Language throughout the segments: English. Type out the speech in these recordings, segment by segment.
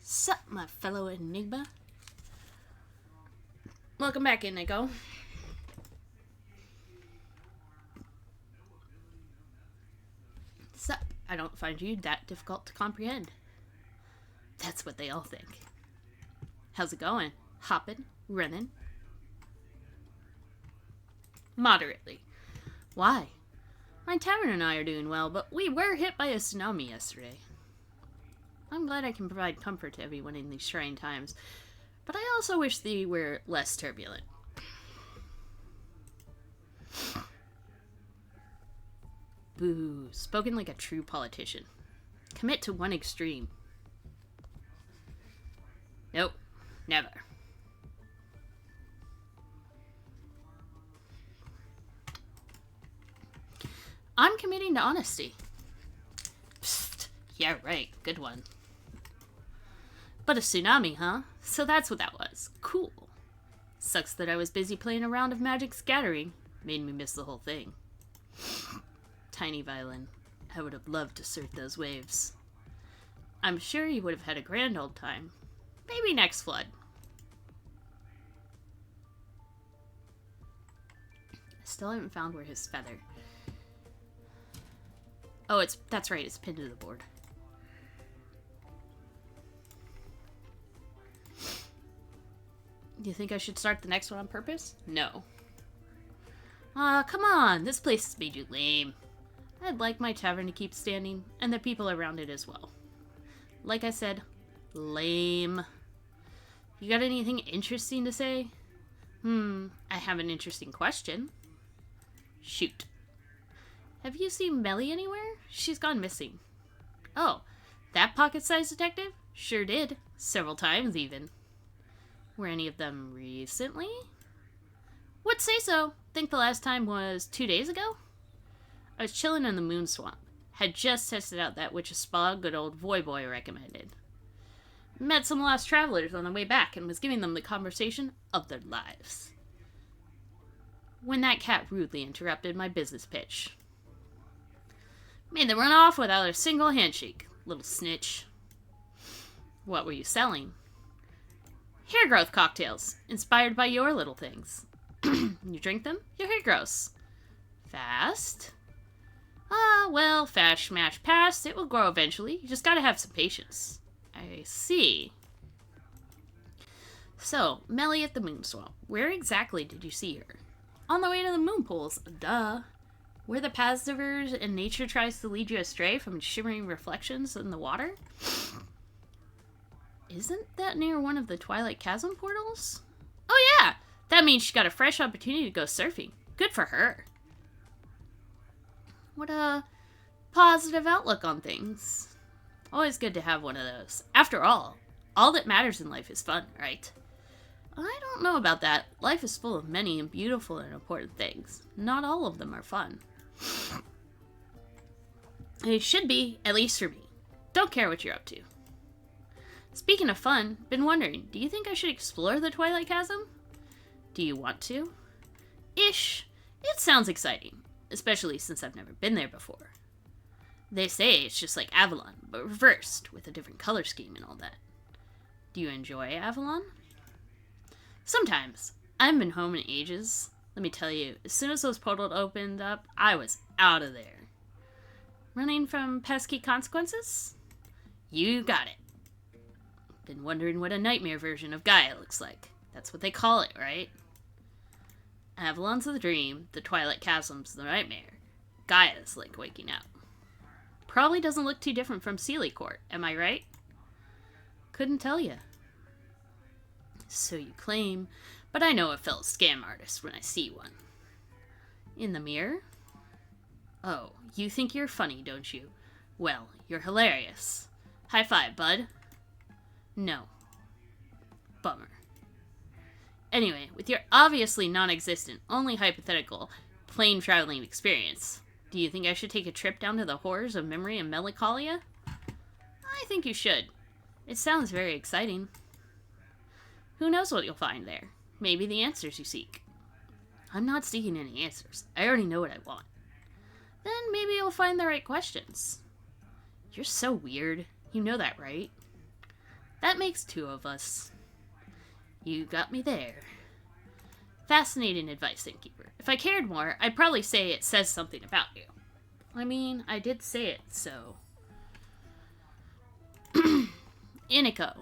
Sup, my fellow Enigma? Welcome back, Inigo. Sup, I don't find you that difficult to comprehend. That's what they all think. How's it going? Hoppin'? Running? Moderately. Why? My tavern and I are doing well, but we were hit by a tsunami yesterday. I'm glad I can provide comfort to everyone in these trying times, but I also wish they were less turbulent. Boo. Spoken like a true politician. Commit to one extreme. Nope. Never. I'm committing to honesty. Psst. Yeah, right. Good one. But a tsunami, huh? So that's what that was. Cool. Sucks that I was busy playing a round of Magic Scattering. Made me miss the whole thing. Tiny violin. I would have loved to surf those waves. I'm sure you would have had a grand old time. Maybe next flood. I still haven't found where his feather... Oh, that's right, it's pinned to the board. Do you think I should start the next one on purpose? No. Aw, come on, this place has made you lame. I'd like my tavern to keep standing, and the people around it as well. Like I said, lame. You got anything interesting to say? I have an interesting question. Shoot. Have you seen Melly anywhere? She's gone missing. Oh, that pocket-sized detective? Sure did. Several times, even. Were any of them recently? Would say so. Think the last time was 2 days ago? I was chilling in the Moon Swamp. Had just tested out that witch's spa good old Voy Boy recommended. Met some lost travelers on the way back and was giving them the conversation of their lives. When that cat rudely interrupted my business pitch. Made them run off without a single handshake. Little snitch. What were you selling? Hair growth cocktails, inspired by your little things. You drink them, your hair grows. Fast? Well, fast, smash, pass. It will grow eventually. You just gotta have some patience. I see. So, Melly at the Moon Swamp. Where exactly did you see her? On the way to the moon pools. Duh. Where the paths diverge and nature tries to lead you astray from shimmering reflections in the water? Isn't that near one of the Twilight Chasm portals? Oh yeah! That means she got a fresh opportunity to go surfing. Good for her. What a positive outlook on things. Always good to have one of those. After all that matters in life is fun, right? I don't know about that. Life is full of many and beautiful and important things. Not all of them are fun. It should be, at least for me. Don't care what you're up to. Speaking of fun, been wondering, do you think I should explore the Twilight Chasm? Do you want to? Ish. It sounds exciting, especially since I've never been there before. They say it's just like Avalon, but reversed, with a different color scheme and all that. Do you enjoy Avalon? Sometimes. I haven't been home in ages. Let me tell you, as soon as those portals opened up, I was out of there. Running from pesky consequences? You got it. Been wondering what a nightmare version of Gaia looks like. That's what they call it, right? Avalon's the dream, the Twilight Chasm's the nightmare. Gaia's like waking up. Probably doesn't look too different from Sealy Court, am I right? Couldn't tell you. So you claim, but I know a fellow scam artist when I see one. In the mirror? Oh, you think you're funny, don't you? Well, you're hilarious. High five, bud. No. Bummer. Anyway, with your obviously non-existent, only hypothetical, plane traveling experience, do you think I should take a trip down to the horrors of memory and melancholia? I think you should. It sounds very exciting. Who knows what you'll find there? Maybe the answers you seek. I'm not seeking any answers. I already know what I want. Then maybe you'll find the right questions. You're so weird. You know that, right? That makes two of us. You got me there. Fascinating advice, Innkeeper. If I cared more, I'd probably say it says something about you. I mean, I did say it, so... Iniko.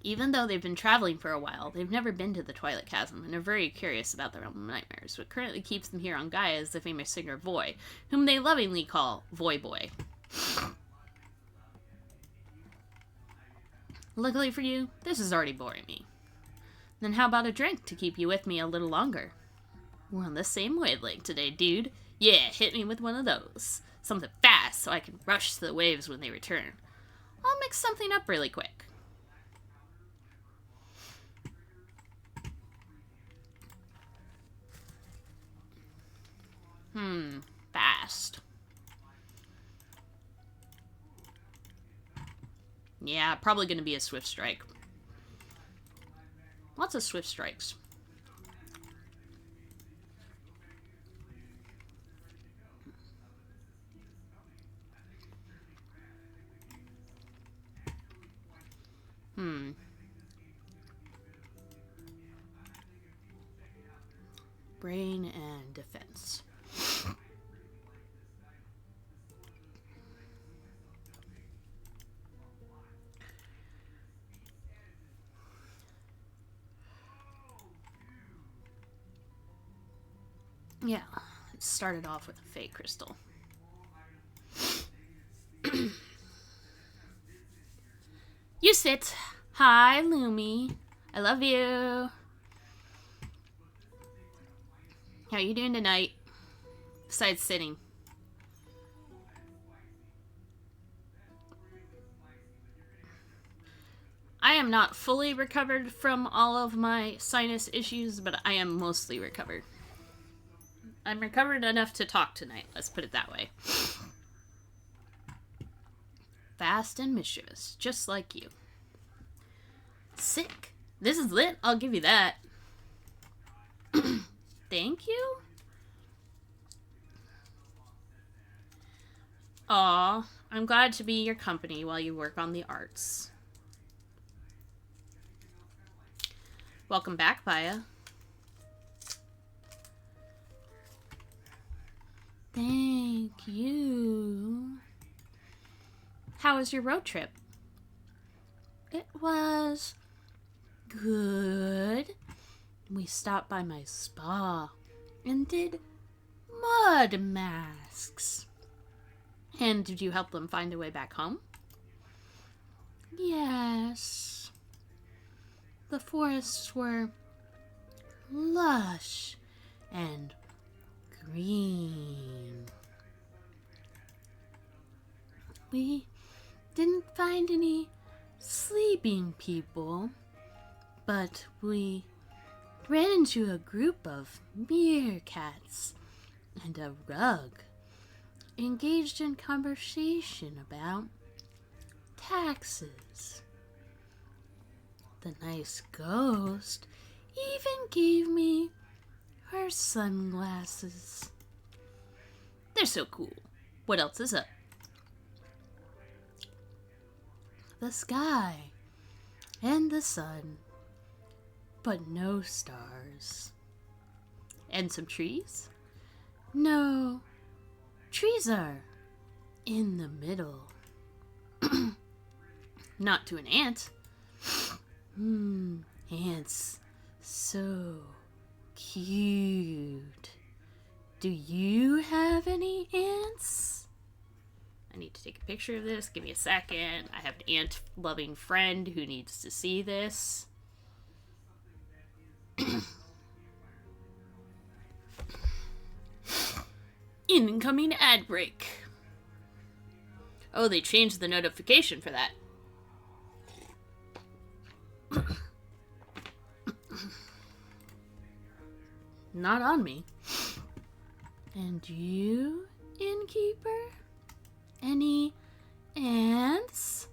Even though they've been traveling for a while, they've never been to the Twilight Chasm, and are very curious about their own nightmares. What currently keeps them here on Gaia is the famous singer Voy, whom they lovingly call Voy Boy. Luckily for you, this is already boring me. Then how about a drink to keep you with me a little longer? We're on the same wavelength today, dude. Yeah, hit me with one of those. Something fast so I can rush to the waves when they return. I'll mix something up really quick. Fast. Yeah, probably gonna be a swift strike. Lots of swift strikes. Brain and defense. Yeah, it started off with a fake crystal. You sit. Hi, Lumi. I love you. How you doing tonight? Besides sitting. I am not fully recovered from all of my sinus issues, but I am mostly recovered. I'm recovered enough to talk tonight, let's put it that way. Fast and mischievous, just like you. Sick. This is lit, I'll give you that. Thank you? Aw, I'm glad to be your company while you work on the arts. Welcome back, Baya. Thank you. How was your road trip? It was good. We stopped by my spa and did mud masks. And did you help them find a way back home? Yes. The forests were lush and green. We didn't find any sleeping people, but we ran into a group of meerkats and a rug, engaged in conversation about taxes. The nice ghost even gave me her sunglasses. They're so cool. What else is up? The sky and the sun, but no stars. And some trees? No, trees are in the middle. Not to an ant. Ants, so cute. Do you have any ants? I need to take a picture of this. Give me a second. I have an ant-loving friend who needs to see this. Incoming ad break. Oh, they changed the notification for that. Not on me. And you, innkeeper? Any ants?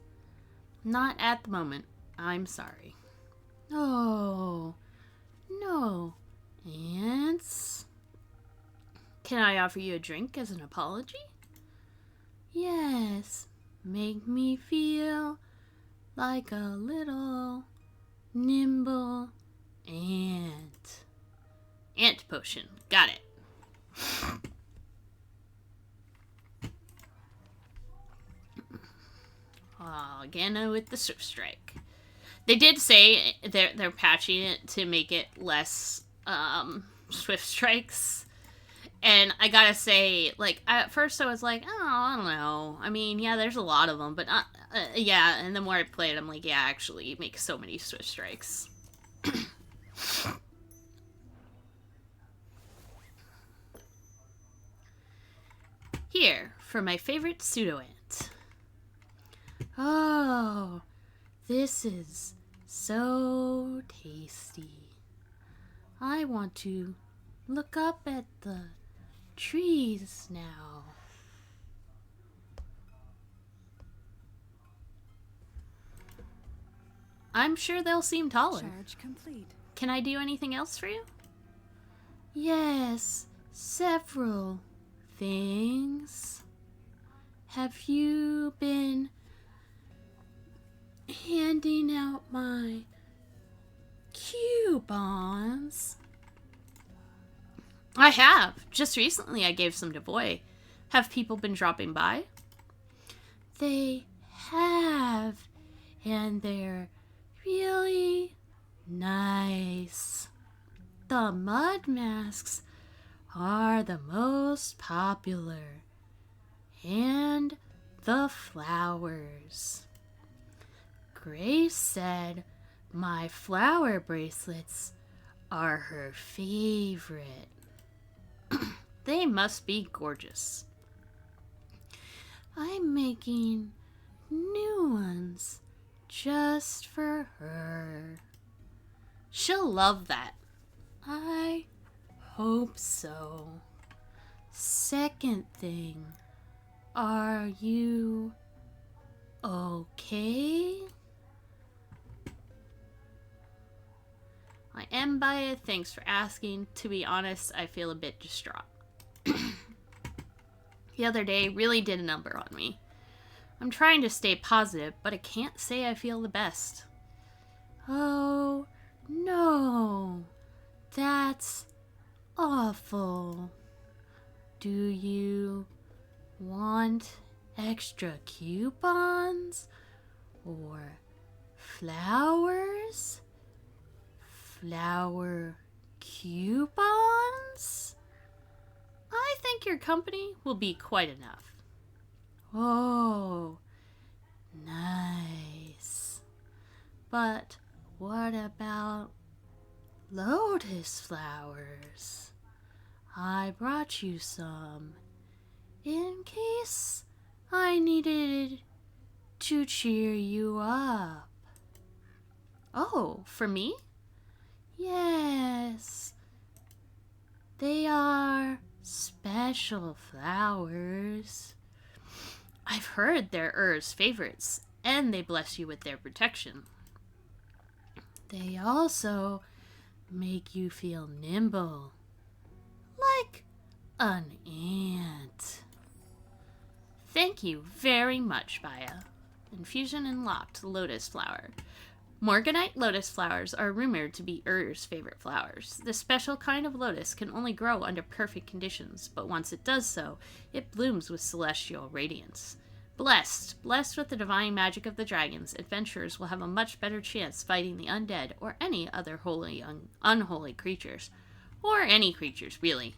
Not at the moment. I'm sorry. Oh, no ants. Can I offer you a drink as an apology? Yes. Make me feel like a little nimble ant. Ant potion. Got it. Again with the Swift Strike. They did say they're patching it to make it less Swift Strikes. And I gotta say, like, at first I was like, oh, I don't know. I mean, yeah, there's a lot of them, but yeah, and the more I played, I'm like, yeah, actually, you make so many Swift Strikes. Here, for my favorite pseudo-ant. Oh, this is so tasty. I want to look up at the trees now. I'm sure they'll seem taller. Charge complete. Can I do anything else for you? Yes, several things. Have you been handing out my coupons? I have. Just recently I gave some to Boy. Have people been dropping by? They have. And they're really nice. The mud masks are the most popular. And the flowers. Grace said my flower bracelets are her favorite. They must be gorgeous. I'm making new ones just for her. She'll love that. I hope so. Second thing, are you okay? I am by. Thanks for asking. To be honest, I feel a bit distraught. The other day really did a number on me. I'm trying to stay positive, but I can't say I feel the best. Oh, no. That's awful. Do you want extra coupons? Or flowers? Flower coupons? I think your company will be quite enough. Oh, nice. But what about lotus flowers? I brought you some in case I needed to cheer you up. Oh, for me? Yes. They are special flowers. I've heard they're Ur's favorites, and they bless you with their protection. They also make you feel nimble, like an ant. Thank you very much, Baya. Infusion and locked lotus flower. Morganite lotus flowers are rumored to be Ur's favorite flowers. This special kind of lotus can only grow under perfect conditions, but once it does so, it blooms with celestial radiance. Blessed with the divine magic of the dragons, adventurers will have a much better chance fighting the undead or any other holy unholy creatures. Or any creatures, really.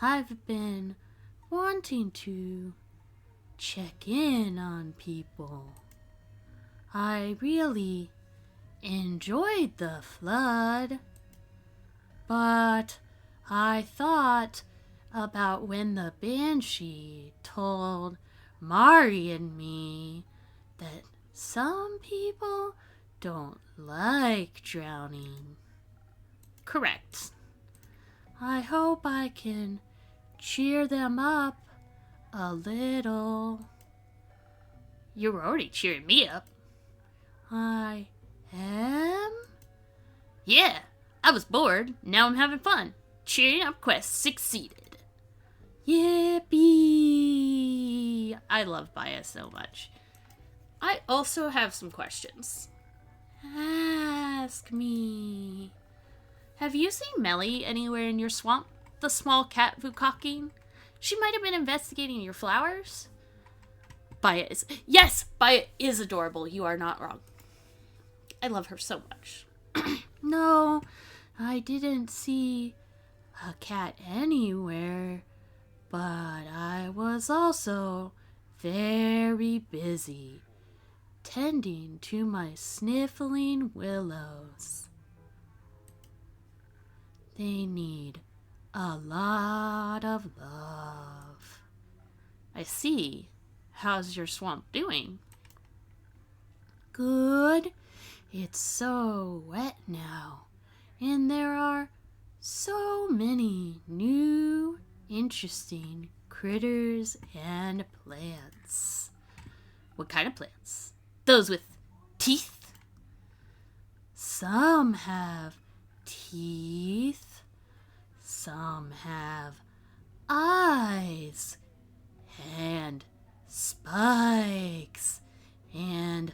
I've been wanting to check in on people. I really enjoyed the flood, but I thought about when the Banshee told Mari and me that some people don't like drowning. Correct. I hope I can cheer them up a little. You're already cheering me up. I am? Yeah, I was bored. Now I'm having fun. Cheering up quest succeeded. Yippee! I love Baya so much. I also have some questions. Ask me. Have you seen Melly anywhere in your swamp? The small cat Vukakin? She might have been investigating your flowers. Baya is... Yes! Baya is adorable. You are not wrong. I love her so much. No, I didn't see a cat anywhere. But I was also very busy tending to my sniffling willows. They need a lot of love. I see. How's your swamp doing? Good. It's so wet now, and there are so many new interesting critters and plants. What kind of plants? Those with teeth? Some have teeth. Some have eyes and spikes and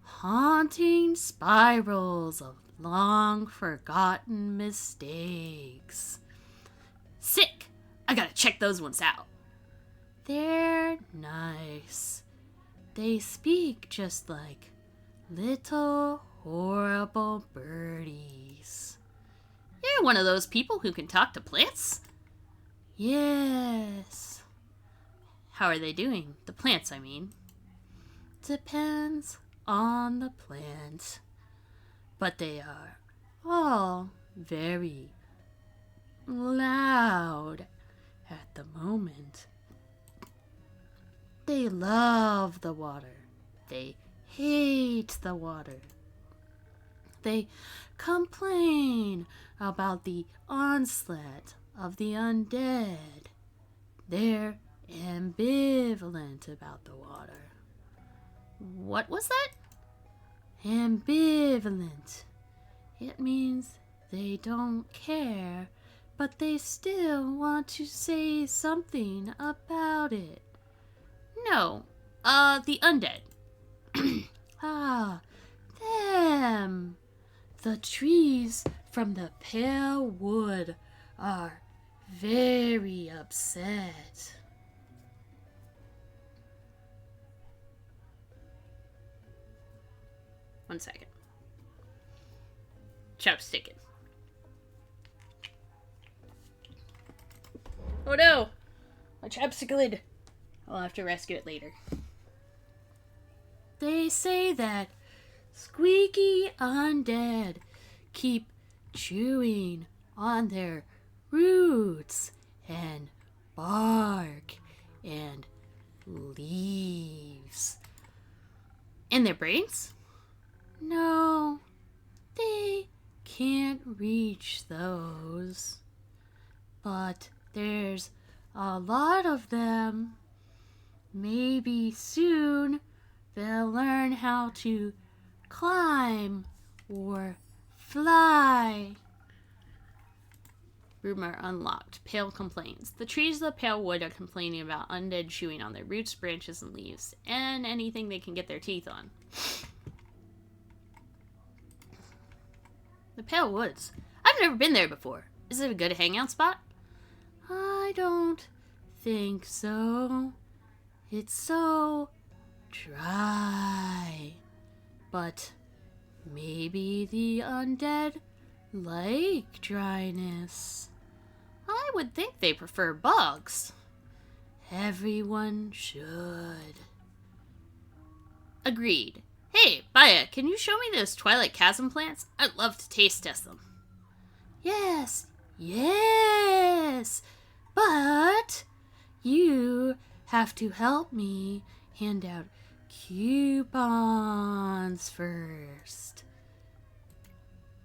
haunting spirals of long forgotten mistakes. Sick! I gotta check those ones out. They're nice. They speak just like little horrible birdies. You're one of those people who can talk to plants? Yes. How are they doing? The plants, I mean. Depends on the plant. But they are all very loud at the moment. They love the water. They hate the water. They complain about the onslaught of the undead. They're ambivalent about the water. What was that? Ambivalent. It means they don't care, but they still want to say something about it. No, the undead. Ah, them. The trees from the pale wood are very upset. One second. Chopsticking. Oh no! My chapstick lid. I'll have to rescue it later. They say that squeaky undead keep chewing on their roots and bark and leaves. And their brains? No, they can't reach those. But there's a lot of them. Maybe soon they'll learn how to climb or fly. Rumor unlocked. Pale complains. The trees of the pale wood are complaining about undead chewing on their roots, branches, and leaves, and anything they can get their teeth on. The Pale Woods. I've never been there before. Is it a good hangout spot? I don't think so. It's so dry. But maybe the undead like dryness. I would think they prefer bugs. Everyone should. Agreed. Hey, Baya, can you show me those Twilight Chasm plants? I'd love to taste test them. Yes, but you have to help me hand out coupons first.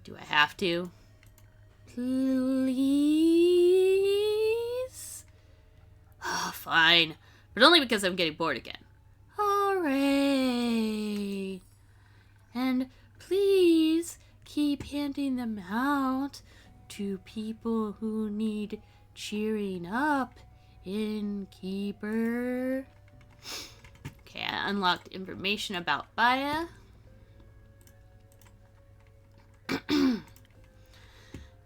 Do I have to? Please? Oh, fine, but only because I'm getting bored again. Hooray! And please keep handing them out to people who need cheering up Innkeeper. Okay, I unlocked information about Baya.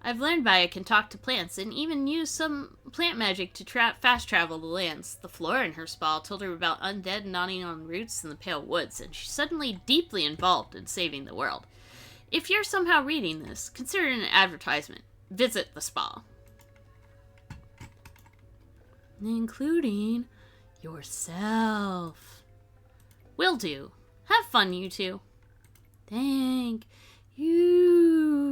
I've learned Baya can talk to plants and even use some plant magic to fast travel the lands. The flora in her spa told her about undead gnawing on roots in the Pale Woods, and she's suddenly deeply involved in saving the world. If you're somehow reading this, consider it an advertisement. Visit the spa. Including yourself. Will do. Have fun, you two. Thank you.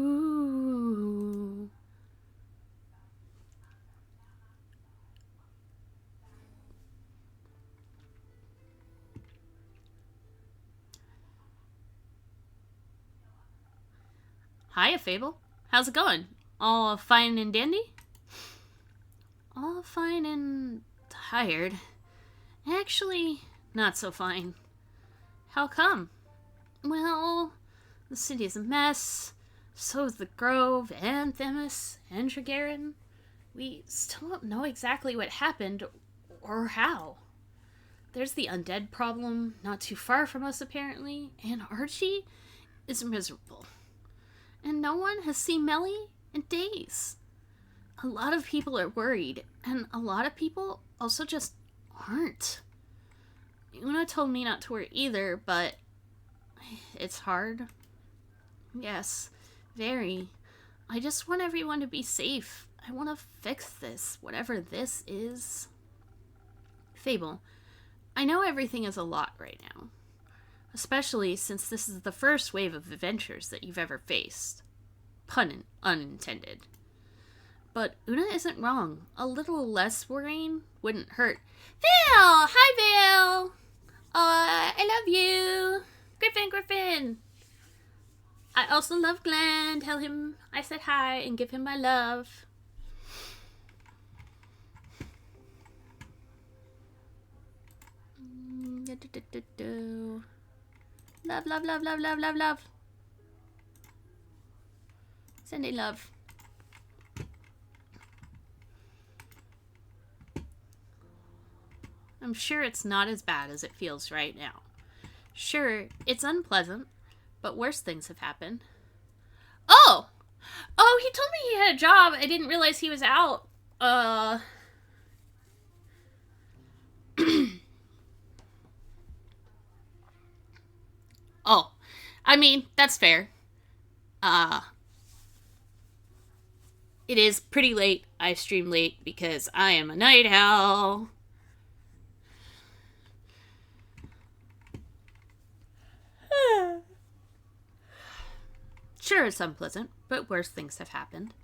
Hiya, Fable. How's it going? All fine and dandy? All fine and tired. Actually, not so fine. How come? Well, the city is a mess. So is the Grove and Themis and Tregarin. We still don't know exactly what happened or how. There's the undead problem not too far from us, apparently, and Archie is miserable. And no one has seen Melly in days. A lot of people are worried, and a lot of people also just aren't. Una told me not to worry either, but it's hard. Yes, very. I just want everyone to be safe. I want to fix this, whatever this is. Fable, I know everything is a lot right now. Especially since this is the first wave of adventures that you've ever faced. Pun unintended. But Una isn't wrong. A little less worrying wouldn't hurt. Vale! Hi, Vale! I love you! Griffin! I also love Glenn. Tell him I said hi and give him my love. Love. Sending love. I'm sure it's not as bad as it feels right now. Sure, it's unpleasant, but worse things have happened. Oh, he told me he had a job. I didn't realize he was out. Oh, I mean, that's fair. It is pretty late. I stream late because I am a night owl. Sure, it's unpleasant, but worse things have happened.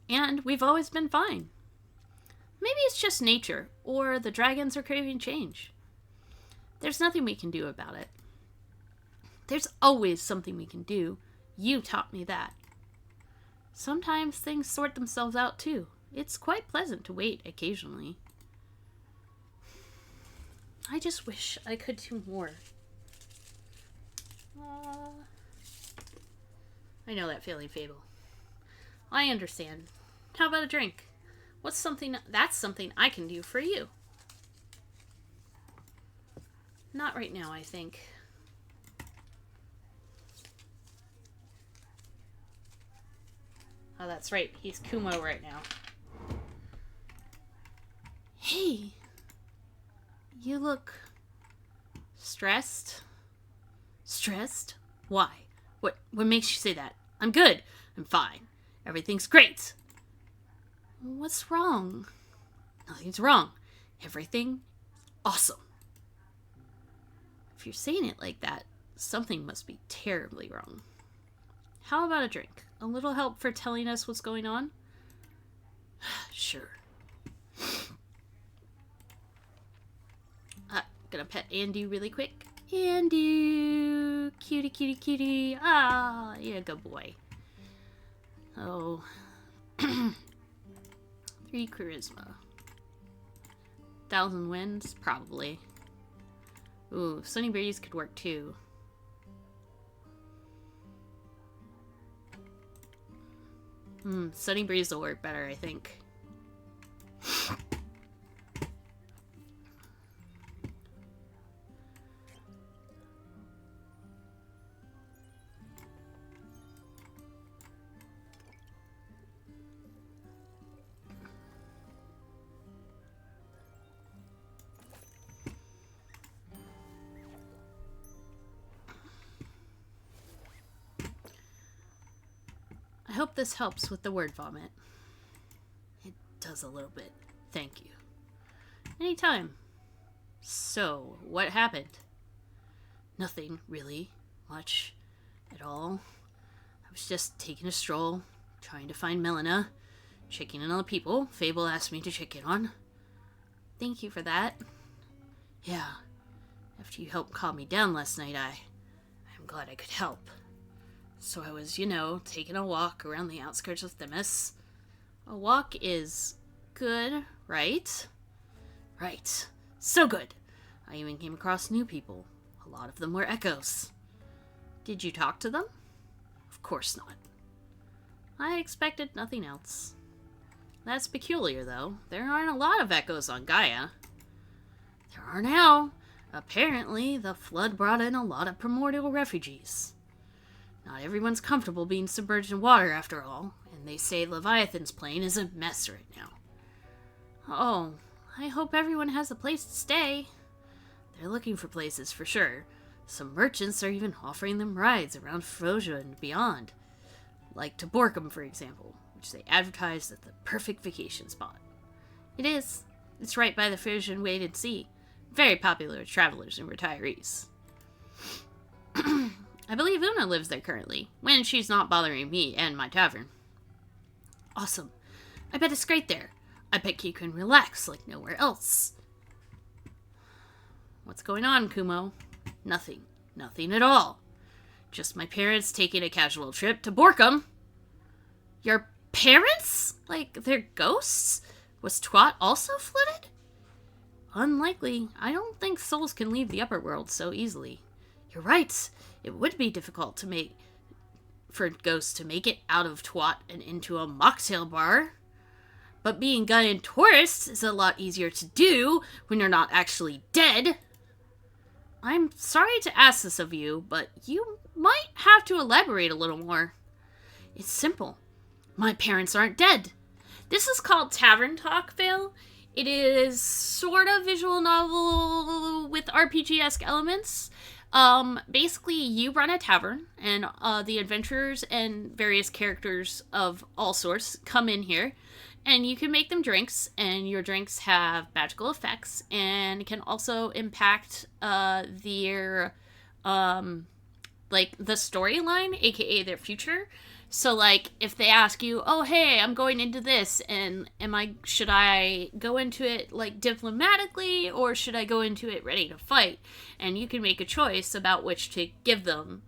And we've always been fine. Maybe it's just nature, or the dragons are craving change. There's nothing we can do about it. There's always something we can do. You taught me that. Sometimes things sort themselves out too. It's quite pleasant to wait occasionally. I just wish I could do more. I know that feeling, Fable. I understand. How about a drink? That's something I can do for you. Not right now, I think. Oh, that's right. He's Kumo right now. Hey! You look... stressed? Stressed? Why? What makes you say that? I'm good. I'm fine. Everything's great. What's wrong? Nothing's wrong. Everything awesome. If you're saying it like that, something must be terribly wrong. How about a drink? A little help for telling us what's going on? Sure. Gonna pet Andu really quick. Andu! Cutie. Ah, yeah, good boy. Oh. 3 charisma. 1,000 wins? Probably. Ooh, Sunny Breeze could work too. Sunny Breeze will work better, I think. I hope this helps with the word vomit. It does a little bit. Thank you. Anytime. So, what happened? Nothing, really. Much. At all. I was just taking a stroll, trying to find Melina, checking in on the people Fable asked me to check in on. Thank you for that. Yeah. After you helped calm me down last night, I'm glad I could help. So I was, taking a walk around the outskirts of Themis. A walk is good, right? Right. So good. I even came across new people. A lot of them were echoes. Did you talk to them? Of course not. I expected nothing else. That's peculiar, though. There aren't a lot of echoes on Gaia. There are now. Apparently, the flood brought in a lot of primordial refugees. Not everyone's comfortable being submerged in water, after all, and they say Leviathan's plane is a mess right now. Oh, I hope everyone has a place to stay. They're looking for places, for sure. Some merchants are even offering them rides around Frosia and beyond. Like to Borkum, for example, which they advertised as the perfect vacation spot. It is. It's right by the Frisian Waded Sea. Very popular with travelers and retirees. I believe Una lives there currently, when she's not bothering me and my tavern. Awesome. I bet it's great there. I bet you can relax like nowhere else. What's going on, Kumo? Nothing. Nothing at all. Just my parents taking a casual trip to Borkum. Your parents? Like, they're ghosts? Was Twat also flooded? Unlikely. I don't think souls can leave the upper world so easily. You're right. It would be difficult for ghosts to make it out of Twat and into a mocktail bar. But being Gaian tourists is a lot easier to do when you're not actually dead. I'm sorry to ask this of you, but you might have to elaborate a little more. It's simple. My parents aren't dead. This is called Tavern Talk, Phil. It is sort of visual novel with RPG-esque elements. Basically, you run a tavern, and the adventurers and various characters of all sorts come in here, and you can make them drinks, and your drinks have magical effects, and can also impact their, the storyline, aka their future. So, if they ask you, oh, hey, I'm going into this, and should I go into it, diplomatically, or should I go into it ready to fight? And you can make a choice about which to give them.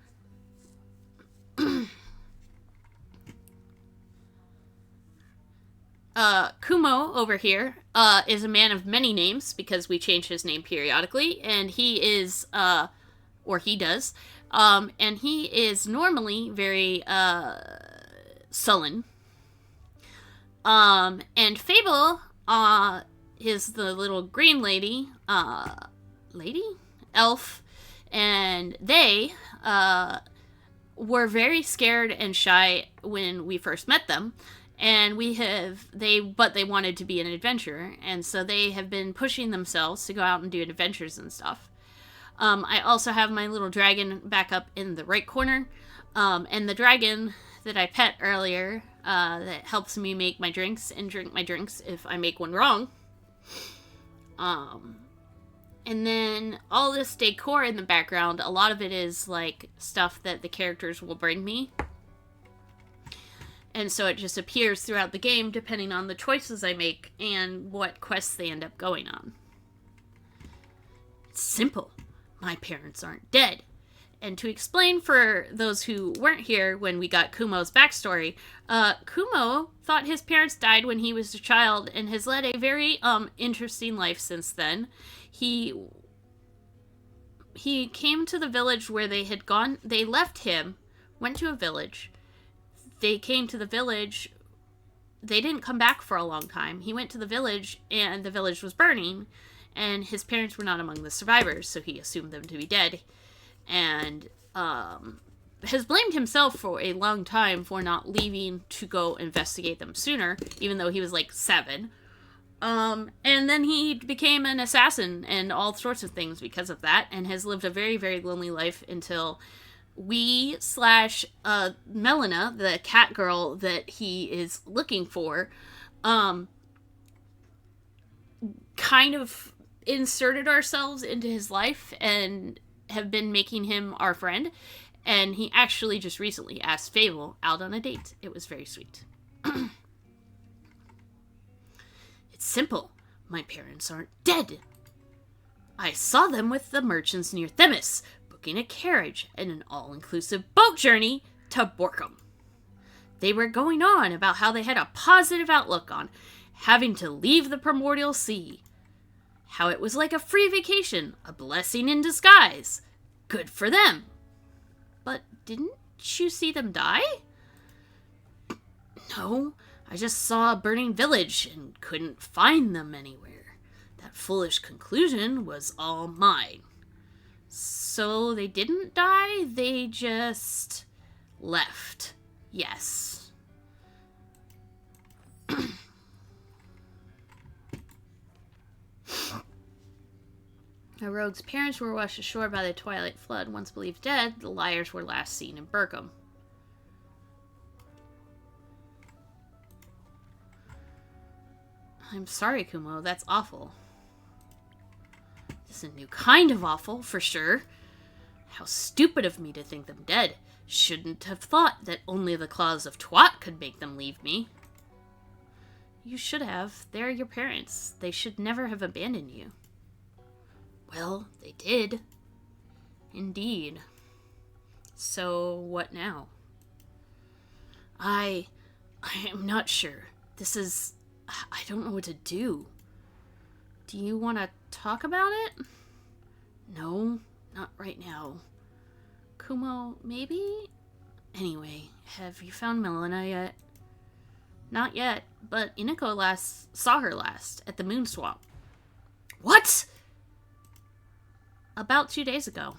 Kumo, over here, is a man of many names, because we change his name periodically, and he is, or he does, and he is normally very, sullen. And Fable, is the little green lady, elf, and they, were very scared and shy when we first met them, and but they wanted to be an adventurer, and so they have been pushing themselves to go out and do adventures and stuff. I also have my little dragon back up in the right corner, and the dragon that I pet earlier, that helps me make my drinks and drink my drinks if I make one wrong. And then all this decor in the background, a lot of it is stuff that the characters will bring me. And so it just appears throughout the game depending on the choices I make and what quests they end up going on. It's simple. My parents aren't dead. And to explain for those who weren't here when we got Kumo's backstory, Kumo thought his parents died when he was a child and has led a very interesting life since then. He came to the village where they had gone. They left him, went to a village. They came to the village. They didn't come back for a long time. He went to the village and the village was burning, and his parents were not among the survivors, so he assumed them to be dead. And has blamed himself for a long time for not leaving to go investigate them sooner, even though he was 7. And then he became an assassin and all sorts of things because of that, and has lived a very, very lonely life until we slash Melina, the cat girl that he is looking for, kind of inserted ourselves into his life and have been making him our friend. And he actually just recently asked Fable out on a date. It was very sweet. It's simple. My parents aren't dead. I saw them with the merchants near Themis, booking a carriage and an all-inclusive boat journey to Borkum. They were going on about how they had a positive outlook on having to leave the primordial sea. How it was like a free vacation, a blessing in disguise. Good for them. But didn't you see them die? No, I just saw a burning village and couldn't find them anywhere. That foolish conclusion was all mine. So they didn't die, they just left. Yes. The rogue's parents were washed ashore by the twilight flood. Once believed dead, the liars were last seen in Burkham. I'm sorry, Kumo. That's awful. This is a new kind of awful, for sure. How stupid of me to think them dead. Shouldn't have thought that only the claws of Twat could make them leave me. You should have. They're your parents. They should never have abandoned you. Well, they did. Indeed. So, what now? I am not sure. I don't know what to do. Do you want to talk about it? No, not right now. Kumo, maybe? Anyway, have you found Melina yet? Not yet, but Inako saw her last at the Moon Swamp. What? About 2 days ago.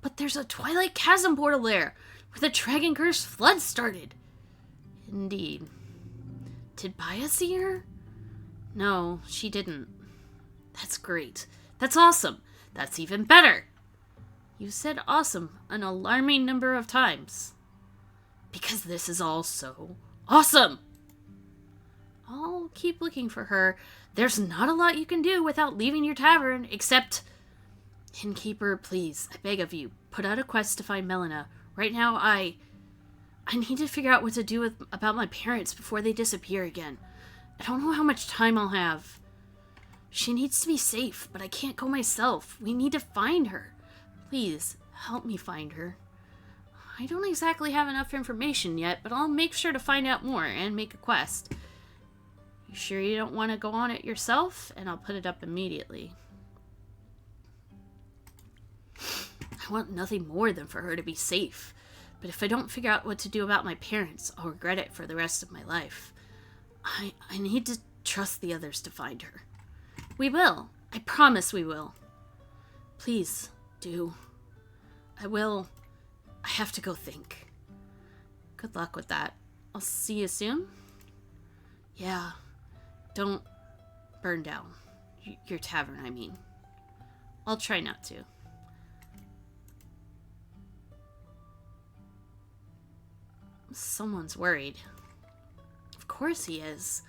But there's a Twilight Chasm portal there, where the Dragon Curse flood started. Indeed. Did Baya see her? No, she didn't. That's great. That's awesome. That's even better. You said awesome an alarming number of times. Because this is all so awesome. I'll keep looking for her. There's not a lot you can do without leaving your tavern, except... Innkeeper, please, I beg of you, put out a quest to find Melina. Right now, I need to figure out what to do about my parents before they disappear again. I don't know how much time I'll have. She needs to be safe, but I can't go myself. We need to find her. Please, help me find her. I don't exactly have enough information yet, but I'll make sure to find out more and make a quest. You sure you don't want to go on it yourself? And I'll put it up immediately. I want nothing more than for her to be safe. But if I don't figure out what to do about my parents, I'll regret it for the rest of my life. I need to trust the others to find her. We will. I promise we will. Please, do. I will. I have to go think. Good luck with that. I'll see you soon. Yeah. Don't burn down. Your tavern, I mean. I'll try not to. Someone's worried. Of course he is.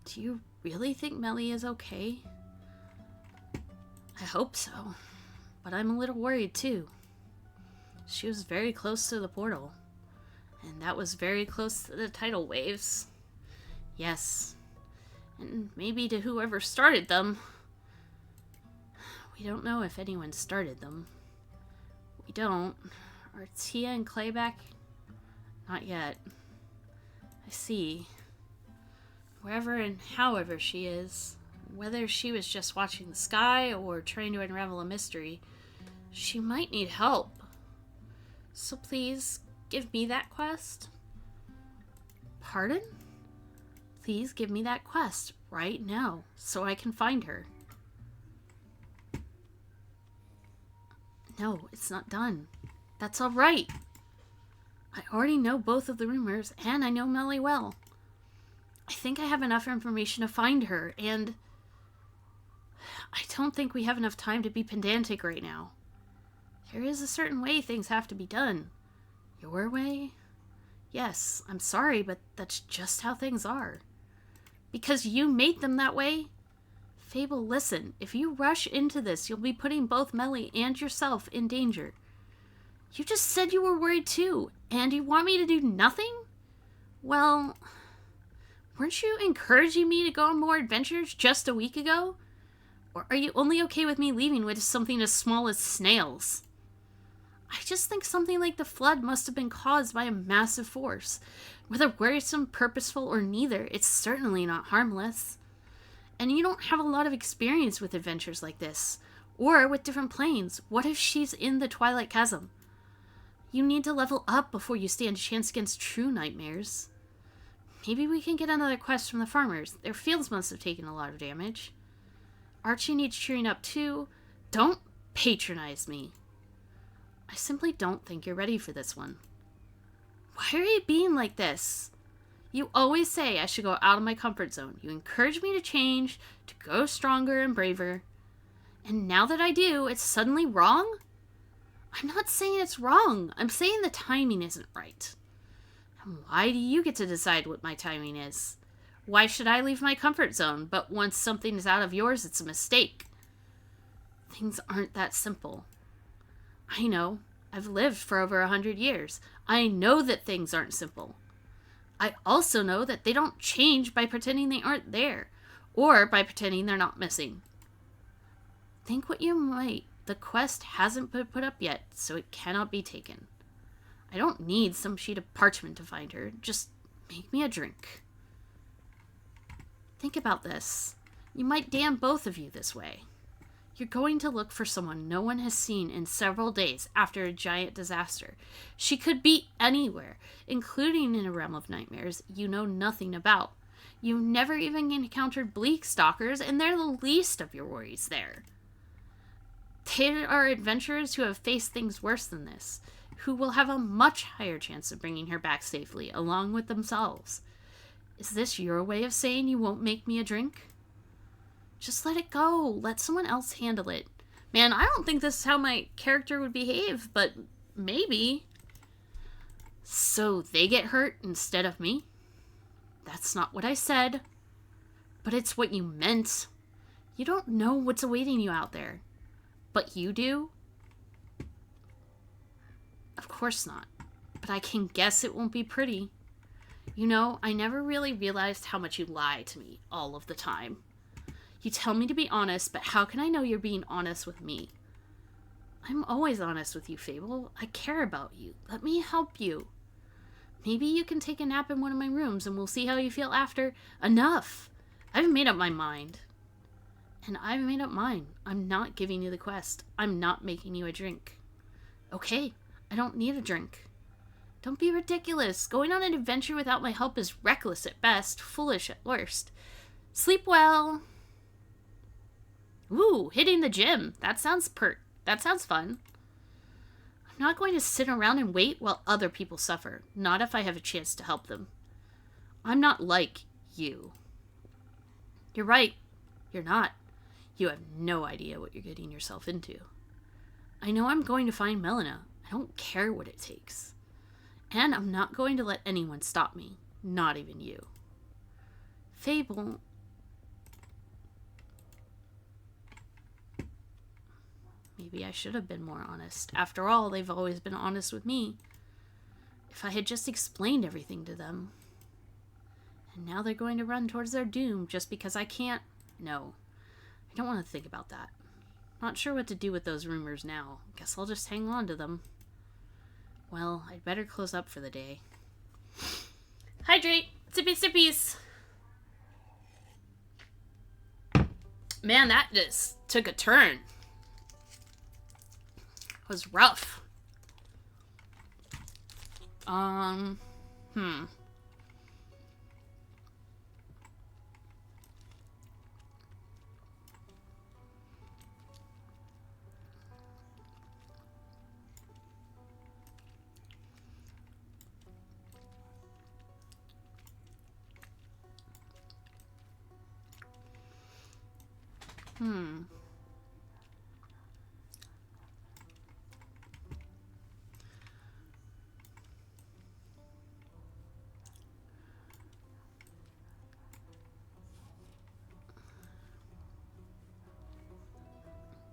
Do you really think Melly is okay? I hope so. But I'm a little worried too. She was very close to the portal. And that was very close to the tidal waves. Yes. And maybe to whoever started them. We don't know if anyone started them. We don't. Are Tia and Clay back? Not yet. I see. Wherever and however she is, whether she was just watching the sky or trying to unravel a mystery, she might need help. So please, give me that quest. Pardon? Please give me that quest right now so I can find her. No, it's not done. That's all right. I already know both of the rumors, and I know Melly well. I think I have enough information to find her, and I don't think we have enough time to be pedantic right now. There is a certain way things have to be done. Your way? Yes, I'm sorry, but that's just how things are. Because you made them that way? Fable, listen. If you rush into this, you'll be putting both Melly and yourself in danger. You just said you were worried too, and you want me to do nothing? Well, weren't you encouraging me to go on more adventures just a week ago? Or are you only okay with me leaving with something as small as snails? I just think something like the flood must have been caused by a massive force. Whether worrisome, purposeful, or neither, it's certainly not harmless. And you don't have a lot of experience with adventures like this, or with different planes. What if she's in the Twilight Chasm? You need to level up before you stand a chance against true nightmares. Maybe we can get another quest from the farmers. Their fields must have taken a lot of damage. Archie needs cheering up too. Don't patronize me. I simply don't think you're ready for this one. Why are you being like this? You always say I should go out of my comfort zone. You encourage me to change, to go stronger and braver. And now that I do, it's suddenly wrong? I'm not saying it's wrong. I'm saying the timing isn't right. And why do you get to decide what my timing is? Why should I leave my comfort zone, but once something is out of yours, it's a mistake? Things aren't that simple. I know. I've lived for over 100 years. I know that things aren't simple. I also know that they don't change by pretending they aren't there, or by pretending they're not missing. Think what you might. The quest hasn't been put up yet, so it cannot be taken. I don't need some sheet of parchment to find her. Just make me a drink. Think about this. You might damn both of you this way. You're going to look for someone no one has seen in several days after a giant disaster. She could be anywhere, including in a realm of nightmares you know nothing about. You've never even encountered bleak stalkers, and they're the least of your worries there. They are adventurers who have faced things worse than this, who will have a much higher chance of bringing her back safely, along with themselves. Is this your way of saying you won't make me a drink? Just let it go. Let someone else handle it. Man, I don't think this is how my character would behave, but maybe. So they get hurt instead of me? That's not what I said. But it's what you meant. You don't know what's awaiting you out there. But you do? Of course not. But I can guess it won't be pretty. You know, I never really realized how much you lie to me all of the time. You tell me to be honest, but how can I know you're being honest with me? I'm always honest with you, Fable. I care about you. Let me help you. Maybe you can take a nap in one of my rooms and we'll see how you feel after. Enough! I've made up my mind. And I've made up mine. I'm not giving you the quest. I'm not making you a drink. Okay, I don't need a drink. Don't be ridiculous. Going on an adventure without my help is reckless at best, foolish at worst. Sleep well. Ooh, hitting the gym. That sounds fun. I'm not going to sit around and wait while other people suffer. Not if I have a chance to help them. I'm not like you. You're right. You're not. You have no idea what you're getting yourself into. I know I'm going to find Melina. I don't care what it takes. And I'm not going to let anyone stop me. Not even you. Fable... Maybe I should have been more honest. After all, they've always been honest with me. If I had just explained everything to them. And now they're going to run towards their doom just because I can't... No. I don't want to think about that. Not sure what to do with those rumors now. Guess I'll just hang on to them. Well, I'd better close up for the day. Hydrate! Sippy sippies! Man, that just took a turn. Was rough.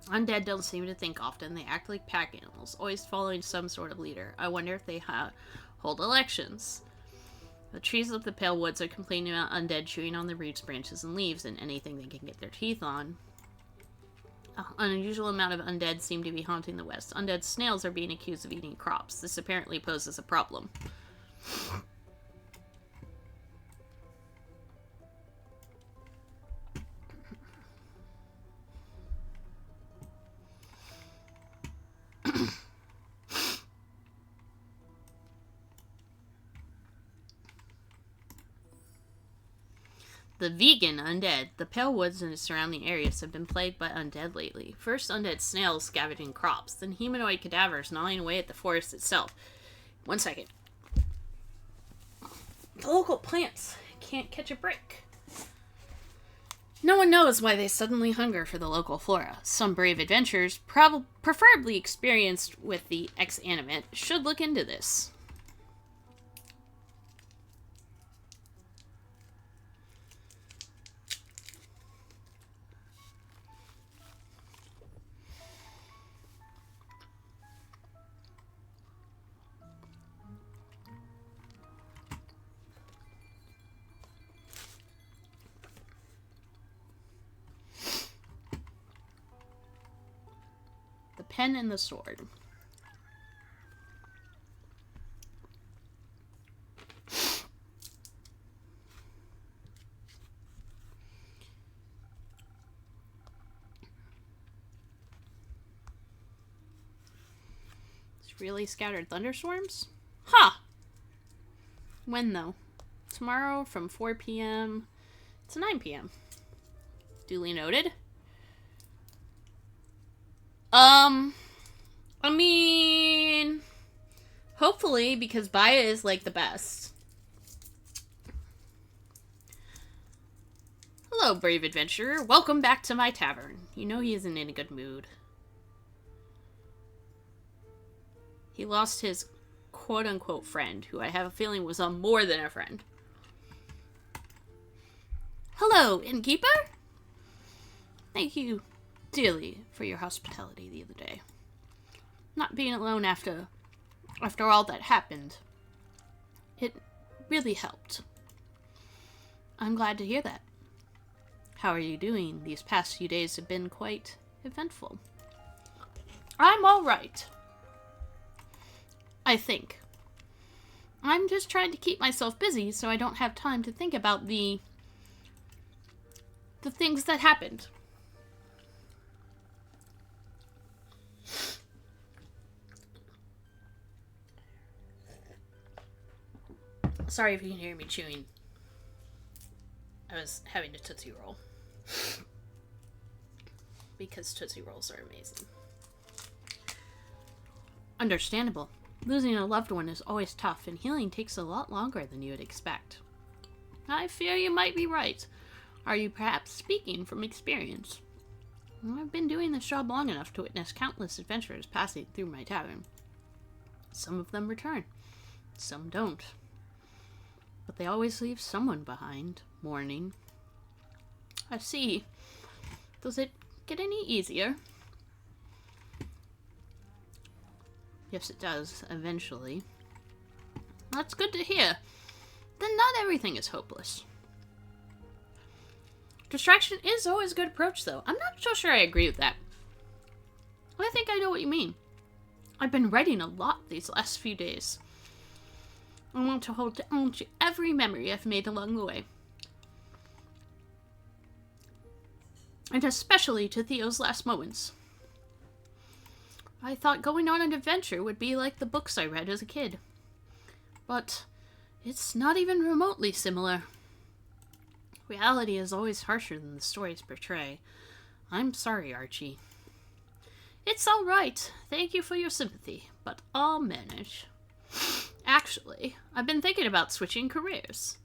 Undead don't seem to think often. They act like pack animals, always following some sort of leader. I wonder if they hold elections. The trees of the Pale Woods are complaining about undead chewing on the roots, branches, and leaves, and anything they can get their teeth on. An unusual amount of undead seem to be haunting the West. Undead snails are being accused of eating crops. This apparently poses a problem. The vegan undead. The Pale Woods and its surrounding areas have been plagued by undead lately. First undead snails scavenging crops, then humanoid cadavers gnawing away at the forest itself. 1 second. The local plants can't catch a break. No one knows why they suddenly hunger for the local flora. Some brave adventurers, preferably experienced with the ex-animate, should look into this. Pen and the sword. It's really scattered thunderstorms? Huh! When though? Tomorrow from 4 p.m. to 9 p.m. Duly noted. I mean, hopefully, because Baya is, like, the best. Hello, brave adventurer. Welcome back to my tavern. You know he isn't in a good mood. He lost his quote-unquote friend, who I have a feeling was more than a friend. Hello, innkeeper? Thank you dearly for your hospitality the other day. Not being alone after all that happened, it really helped. I'm glad to hear that. How are you doing? These past few days have been quite eventful. I'm all right. I think. I'm just trying to keep myself busy so I don't have time to think about the things that happened. Sorry if you can hear me chewing. I was having a Tootsie Roll. Because Tootsie Rolls are amazing. Understandable. Losing a loved one is always tough, and healing takes a lot longer than you would expect. I fear you might be right. Are you perhaps speaking from experience? I've been doing this job long enough to witness countless adventurers passing through my tavern. Some of them return. Some don't. But they always leave someone behind, mourning. I see. Does it get any easier? Yes, it does, eventually. That's good to hear. Then not everything is hopeless. Distraction is always a good approach, though. I'm not so sure I agree with that. I think I know what you mean. I've been writing a lot these last few days. I want to hold on to every memory I've made along the way. And especially to Theo's last moments. I thought going on an adventure would be like the books I read as a kid. But it's not even remotely similar. Reality is always harsher than the stories portray. I'm sorry, Archie. It's all right. Thank you for your sympathy, but I'll manage. Actually, I've been thinking about switching careers.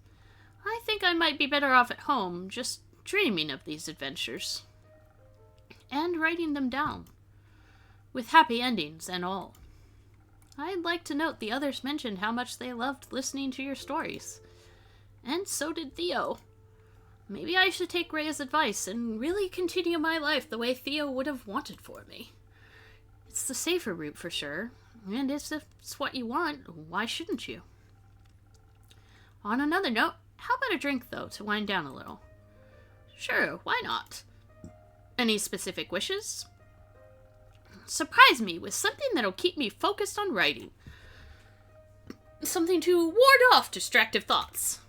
I think I might be better off at home, just dreaming of these adventures. And writing them down. With happy endings and all. I'd like to note the others mentioned how much they loved listening to your stories. And so did Theo. Maybe I should take Rhea's advice and really continue my life the way Theo would have wanted for me. It's the safer route for sure, and if it's what you want, why shouldn't you? On another note, how about a drink, though, to wind down a little? Sure, why not? Any specific wishes? Surprise me with something that'll keep me focused on writing. Something to ward off distractive thoughts.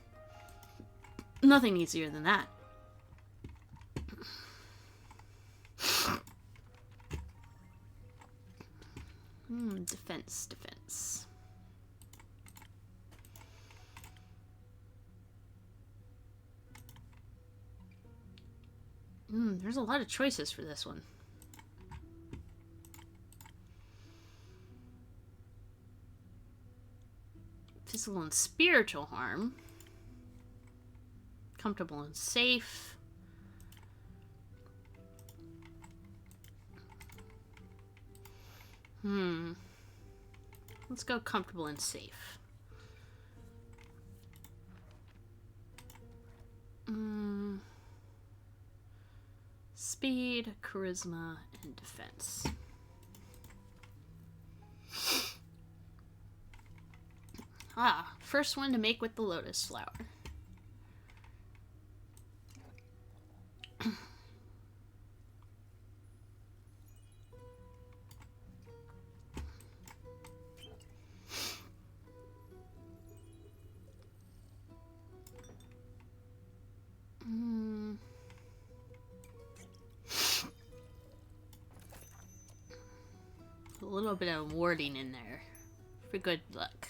Nothing easier than that. Defense. There's a lot of choices for this one. Physical and spiritual harm. Comfortable and safe. Let's go comfortable and safe. Speed, charisma, and defense. First one to make with the lotus flower. A little bit of wording in there for good luck.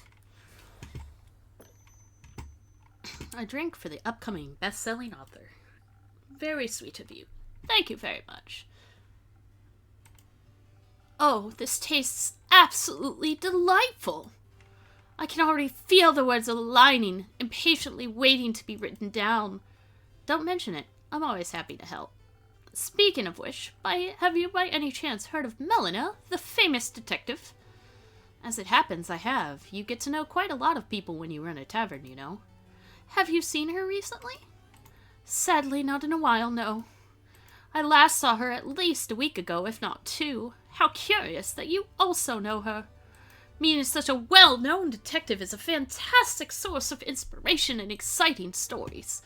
A drink for the upcoming best-selling author. Very sweet of you. Thank you very much. Oh, this tastes absolutely delightful. I can already feel the words aligning, impatiently waiting to be written down. Don't mention it. I'm always happy to help. Speaking of which, have you by any chance heard of Melina, the famous detective? As it happens, I have. You get to know quite a lot of people when you run a tavern, you know. Have you seen her recently? Sadly, not in a while, no. I last saw her at least a week ago, if not 2. How curious that you also know her. Meaning such a well-known detective is a fantastic source of inspiration and exciting stories.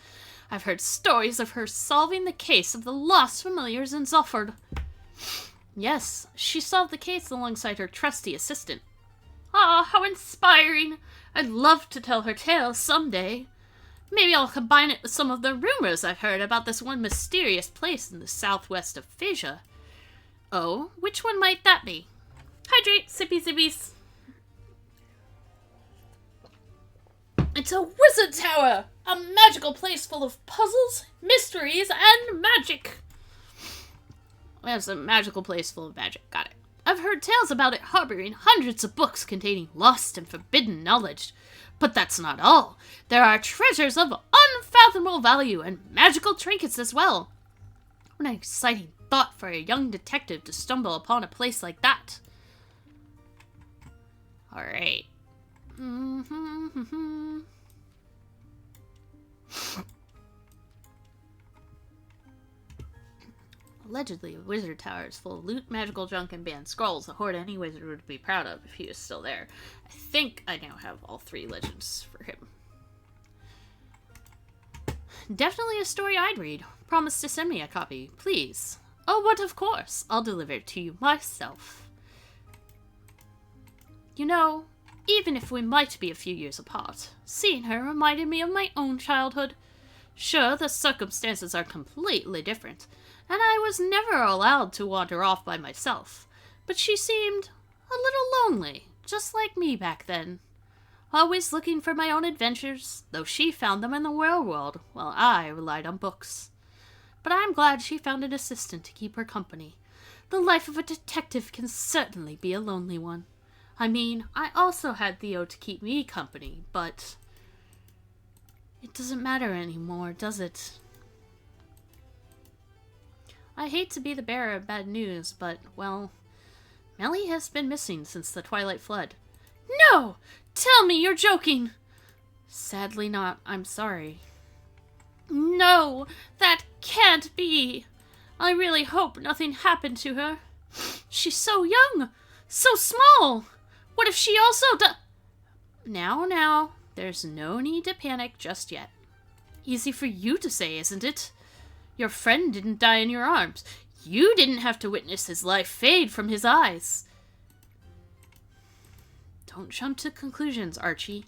I've heard stories of her solving the case of the lost familiars in Zofford. Yes, she solved the case alongside her trusty assistant. Ah, how inspiring! I'd love to tell her tale someday. Maybe I'll combine it with some of the rumors I've heard about this one mysterious place in the southwest of Phasia. Oh, which one might that be? Hydrate, sippy sippies. It's a wizard tower! A magical place full of puzzles, mysteries, and magic! It's a magical place full of magic. Got it. I've heard tales about it harboring hundreds of books containing lost and forbidden knowledge. But that's not all. There are treasures of unfathomable value and magical trinkets as well. What an exciting thought for a young detective to stumble upon a place like that. Alright. Allegedly, a wizard tower is full of loot, magical junk, and banned scrolls, a hoard any wizard would be proud of if he was still there. I think I now have all 3 legends for him. Definitely a story I'd read. Promise to send me a copy, please. Oh, but of course, I'll deliver it to you myself. You know, even if we might be a few years apart, seeing her reminded me of my own childhood. Sure, the circumstances are completely different, and I was never allowed to wander off by myself, but she seemed a little lonely, just like me back then. Always looking for my own adventures, though she found them in the real world, while I relied on books. But I'm glad she found an assistant to keep her company. The life of a detective can certainly be a lonely one. I mean, I also had Theo to keep me company, but it doesn't matter anymore, does it? I hate to be the bearer of bad news, but, well, Melly has been missing since the Twilight Flood. No! Tell me you're joking! Sadly not. I'm sorry. No, that can't be. I really hope nothing happened to her. She's so young, so small. What if she also Now, there's no need to panic just yet. Easy for you to say, isn't it? Your friend didn't die in your arms. You didn't have to witness his life fade from his eyes. Don't jump to conclusions, Archie.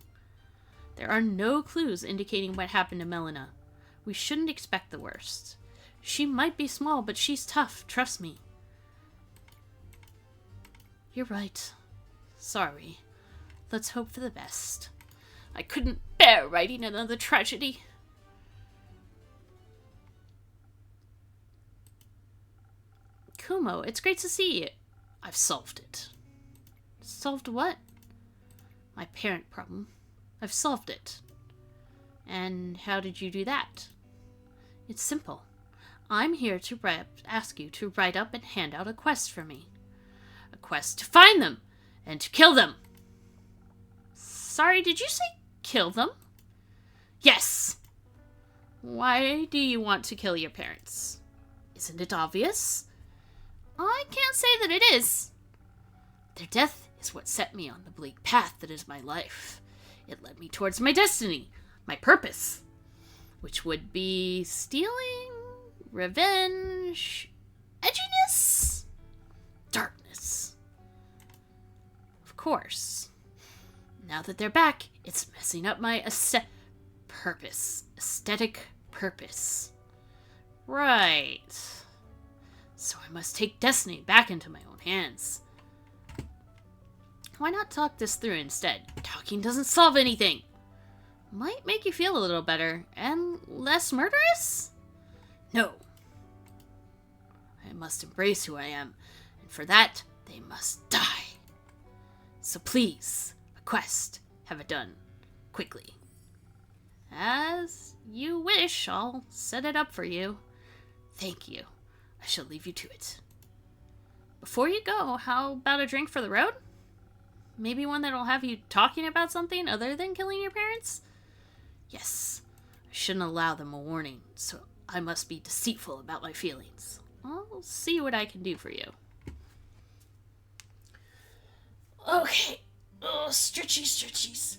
There are no clues indicating what happened to Melina. We shouldn't expect the worst. She might be small, but she's tough, trust me. You're right. Sorry. Let's hope for the best. I couldn't bear writing another tragedy. Kumo, it's great to see you. I've solved it. Solved what? My parent problem. I've solved it. And how did you do that? It's simple. I'm here to ask you to write up and hand out a quest for me. A quest to find them and to kill them. Sorry, did you say kill them? Yes. Why do you want to kill your parents? Isn't it obvious? I can't say that it is. Their death is what set me on the bleak path that is my life. It led me towards my destiny, my purpose, which would be stealing, revenge, edginess, darkness. Of course. Now that they're back, it's messing up my aesthetic purpose. Right. So I must take destiny back into my own hands. Why not talk this through instead? Talking doesn't solve anything. Might make you feel a little better and less murderous? No. I must embrace who I am, and for that, they must die. So please, a quest, have it done. Quickly. As you wish, I'll set it up for you. Thank you. I shall leave you to it. Before you go, how about a drink for the road? Maybe one that'll have you talking about something other than killing your parents? Yes, I shouldn't allow them a warning, so I must be deceitful about my feelings. I'll see what I can do for you. Okay. Oh, stretchies.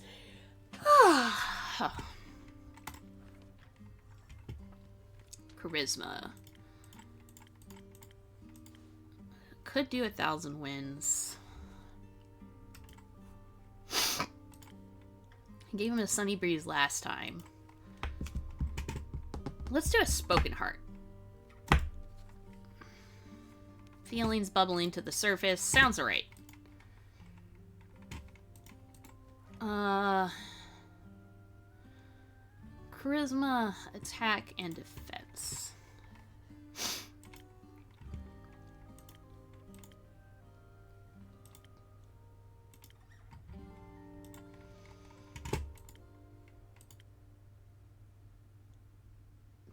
Charisma. Could do 1,000 wins. I gave him a sunny breeze last time. Let's do a spoken heart. Feelings bubbling to the surface. Sounds alright. Charisma, attack, and defense.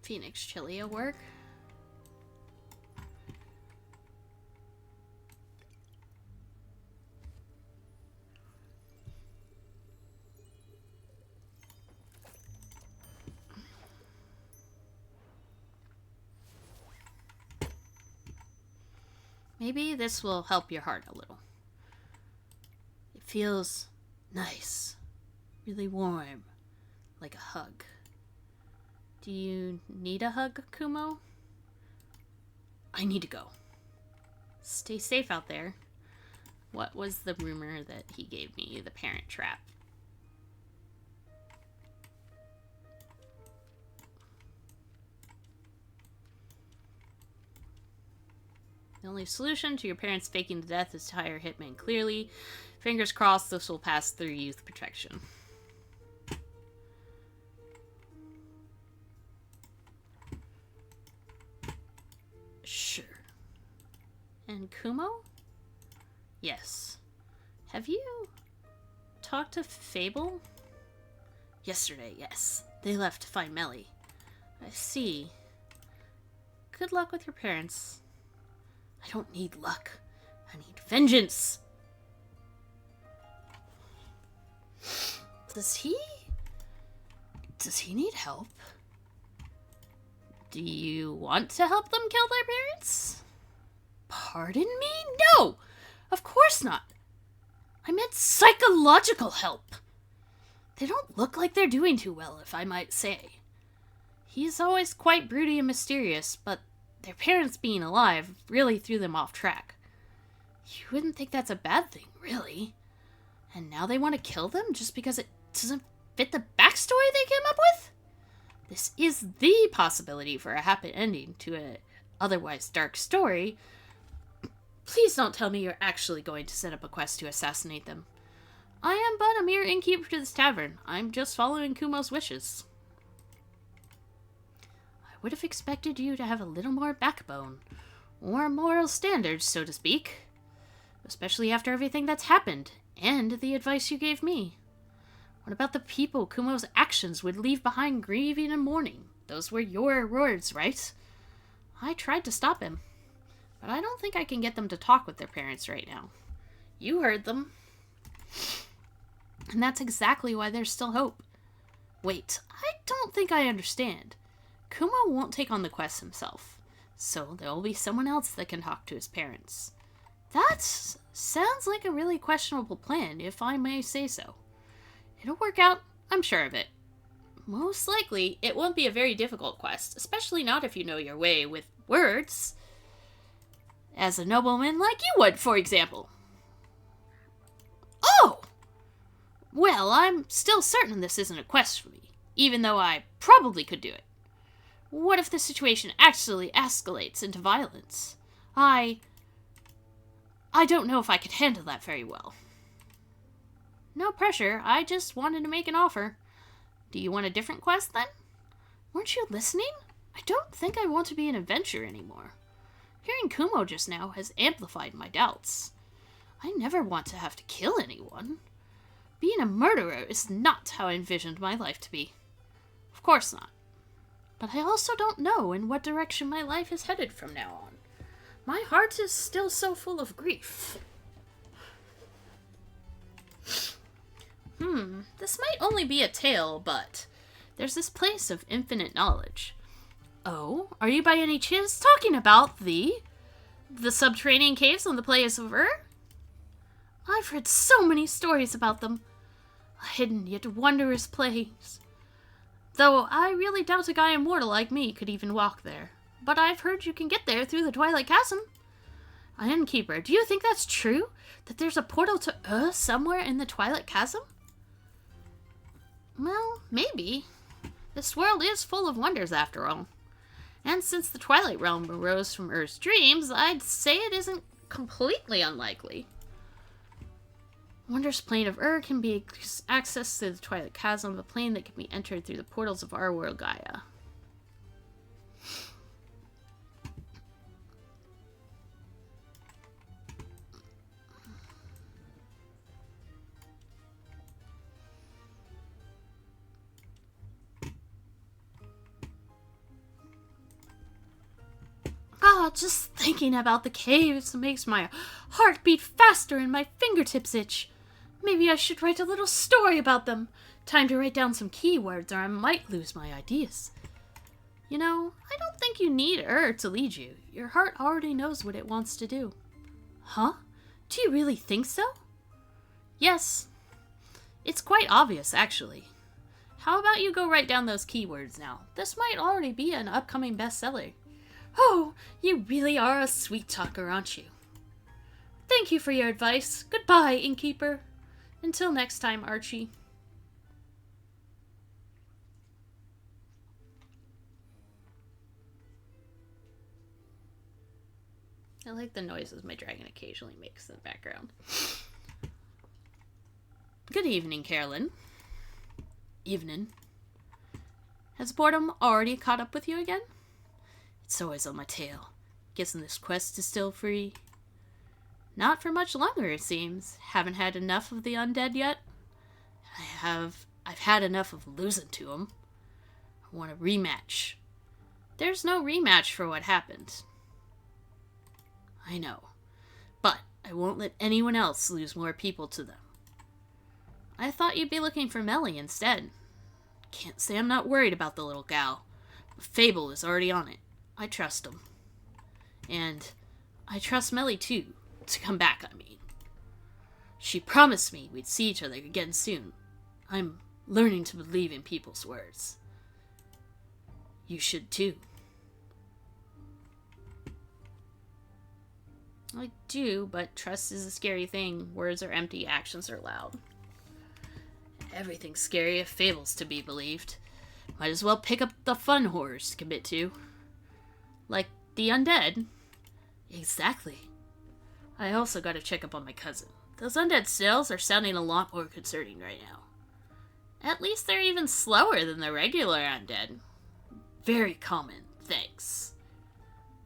Phoenix Chili will work. Maybe this will help your heart a little. It feels nice, really warm, like a hug. Do you need a hug, Kumo? I need to go. Stay safe out there. What was the rumor that he gave me? The parent trap. The only solution to your parents faking the death is to hire hitmen clearly. Fingers crossed this will pass through youth protection. Sure. And Kumo? Yes. Have you talked to Fable? Yesterday, yes. They left to find Melly. I see. Good luck with your parents. I don't need luck. I need vengeance. Does he need help? Do you want to help them kill their parents? Pardon me? No! Of course not. I meant psychological help. They don't look like they're doing too well, if I might say. He's always quite broody and mysterious, but their parents being alive really threw them off track. You wouldn't think that's a bad thing, really. And now they want to kill them just because it doesn't fit the backstory they came up with? This is the possibility for a happy ending to an otherwise dark story. Please don't tell me you're actually going to set up a quest to assassinate them. I am but a mere innkeeper to this tavern. I'm just following Kumo's wishes. I would have expected you to have a little more backbone, or moral standards, so to speak. Especially after everything that's happened, and the advice you gave me. What about the people Kumo's actions would leave behind grieving and mourning? Those were your words, right? I tried to stop him, but I don't think I can get them to talk with their parents right now. You heard them. And that's exactly why there's still hope. Wait, I don't think I understand. Kumo won't take on the quest himself, so there'll be someone else that can talk to his parents. That sounds like a really questionable plan, if I may say so. It'll work out, I'm sure of it. Most likely, it won't be a very difficult quest, especially not if you know your way with words. As a nobleman like you would, for example. Oh! Well, I'm still certain this isn't a quest for me, even though I probably could do it. What if the situation actually escalates into violence? I don't know if I could handle that very well. No pressure, I just wanted to make an offer. Do you want a different quest, then? Weren't you listening? I don't think I want to be an adventurer anymore. Hearing Kumo just now has amplified my doubts. I never want to have to kill anyone. Being a murderer is not how I envisioned my life to be. Of course not. But I also don't know in what direction my life is headed from now on. My heart is still so full of grief. This might only be a tale, but there's this place of infinite knowledge. Oh, are you by any chance talking about the subterranean caves on the place of Ur? I've heard so many stories about them. A hidden yet wondrous place. Though I really doubt a guy immortal like me could even walk there. But I've heard you can get there through the Twilight Chasm. Innkeeper, do you think that's true? That there's a portal to Ur somewhere in the Twilight Chasm? Well, maybe. This world is full of wonders after all. And since the Twilight Realm arose from Ur's dreams, I'd say it isn't completely unlikely. Wondrous Plane of Ur can be accessed through the Twilight Chasm, a plane that can be entered through the portals of our world Gaia. Just thinking about the caves makes my heart beat faster and my fingertips itch. Maybe I should write a little story about them. Time to write down some keywords or I might lose my ideas. You know, I don't think you need Ur to lead you. Your heart already knows what it wants to do. Huh? Do you really think so? Yes. It's quite obvious, actually. How about you go write down those keywords now? This might already be an upcoming bestseller. Oh, you really are a sweet talker, aren't you? Thank you for your advice. Goodbye, innkeeper. Until next time, Archie. I like the noises my dragon occasionally makes in the background. Good evening, Carolyn. Evening. Has boredom already caught up with you again? It's always on my tail. Guessing this quest is still free. Not for much longer, it seems. Haven't had enough of the undead yet. I've had enough of losing to them. I want a rematch. There's no rematch for what happened. I know. But I won't let anyone else lose more people to them. I thought you'd be looking for Melly instead. Can't say I'm not worried about the little gal. Fable is already on it. I trust him. And I trust Melly too, to come back, I mean. She promised me we'd see each other again soon. I'm learning to believe in people's words. You should too. I do, but trust is a scary thing. Words are empty, actions are loud. Everything's scary if Fable's to be believed. Might as well pick up the fun horrors to commit to. Like the undead. Exactly. I also gotta check up on my cousin. Those undead sales are sounding a lot more concerning right now. At least they're even slower than the regular undead. Very common, thanks.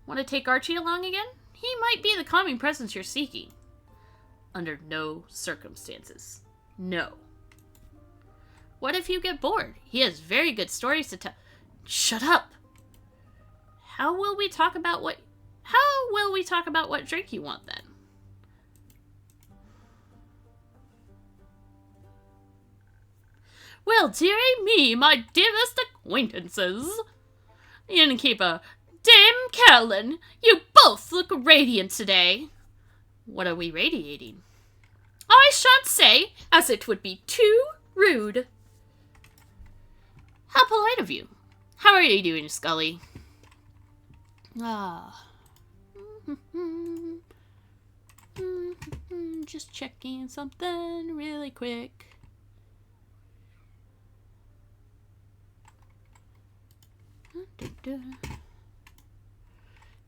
Want to take Archie along again? He might be the calming presence you're seeking. Under no circumstances. No. What if you get bored? He has very good stories to tell. Shut up! How will we talk about what drink you want then? Well, dearie me, my dearest acquaintances. Innkeeper, Dame Carolyn, you both look radiant today. What are we radiating? I shan't say, as it would be too rude. How polite of you. How are you doing, Scully? Just checking something really quick.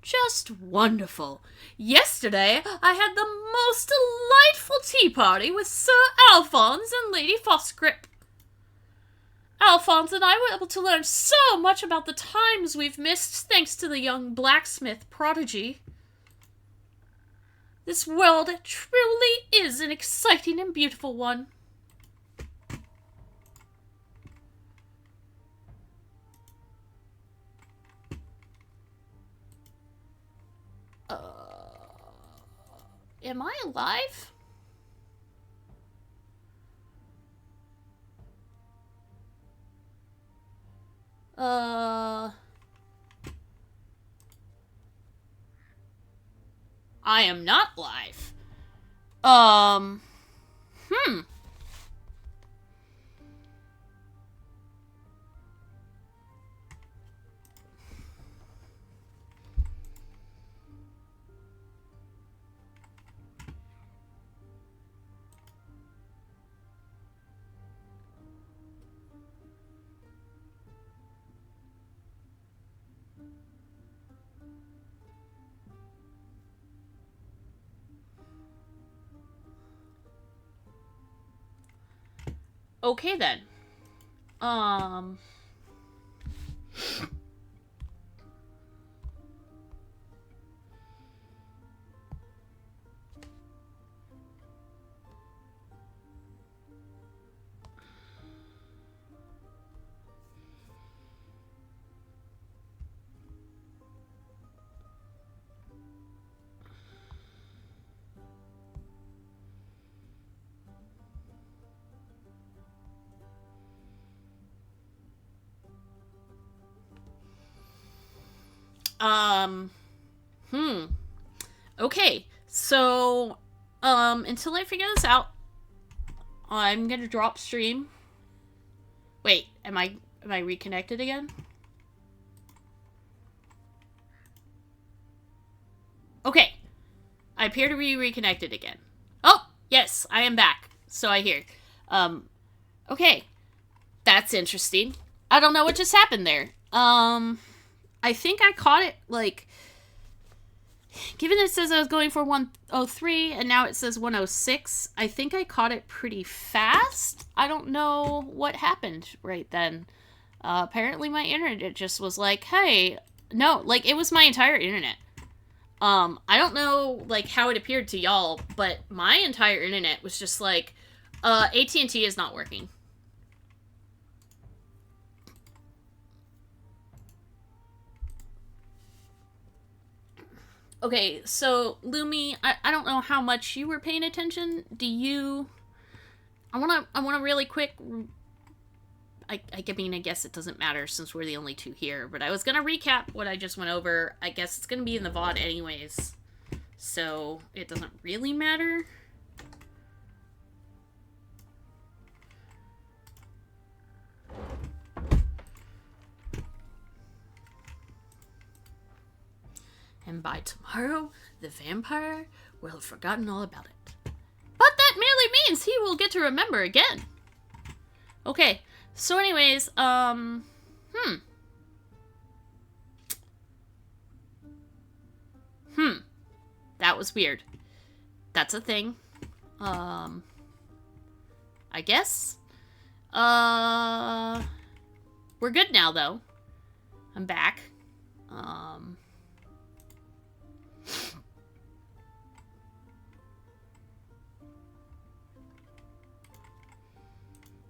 Just wonderful. Yesterday, I had the most delightful tea party with Sir Alphonse and Lady Fosgrip. Alphonse and I were able to learn so much about the times we've missed thanks to the young blacksmith prodigy. This world truly is an exciting and beautiful one. Am I alive? I am not live. Okay then. Okay, so, until I figure this out, I'm gonna drop stream. Wait, am I reconnected again? Okay, I appear to be reconnected again. Oh, yes, I am back, so I hear. Okay, that's interesting. I don't know what just happened there. I think I caught it, like, given it says I was going for 103, and now it says 106, I think I caught it pretty fast. I don't know what happened right then. Apparently my internet just was like, hey, no, like, it was my entire internet. I don't know, like, how it appeared to y'all, but my entire internet was just like, AT&T is not working. Okay, so, Lumi, I don't know how much you were paying attention. Do you... I wanna really quick I mean, I guess it doesn't matter since we're the only two here, but I was gonna recap what I just went over. I guess it's gonna be in the VOD anyways, so it doesn't really matter. And by tomorrow, the vampire will have forgotten all about it. But that merely means he will get to remember again. Okay, so anyways, that was weird. That's a thing. I guess. We're good now, though. I'm back.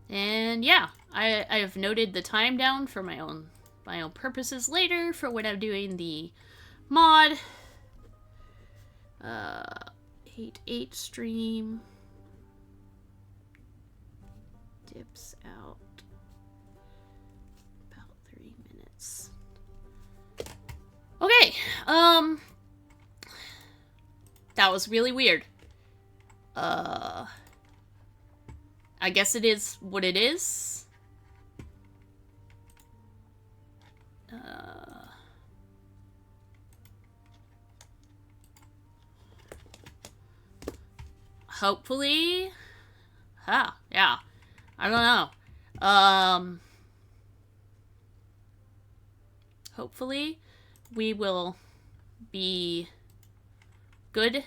And yeah, I have noted the time down for my own purposes later for when I'm doing the mod. 8 stream dips out about 3 minutes. Okay, that was really weird. I guess it is what it is. Hopefully. Yeah. I don't know. Hopefully we will be good.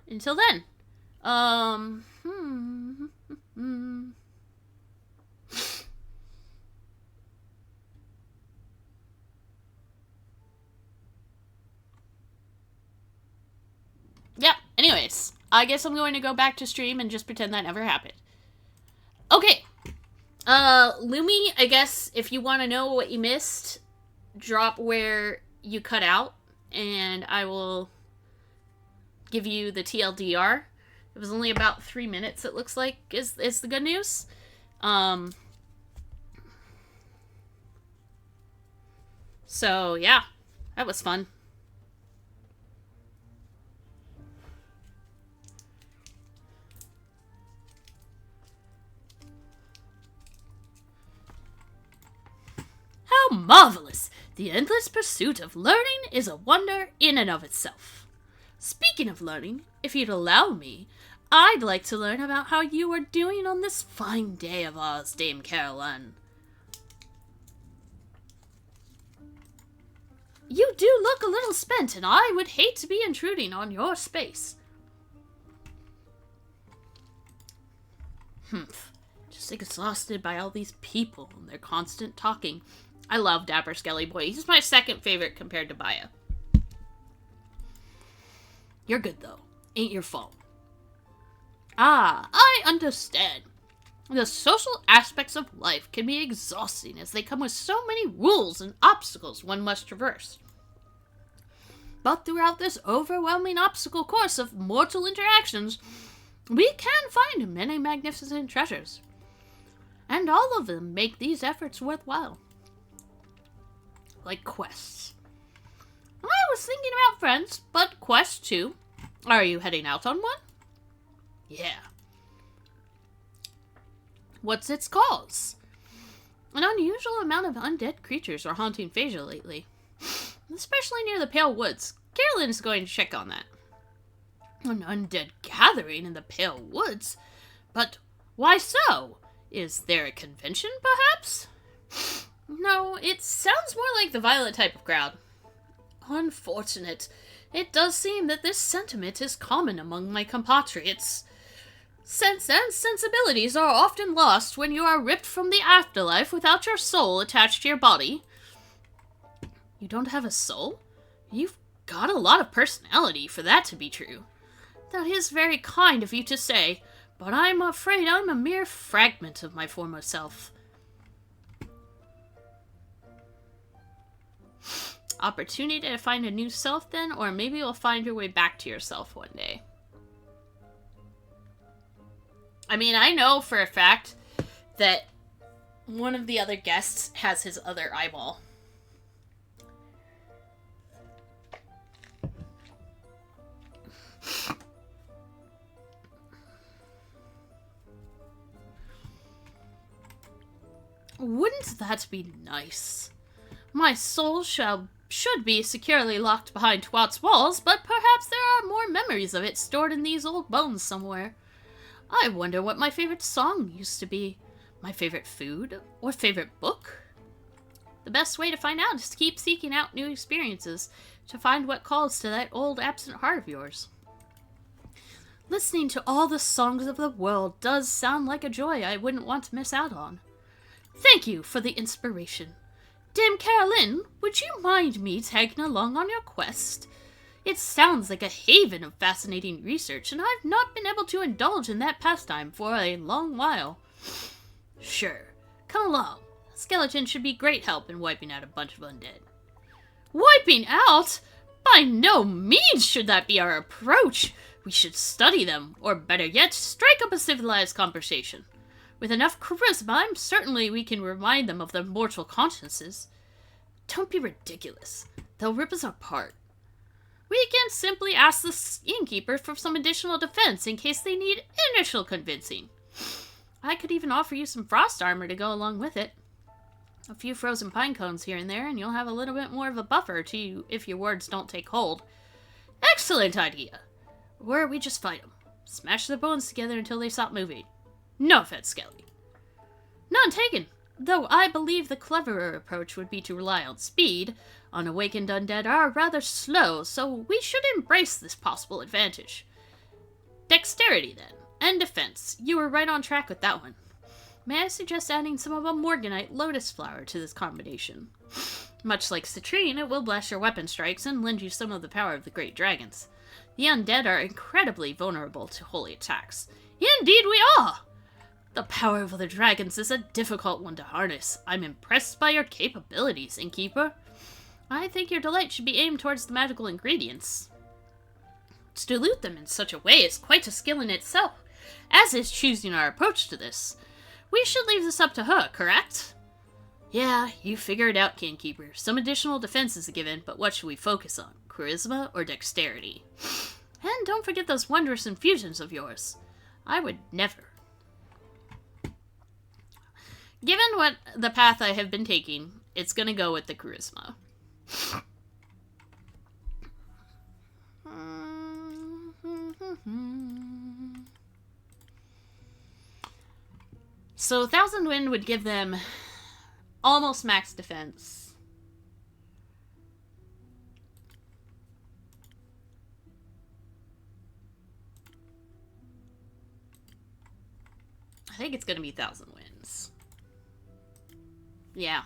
Until then. Yeah, anyways. I guess I'm going to go back to stream and just pretend that never happened. Okay. Lumi, I guess if you want to know what you missed, drop where you cut out, and I will give you the TLDR. It was only about 3 minutes, it looks like, is the good news. So, yeah. That was fun. How marvelous! The endless pursuit of learning is a wonder in and of itself. Speaking of learning, if you'd allow me, I'd like to learn about how you are doing on this fine day of ours, Dame Caroline. You do look a little spent, and I would hate to be intruding on your space. Just exhausted by all these people and their constant talking. I love Dapper Skelly Boy. He's my second favorite compared to Baya. You're good, though. Ain't your fault. Ah, I understand. The social aspects of life can be exhausting as they come with so many rules and obstacles one must traverse. But throughout this overwhelming obstacle course of mortal interactions, we can find many magnificent treasures. And all of them make these efforts worthwhile. Like quests. I was thinking about friends, but quests too. Are you heading out on one? Yeah. What's its cause? An unusual amount of undead creatures are haunting Phasia lately. Especially near the Pale Woods. Carolyn is going to check on that. An undead gathering in the Pale Woods? But why so? Is there a convention, perhaps? No, it sounds more like the Violet type of crowd. Unfortunate. It does seem that this sentiment is common among my compatriots. Sense and sensibilities are often lost when you are ripped from the afterlife without your soul attached to your body. You don't have a soul? You've got a lot of personality for that to be true. That is very kind of you to say, but I'm afraid I'm a mere fragment of my former self. Opportunity to find a new self then, or maybe you'll find your way back to yourself one day. I mean, I know for a fact that one of the other guests has his other eyeball. Wouldn't that be nice? My soul should be securely locked behind Twat's walls, but perhaps there are more memories of it stored in these old bones somewhere. I wonder what my favorite song used to be. My favorite food? Or favorite book? The best way to find out is to keep seeking out new experiences, to find what calls to that old absent heart of yours. Listening to all the songs of the world does sound like a joy I wouldn't want to miss out on. Thank you for the inspiration. Dame Carolyn, would you mind me tagging along on your quest? It sounds like a haven of fascinating research, and I've not been able to indulge in that pastime for a long while. Sure, come along. A skeleton should be great help in wiping out a bunch of undead. Wiping out? By no means should that be our approach. We should study them, or better yet, strike up a civilized conversation. With enough charisma, I'm certain we can remind them of their mortal consciences. Don't be ridiculous. They'll rip us apart. We can simply ask the innkeeper for some additional defense in case they need initial convincing. I could even offer you some frost armor to go along with it. A few frozen pine cones here and there, and you'll have a little bit more of a buffer to you if your words don't take hold. Excellent idea! Or we just fight them. Smash their bones together until they stop moving. No offense, Skelly. None taken. Though I believe the cleverer approach would be to rely on speed. Unawakened undead are rather slow, so we should embrace this possible advantage. Dexterity, then, and defense. You were right on track with that one. May I suggest adding some of a Morganite lotus flower to this combination? Much like citrine, it will bless your weapon strikes and lend you some of the power of the great dragons. The undead are incredibly vulnerable to holy attacks. Indeed we are! The power of the dragons is a difficult one to harness. I'm impressed by your capabilities, innkeeper. I think your delight should be aimed towards the magical ingredients. To dilute them in such a way is quite a skill in itself, as is choosing our approach to this. We should leave this up to her, correct? Yeah, you figure it out, innkeeper. Some additional defense is given, but what should we focus on? Charisma or dexterity? And don't forget those wondrous infusions of yours. I would never. Given what the path I have been taking, it's gonna go with the charisma. So Thousand Wind would give them almost max defense. I think it's gonna be Thousand Winds. Yeah.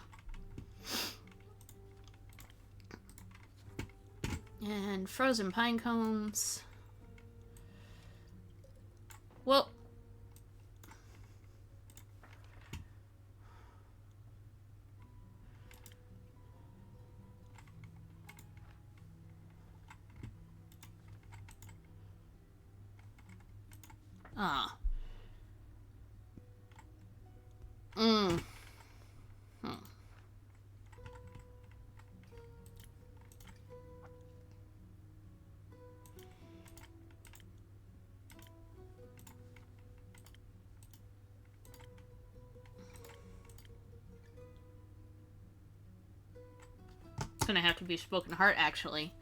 And frozen pine cones. Well, It's gonna have to be Spoken Heart, actually,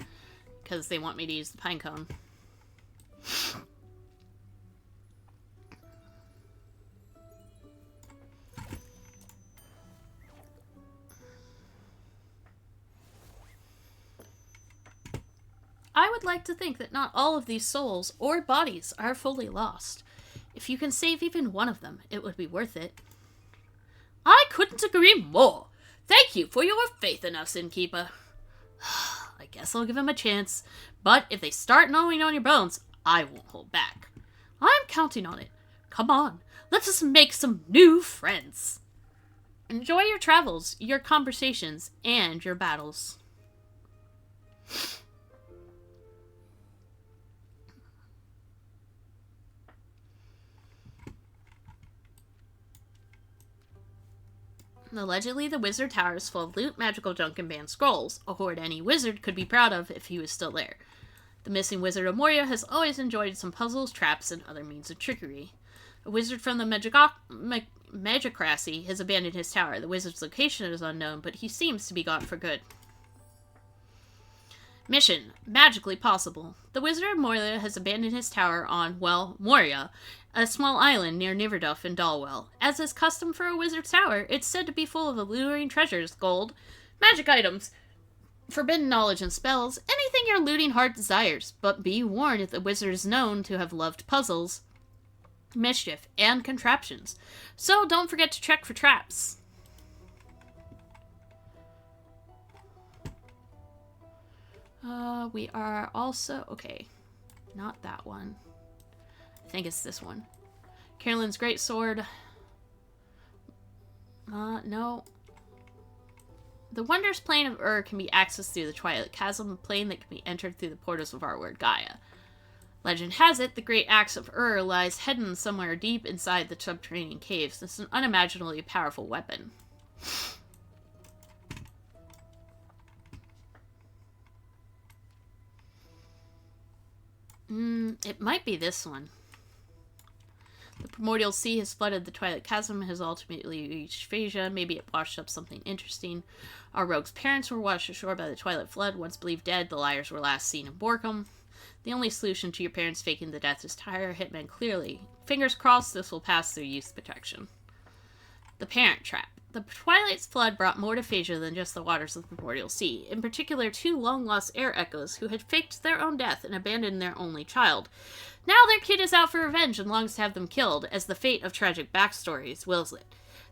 because they want me to use the pine cone. I would like to think that not all of these souls or bodies are fully lost. If you can save even one of them, it would be worth it. I couldn't agree more. Thank you for your faith in us, innkeeper. I guess I'll give him a chance, but if they start gnawing on your bones, I won't hold back. I'm counting on it. Come on, let us make some new friends. Enjoy your travels, your conversations, and your battles. Allegedly, the Wizard Tower is full of loot, magical junk, and banned scrolls, a hoard any wizard could be proud of if he was still there. The missing Wizard of Moria has always enjoyed some puzzles, traps, and other means of trickery. A wizard from the Magicracy has abandoned his tower. The wizard's location is unknown, but he seems to be gone for good. Mission: magically possible. The Wizard of Moria has abandoned his tower on, well, Moria, a small island near Niverduff in Dalwell. As is custom for a wizard's tower, it's said to be full of alluring treasures, gold, magic items, forbidden knowledge and spells, anything your looting heart desires. But be warned that the wizard is known to have loved puzzles, mischief, and contraptions. So don't forget to check for traps. We are also... Okay. Not that one. I think it's this one. Carolyn's Greatsword. No. The wondrous plane of Ur can be accessed through the Twilight Chasm, a plane that can be entered through the portals of our word Gaia. Legend has it, the great axe of Ur lies hidden somewhere deep inside the subterranean caves. It's an unimaginably powerful weapon. It might be this one. The primordial sea has flooded the Twilight Chasm and has ultimately reached Phasia. Maybe it washed up something interesting. Our rogue's parents were washed ashore by the Twilight Flood. Once believed dead, the liars were last seen in Borkum. The only solution to your parents faking the death is to hire a hitman clearly. Fingers crossed this will pass through youth protection. The Parent Trap. The Twilight's flood brought more to Phasia than just the waters of the primordial sea. In particular, 2 long-lost air echoes who had faked their own death and abandoned their only child. Now their kid is out for revenge and longs to have them killed, as the fate of tragic backstories wills it.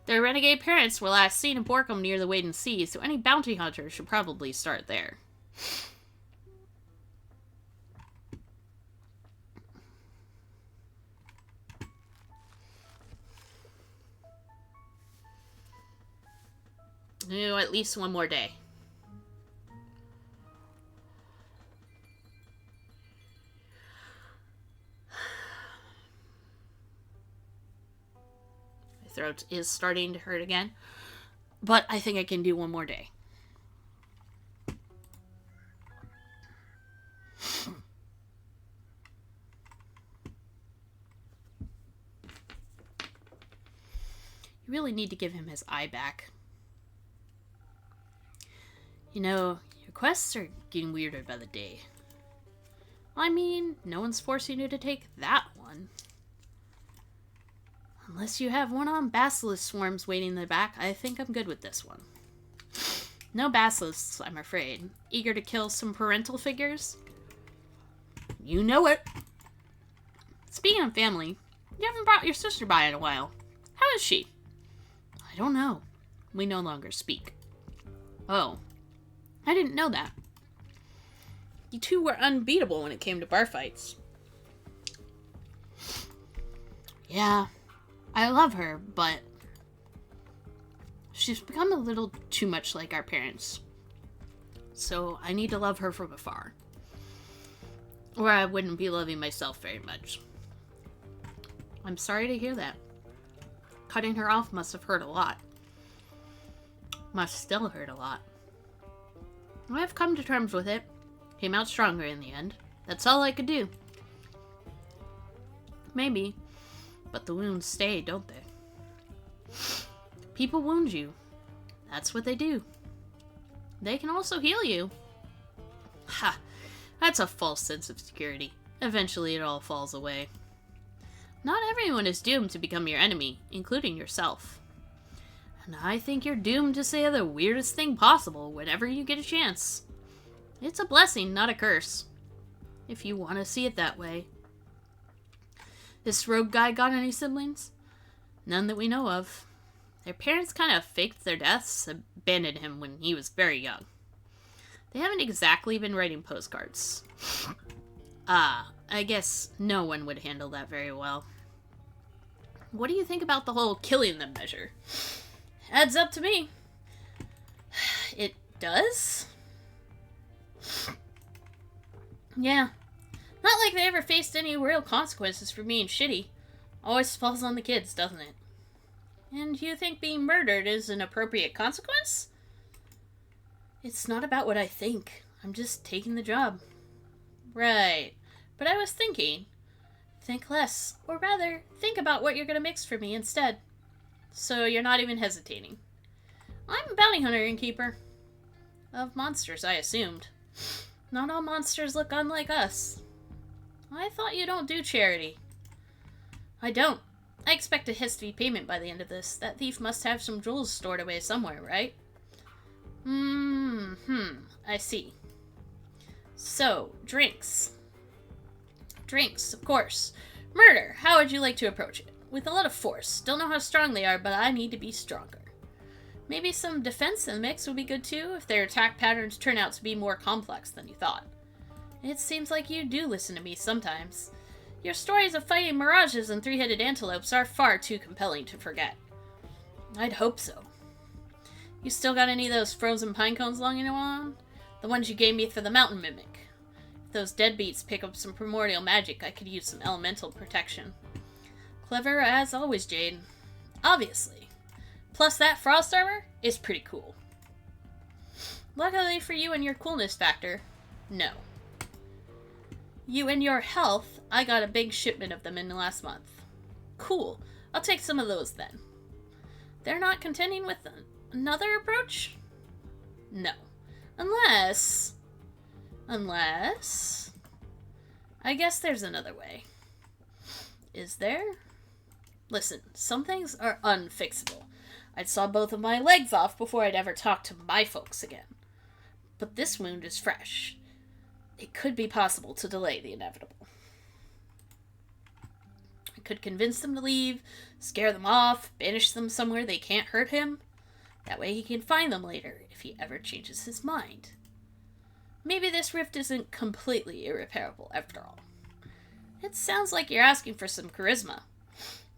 Their renegade parents were last seen in Borkum near the Wadden Sea, so any bounty hunter should probably start there. At least one more day. My throat is starting to hurt again, but I think I can do one more day. You really need to give him his eye back. You know, your quests are getting weirder by the day. I mean, no one's forcing you to take that one. Unless you have one on basilisk swarms waiting in the back, I think I'm good with this one. No basilisks, I'm afraid. Eager to kill some parental figures? You know it! Speaking of family, you haven't brought your sister by in a while. How is she? I don't know. We no longer speak. Oh. I didn't know that. You two were unbeatable when it came to bar fights. Yeah, I love her, but she's become a little too much like our parents. So I need to love her from afar. Or I wouldn't be loving myself very much. I'm sorry to hear that. Cutting her off must have hurt a lot. Must still hurt a lot. I've come to terms with it. Came out stronger in the end. That's all I could do. Maybe. But the wounds stay, don't they? People wound you. That's what they do. They can also heal you. Ha! That's a false sense of security. Eventually it all falls away. Not everyone is doomed to become your enemy, including yourself. And I think you're doomed to say the weirdest thing possible whenever you get a chance. It's a blessing, not a curse. If you want to see it that way. This rogue guy got any siblings? None that we know of. Their parents kind of faked their deaths, abandoned him when he was very young. They haven't exactly been writing postcards. I guess no one would handle that very well. What do you think about the whole killing them measure? Adds up to me. It does? Yeah. Not like they ever faced any real consequences for being shitty. Always falls on the kids, doesn't it? And you think being murdered is an appropriate consequence? It's not about what I think. I'm just taking the job. Right. But I was thinking. Think less. Or rather, think about what you're going to mix for me instead. So you're not even hesitating. I'm a bounty hunter and keeper. Of monsters, I assumed. Not all monsters look unlike us. I thought you don't do charity. I don't. I expect a hefty payment by the end of this. That thief must have some jewels stored away somewhere, right? I see. So, drinks. Drinks, of course. Murder, how would you like to approach it? With a lot of force. Don't know how strong they are, but I need to be stronger. Maybe some defense in the mix would be good too, if their attack patterns turn out to be more complex than you thought. It seems like you do listen to me sometimes. Your stories of fighting mirages and three-headed antelopes are far too compelling to forget. I'd hope so. You still got any of those frozen pine cones lying around? The ones you gave me for the mountain mimic. If those deadbeats pick up some primordial magic, I could use some elemental protection. Clever as always, Jade. Obviously. Plus that frost armor is pretty cool. Luckily for you and your coolness factor, no. You and your health, I got a big shipment of them in the last month. Cool. I'll take some of those then. They're not contending with another approach? No. Unless... I guess there's another way. Is there? Listen, some things are unfixable. I'd saw both of my legs off before I'd ever talk to my folks again. But this wound is fresh. It could be possible to delay the inevitable. I could convince them to leave, scare them off, banish them somewhere they can't hurt him. That way he can find them later if he ever changes his mind. Maybe this rift isn't completely irreparable after all. It sounds like you're asking for some charisma.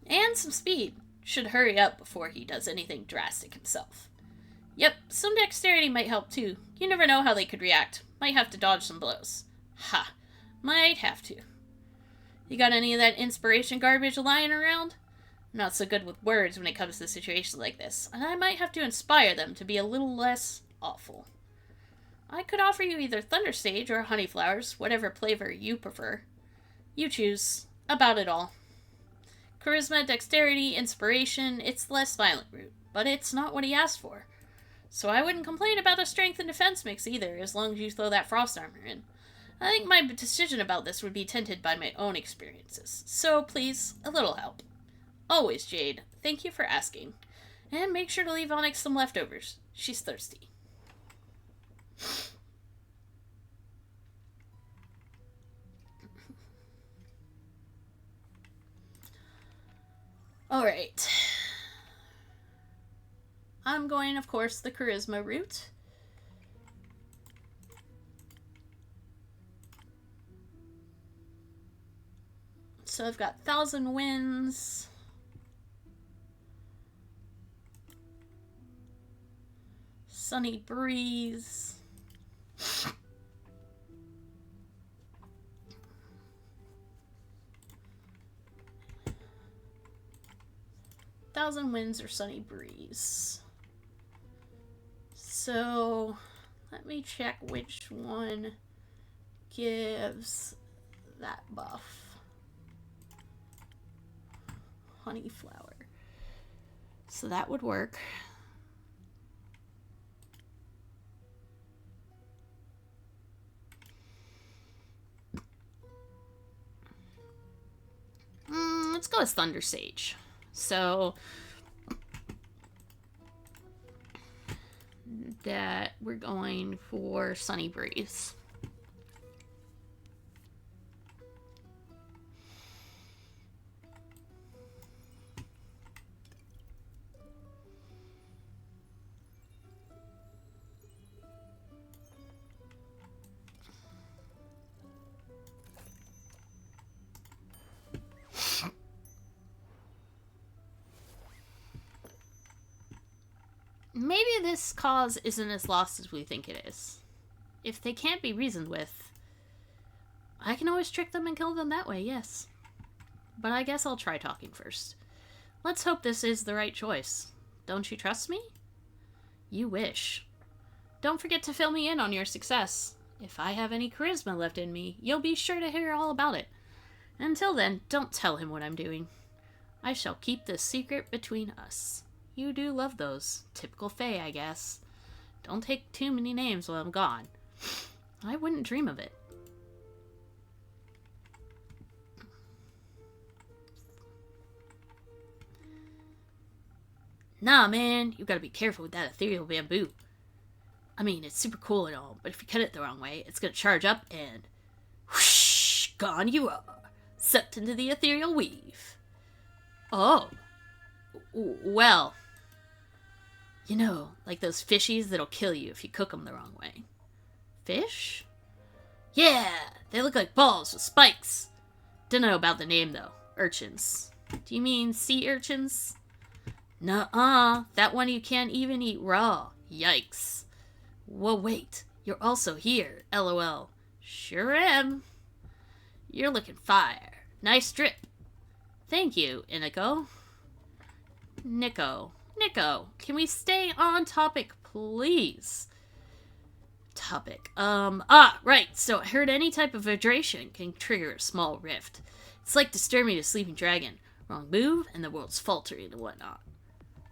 And some speed. Should hurry up before he does anything drastic himself. Yep, some dexterity might help too. You never know how they could react. Might have to dodge some blows. Ha. Might have to. You got any of that inspiration garbage lying around? I'm not so good with words when it comes to situations like this, and I might have to inspire them to be a little less awful. I could offer you either Thunder Sage or Honey Flowers, whatever flavor you prefer. You choose. About it all. Charisma, dexterity, inspiration, it's the less violent route, but it's not what he asked for. So I wouldn't complain about a strength and defense mix either, as long as you throw that frost armor in. I think my decision about this would be tainted by my own experiences. So please, a little help. Always, Jade. Thank you for asking. And make sure to leave Onyx some leftovers. She's thirsty. Alright. I'm going, of course, the charisma route. So I've got 1,000 Winds. Sunny Breeze. 1,000 Winds or Sunny Breeze. So let me check which one gives that buff. Honey Flower. So that would work. Let's go with Thunder Sage. So that we're going for Sunny Breeze. Maybe this cause isn't as lost as we think it is. If they can't be reasoned with, I can always trick them and kill them that way, yes. But I guess I'll try talking first. Let's hope this is the right choice. Don't you trust me? You wish. Don't forget to fill me in on your success. If I have any charisma left in me, you'll be sure to hear all about it. Until then, don't tell him what I'm doing. I shall keep this secret between us. You do love those. Typical Fae, I guess. Don't take too many names while I'm gone. I wouldn't dream of it. Nah, man, you gotta be careful with that ethereal bamboo. I mean, it's super cool and all, but if you cut it the wrong way, it's gonna charge up and... whoosh! Gone you are. Sucked into the ethereal weave. Oh. Well. You know, like those fishies that'll kill you if you cook them the wrong way. Fish? Yeah, they look like balls with spikes. Don't know about the name, though. Urchins. Do you mean sea urchins? Nuh-uh. That one you can't even eat raw. Yikes. Whoa, wait. You're also here. LOL. Sure am. You're looking fire. Nice drip. Thank you, Iniko. Nico, can we stay on topic, please? Right. So I heard any type of hydration can trigger a small rift. It's like disturbing a sleeping dragon. Wrong move, and the world's faltering and whatnot.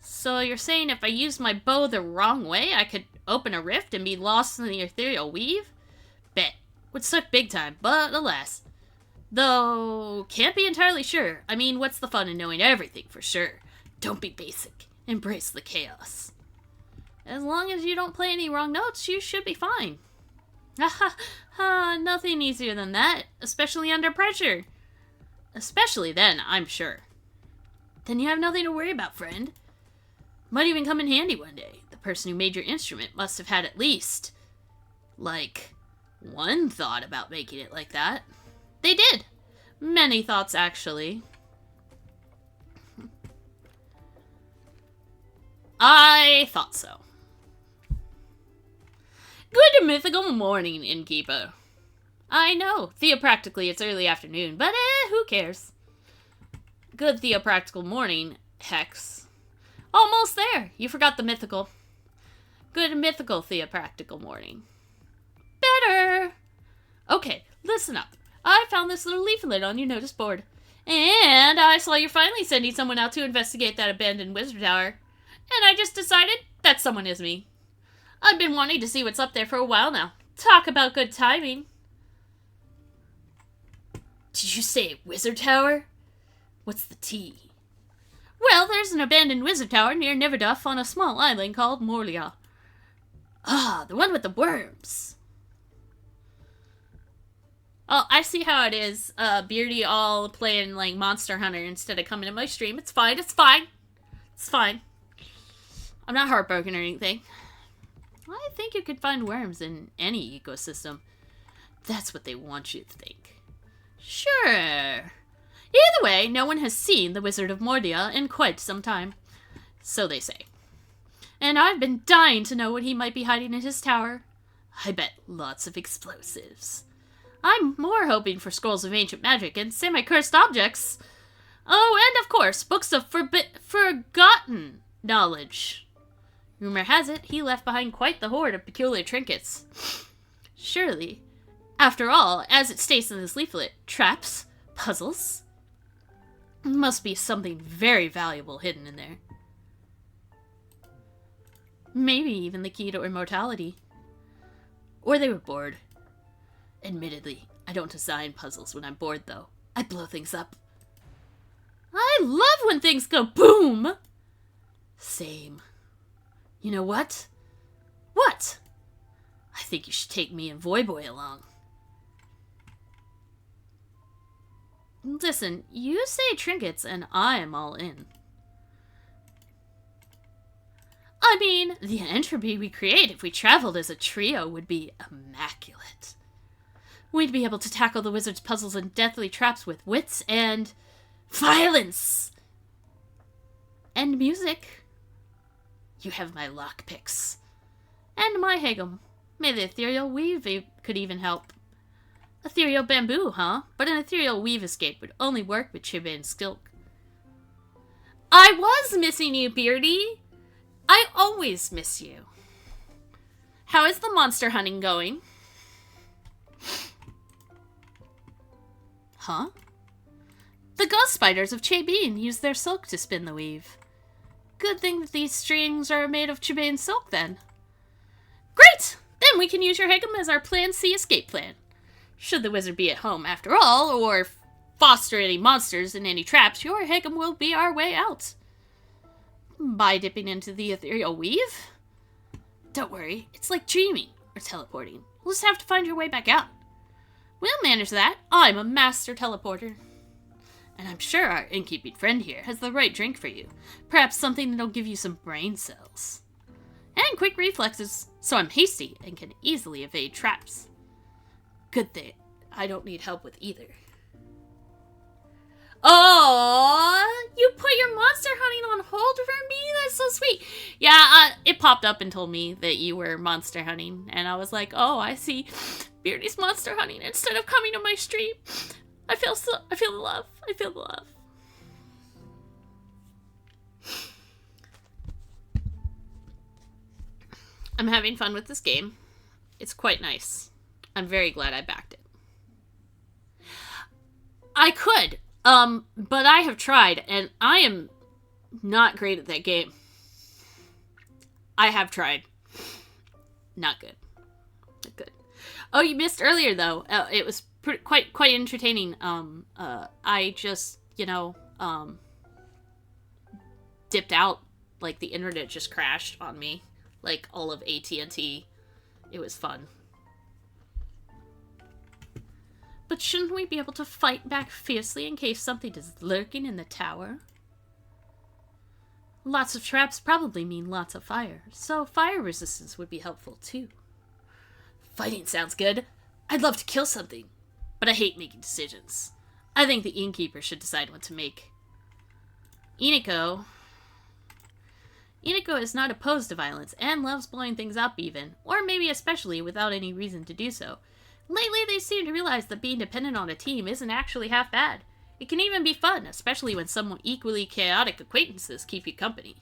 So you're saying if I used my bow the wrong way, I could open a rift and be lost in the ethereal weave? Bet. Would suck big time, but alas. Though, can't be entirely sure. I mean, what's the fun in knowing everything for sure? Don't be basic. Embrace the chaos. As long as you don't play any wrong notes, you should be fine. Nothing easier than that, especially under pressure. Especially then, I'm sure. Then you have nothing to worry about, friend. Might even come in handy one day. The person who made your instrument must have had at least, like, one thought about making it like that. They did. Many thoughts, actually. I thought so. Good mythical morning, innkeeper. I know, theopractically it's early afternoon, but who cares? Good theopractical morning, Hex. Almost there. You forgot the mythical. Good mythical theopractical morning. Better. Okay, listen up. I found this little leaflet on your notice board. And I saw you're finally sending someone out to investigate that abandoned wizard tower. And I just decided that someone is me. I've been wanting to see what's up there for a while now. Talk about good timing. Did you say wizard tower? What's the T? Well, there's an abandoned wizard tower near Neverduff on a small island called Morlia. Ah, the one with the worms. Oh, I see how it is. Beardy all playing like Monster Hunter instead of coming to my stream. It's fine, it's fine. It's fine. I'm not heartbroken or anything. I think you could find worms in any ecosystem. That's what they want you to think. Sure. Either way, no one has seen the Wizard of Mordia in quite some time. So they say. And I've been dying to know what he might be hiding in his tower. I bet lots of explosives. I'm more hoping for scrolls of ancient magic and semi-cursed objects. Oh, and of course, books of forgotten knowledge. Rumor has it, he left behind quite the hoard of peculiar trinkets. Surely, after all, as it states in this leaflet, traps, puzzles, must be something very valuable hidden in there. Maybe even the key to immortality. Or they were bored. Admittedly, I don't design puzzles when I'm bored, though. I blow things up. I love when things go boom! Same. You know what? What? I think you should take me and Voyboy along. Listen, you say trinkets and I am all in. I mean, the entropy we create if we traveled as a trio would be immaculate. We'd be able to tackle the wizard's puzzles and deathly traps with wits and violence. And music. You have my lockpicks. And my Hagum. May the ethereal weave could even help. Ethereal bamboo, huh? But an ethereal weave escape would only work with Chiba and Skilk. I was missing you, Beardy. I always miss you. How is the monster hunting going? Huh? The ghost spiders of Chebin use their silk to spin the weave. Good thing that these strings are made of Chebin silk, then. Great! Then we can use your Hegum as our Plan C escape plan. Should the wizard be at home after all, or foster any monsters in any traps, your Hegum will be our way out. By dipping into the ethereal weave? Don't worry, it's like dreaming or teleporting. We'll just have to find your way back out. We'll manage that. I'm a master teleporter. And I'm sure our innkeeping friend here has the right drink for you. Perhaps something that'll give you some brain cells. And quick reflexes, so I'm hasty and can easily evade traps. Good thing I don't need help with either. Oh, you put your monster hunting on hold for me? That's so sweet. Yeah, it popped up and told me that you were monster hunting, and I was like, oh, I see Beardy's monster hunting instead of coming to my stream. I feel the love. I feel the love. I'm having fun with this game. It's quite nice. I'm very glad I backed it. I could, but I have tried, and I am not great at that game. I have tried. Not good. Not good. Oh, you missed earlier, though. It was quite entertaining. I just, dipped out. Like, the internet just crashed on me. Like, all of AT&T. It was fun. But shouldn't we be able to fight back fiercely in case something is lurking in the tower? Lots of traps probably mean lots of fire, so fire resistance would be helpful too. Fighting sounds good. I'd love to kill something, but I hate making decisions. I think the innkeeper should decide what to make. Iniko is not opposed to violence and loves blowing things up even, or maybe especially without any reason to do so. Lately, they seem to realize that being dependent on a team isn't actually half bad. It can even be fun, especially when some equally chaotic acquaintances keep you company.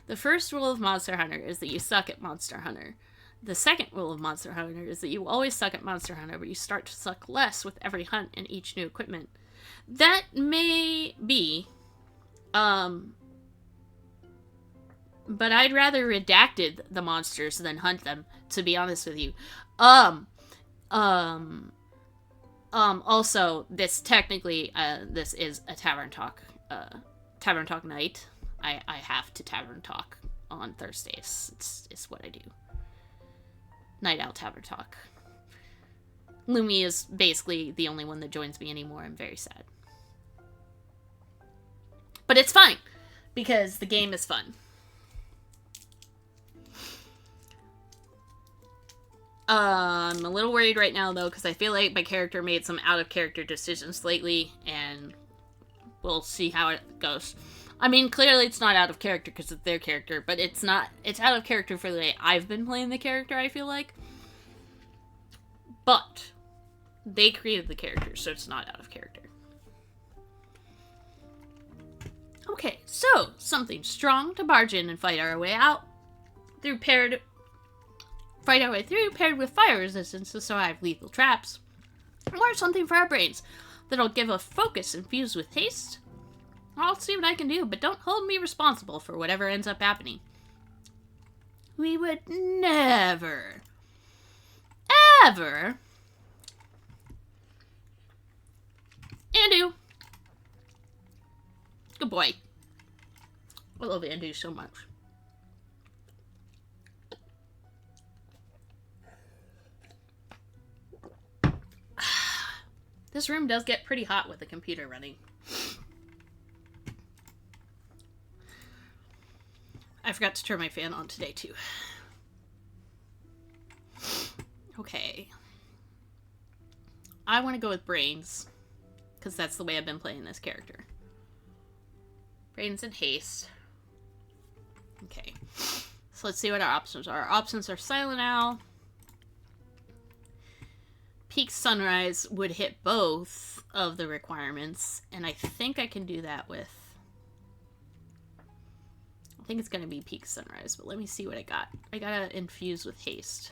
The first rule of Monster Hunter is that you suck at Monster Hunter. The second rule of Monster Hunter is that you always suck at Monster Hunter, but you start to suck less with every hunt and each new equipment. That may be, but I'd rather redacted the monsters than hunt them, to be honest with you. Also, this technically, this is a Tavern Talk night. I have to Tavern Talk on Thursdays. It's what I do. Night Owl Tavern Talk. Lumi is basically the only one that joins me anymore. I'm very sad. But it's fine, because the game is fun. I'm a little worried right now, though, because I feel like my character made some out-of-character decisions lately, and we'll see how it goes. I mean, clearly it's not out of character because it's their character, but it's out of character for the way I've been playing the character, I feel like. But they created the character, so it's not out of character. Okay, so something strong to barge in and fight our way out paired with fire resistance to survive lethal traps. Or something for our brains that'll give a focus infused with haste. I'll see what I can do, but don't hold me responsible for whatever ends up happening. We would never, ever... Andu! Good boy. I love Andu so much. This room does get pretty hot with the computer running. I forgot to turn my fan on today, too. Okay. I want to go with brains, because that's the way I've been playing this character. Brains and haste. Okay. So let's see what our options are. Our options are Silent Owl. Peak Sunrise would hit both. of the requirements, and I think I can do that with... I think it's going to be Peak Sunrise, but let me see what I got. I got to infuse with haste.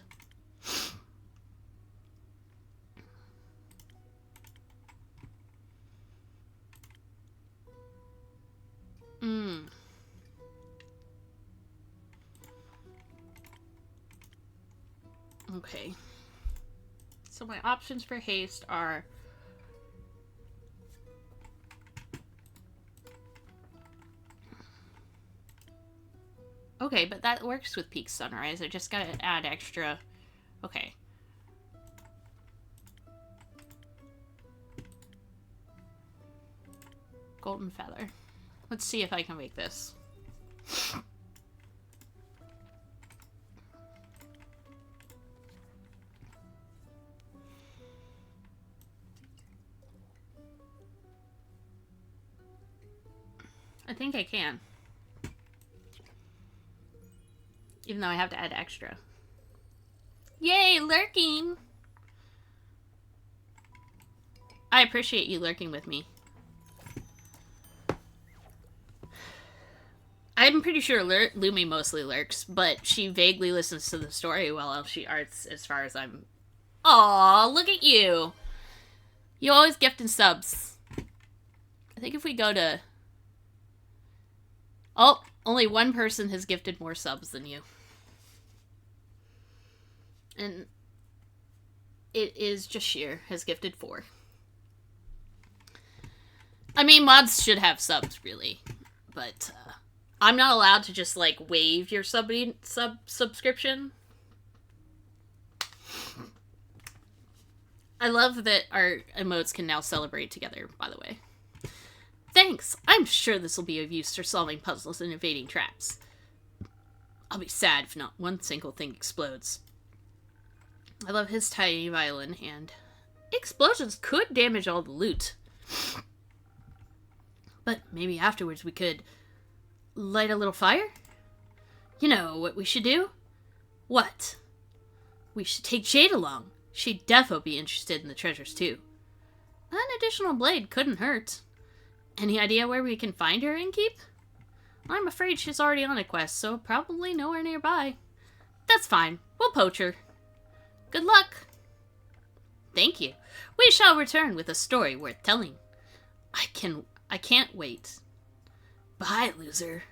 Okay. So my options for haste are... Okay, but that works with Peak Sunrise. I just gotta add extra... Okay. Golden Feather. Let's see if I can make this. I think I can. Even though I have to add extra. Yay, lurking! I appreciate you lurking with me. I'm pretty sure Lumi mostly lurks, but she vaguely listens to the story while she arts as far as I'm... Aw, look at you! You always gifting subs. I think if we go to... Oh, only one person has gifted more subs than you. And it is Jashir has gifted 4. I mean, mods should have subs, really. But I'm not allowed to just, like, waive your subscription. I love that our emotes can now celebrate together, by the way. Thanks! I'm sure this will be of use for solving puzzles and evading traps. I'll be sad if not one single thing explodes. I love his tiny violin hand. Explosions could damage all the loot. But maybe afterwards we could light a little fire? You know what we should do? What? We should take Jade along. She'd defo be interested in the treasures too. An additional blade couldn't hurt. Any idea where we can find her and keep? I'm afraid she's already on a quest, so probably nowhere nearby. That's fine. We'll poach her. Good luck. Thank you. We shall return with a story worth telling. I can't wait. Bye, loser.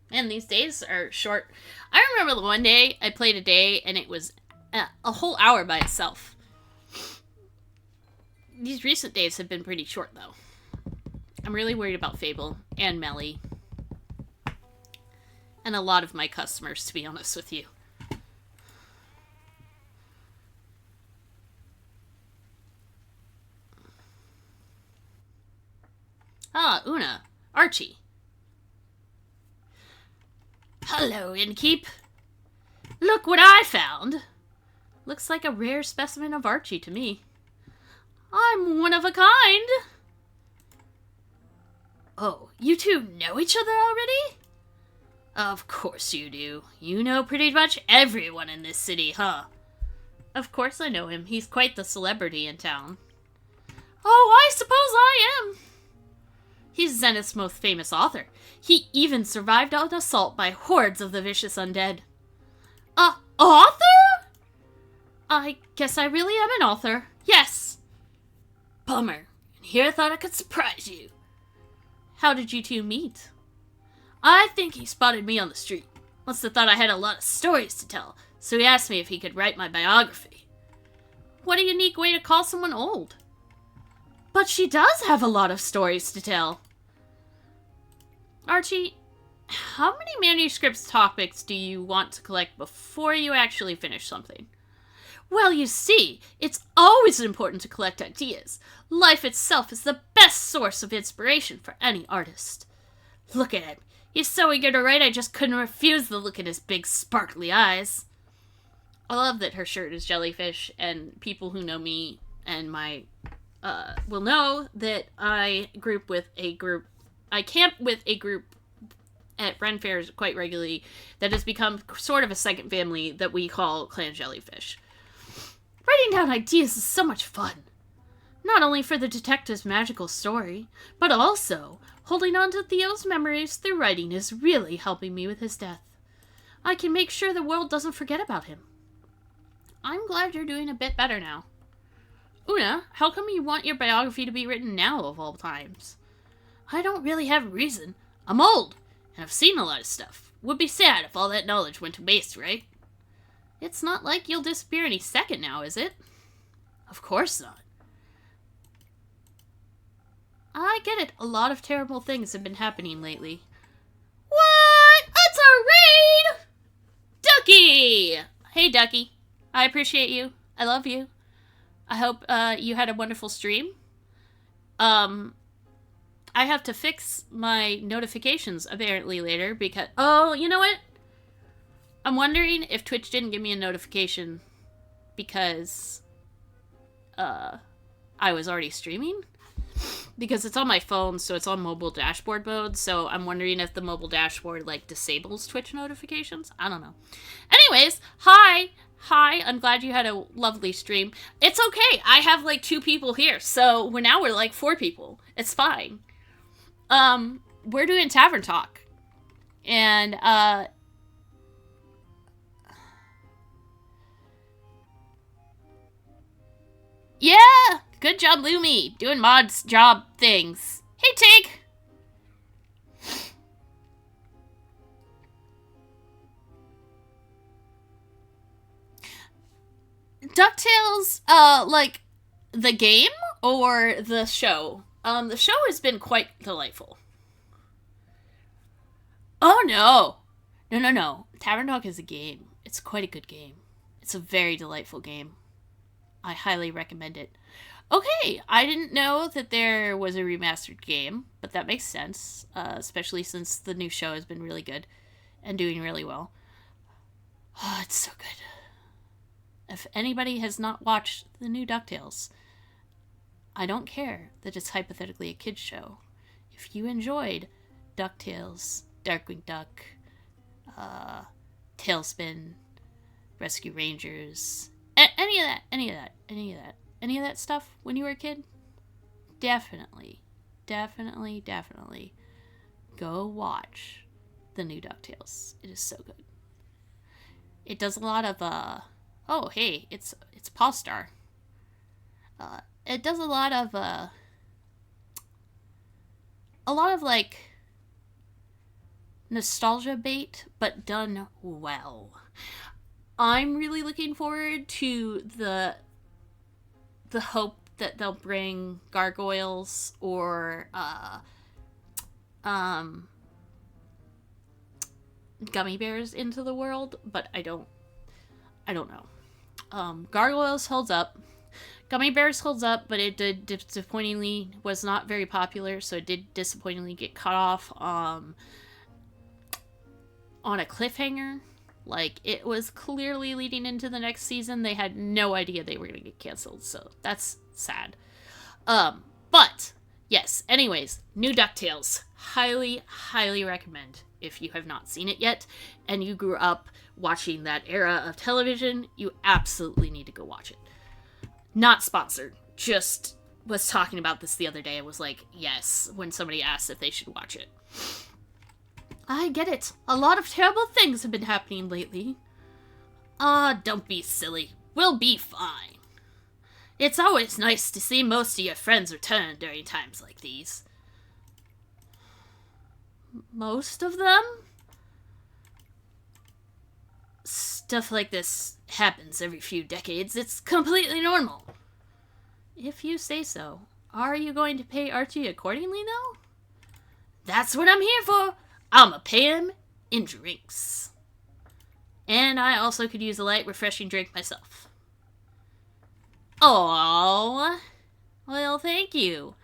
Man, these days are short. I remember the one day I played a day and it was a whole hour by itself. These recent days have been pretty short, though. I'm really worried about Fable and Melly. And a lot of my customers, to be honest with you. Ah, Una. Archie. Hello, Innkeep. Look what I found. Looks like a rare specimen of Archie to me. I'm one of a kind. Oh, you two know each other already? Of course you do. You know pretty much everyone in this city, huh? Of course I know him. He's quite the celebrity in town. Oh, I suppose I am. He's Zenith's most famous author. He even survived an assault by hordes of the vicious undead. Author? I guess I really am an author. Yes. Bummer. And here I thought I could surprise you. How did you two meet? I think he spotted me on the street. Must have thought I had a lot of stories to tell, so he asked me if he could write my biography. What a unique way to call someone old. But she does have a lot of stories to tell. Archie, how many manuscripts topics do you want to collect before you actually finish something? Well, you see, it's always important to collect ideas. Life itself is the best source of inspiration for any artist. Look at him. He's so eager to write, I just couldn't refuse the look in his big, sparkly eyes. I love that her shirt is jellyfish, and people who know me and my, will know that I camp with a group, at Ren fairs quite regularly that has become sort of a second family that we call clan jellyfish. Writing down ideas is so much fun. Not only for the detective's magical story, but also holding on to Theo's memories through writing is really helping me with his death. I can make sure the world doesn't forget about him. I'm glad you're doing a bit better now. Una, how come you want your biography to be written now of all times? I don't really have a reason. I'm old, and I've seen a lot of stuff. Would be sad if all that knowledge went to waste, right? It's not like you'll disappear any second now, is it? Of course not. I get it. A lot of terrible things have been happening lately. What? It's a raid! Ducky! Hey, Ducky. I appreciate you. I love you. I hope you had a wonderful stream. I have to fix my notifications apparently later because... Oh, you know what? I'm wondering if Twitch didn't give me a notification because I was already streaming. Because it's on my phone, so it's on mobile dashboard mode, so I'm wondering if the mobile dashboard, like, disables Twitch notifications? I don't know. Anyways, hi, I'm glad you had a lovely stream. It's okay, I have, like, 2 people here, so now we're, like, 4 people. It's fine. We're doing Tavern Talk. And, yeah! Good job, Lumi. Doing mods job things. Hey, Tig! DuckTales, like, the game or the show? The show has been quite delightful. Oh, no. No. Tavern Talk is a game. It's quite a good game. It's a very delightful game. I highly recommend it. Okay, I didn't know that there was a remastered game, but that makes sense, especially since the new show has been really good and doing really well. Oh, it's so good. If anybody has not watched the new DuckTales, I don't care that it's hypothetically a kid's show. If you enjoyed DuckTales, Darkwing Duck, Tailspin, Rescue Rangers, any of that stuff when you were a kid, definitely go watch the new DuckTales. It is so good. It does a lot of oh hey, it's Paul-Star. It does a lot of like nostalgia bait, but done well. I'm really looking forward to the hope that they'll bring gargoyles or gummy bears into the world, but I don't know. Gargoyles holds up. Gummy bears holds up, but it did disappointingly was not very popular, so it did disappointingly get cut off on a cliffhanger. Like, it was clearly leading into the next season. They had no idea they were going to get canceled, so that's sad. But, yes, anyways, new DuckTales. Highly recommend. If you have not seen it yet, and you grew up watching that era of television, you absolutely need to go watch it. Not sponsored. Just was talking about this the other day and was like, yes, when somebody asked if they should watch it. I get it. A lot of terrible things have been happening lately. Don't be silly. We'll be fine. It's always nice to see most of your friends return during times like these. Most of them? Stuff like this happens every few decades. It's completely normal. If you say so. Are you going to pay Archie accordingly, though? That's what I'm here for. I'ma pay him in drinks. And I also could use a light, refreshing drink myself. Oh, well, thank you.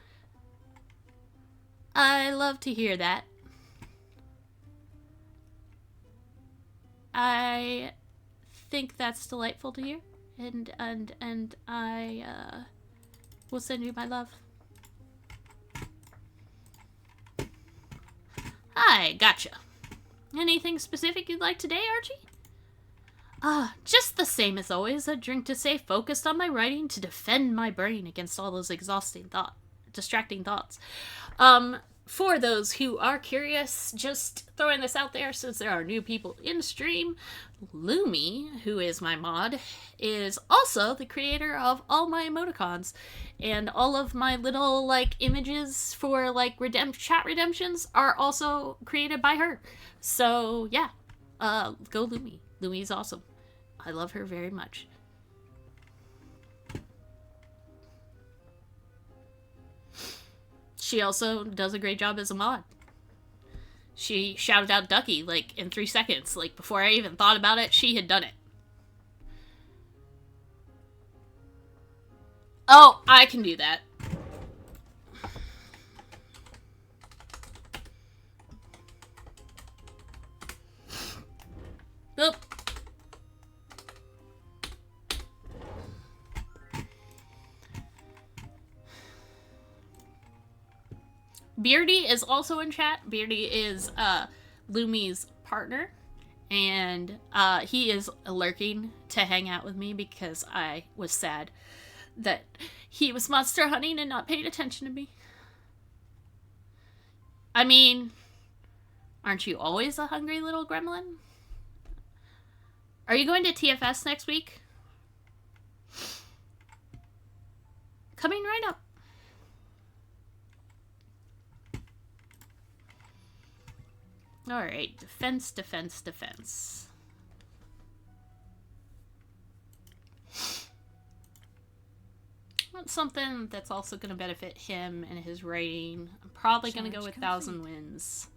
I love to hear that. I think that's delightful to hear, and I will send you my love. Hi, gotcha. Anything specific you'd like today, Archie? Just the same as always. A drink to stay focused on my writing, to defend my brain against all those distracting thoughts. For those who are curious, just throwing this out there since there are new people in stream, Lumi, who is my mod, is also the creator of all my emoticons and all of my little images for chat redemptions are also created by her. So yeah, go Lumi. Lumi's awesome. I love her very much. She also does a great job as a mod. She shouted out Ducky, in 3 seconds. Before I even thought about it, she had done it. Oh, I can do that. Oop. Beardy is also in chat. Beardy is Lumi's partner, and he is lurking to hang out with me because I was sad that he was monster hunting and not paying attention to me. I mean, aren't you always a hungry little gremlin? Are you going to TFS next week? Coming right up. Alright, defense, defense, defense. Want something that's also going to benefit him and his writing. I'm probably going to go with 1,000 wins.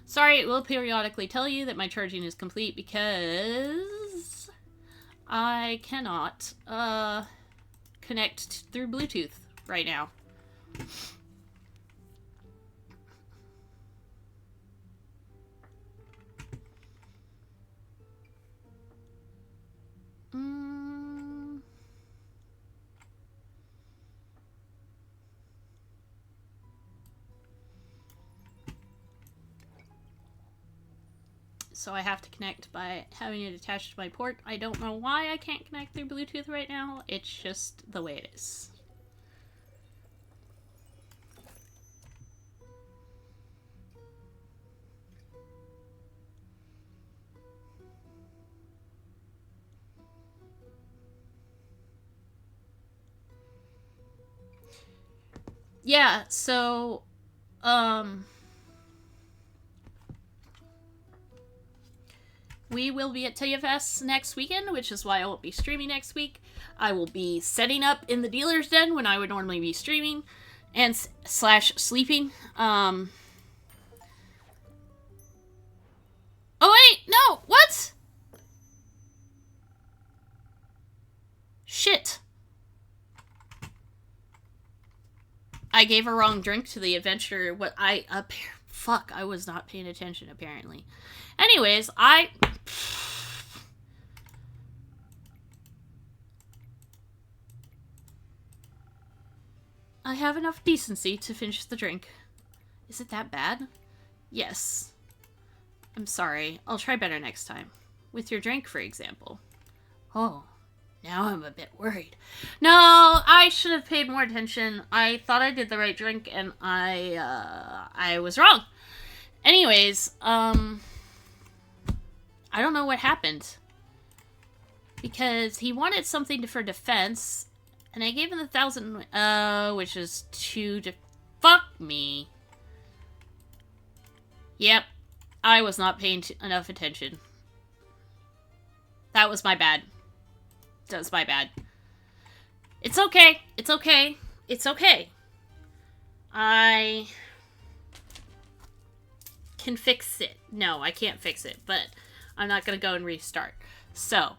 Sorry, it will periodically tell you that my charging is complete because I cannot connect through Bluetooth right now. So I have to connect by having it attached to my port. I don't know why I can't connect through Bluetooth right now. It's just the way it is. Yeah, so, we will be at TFS next weekend, which is why I won't be streaming next week. I will be setting up in the dealer's den when I would normally be streaming and slash sleeping. Oh wait, no, what? Shit. I gave a wrong drink to the adventurer. Fuck, I was not paying attention, apparently. Anyways, I have enough decency to finish the drink. Is it that bad? Yes. I'm sorry. I'll try better next time. With your drink, for example. Oh. Now I'm a bit worried. No, I should have paid more attention. I thought I did the right drink, and I was wrong. Anyways, I don't know what happened. Because he wanted something for defense, and I gave him the 1,000, which is 2 to... Fuck me. Yep, I was not paying enough attention. That was my bad. That's my bad. It's okay. It's okay. It's okay. I can fix it. No, I can't fix it, but I'm not gonna go and restart. So,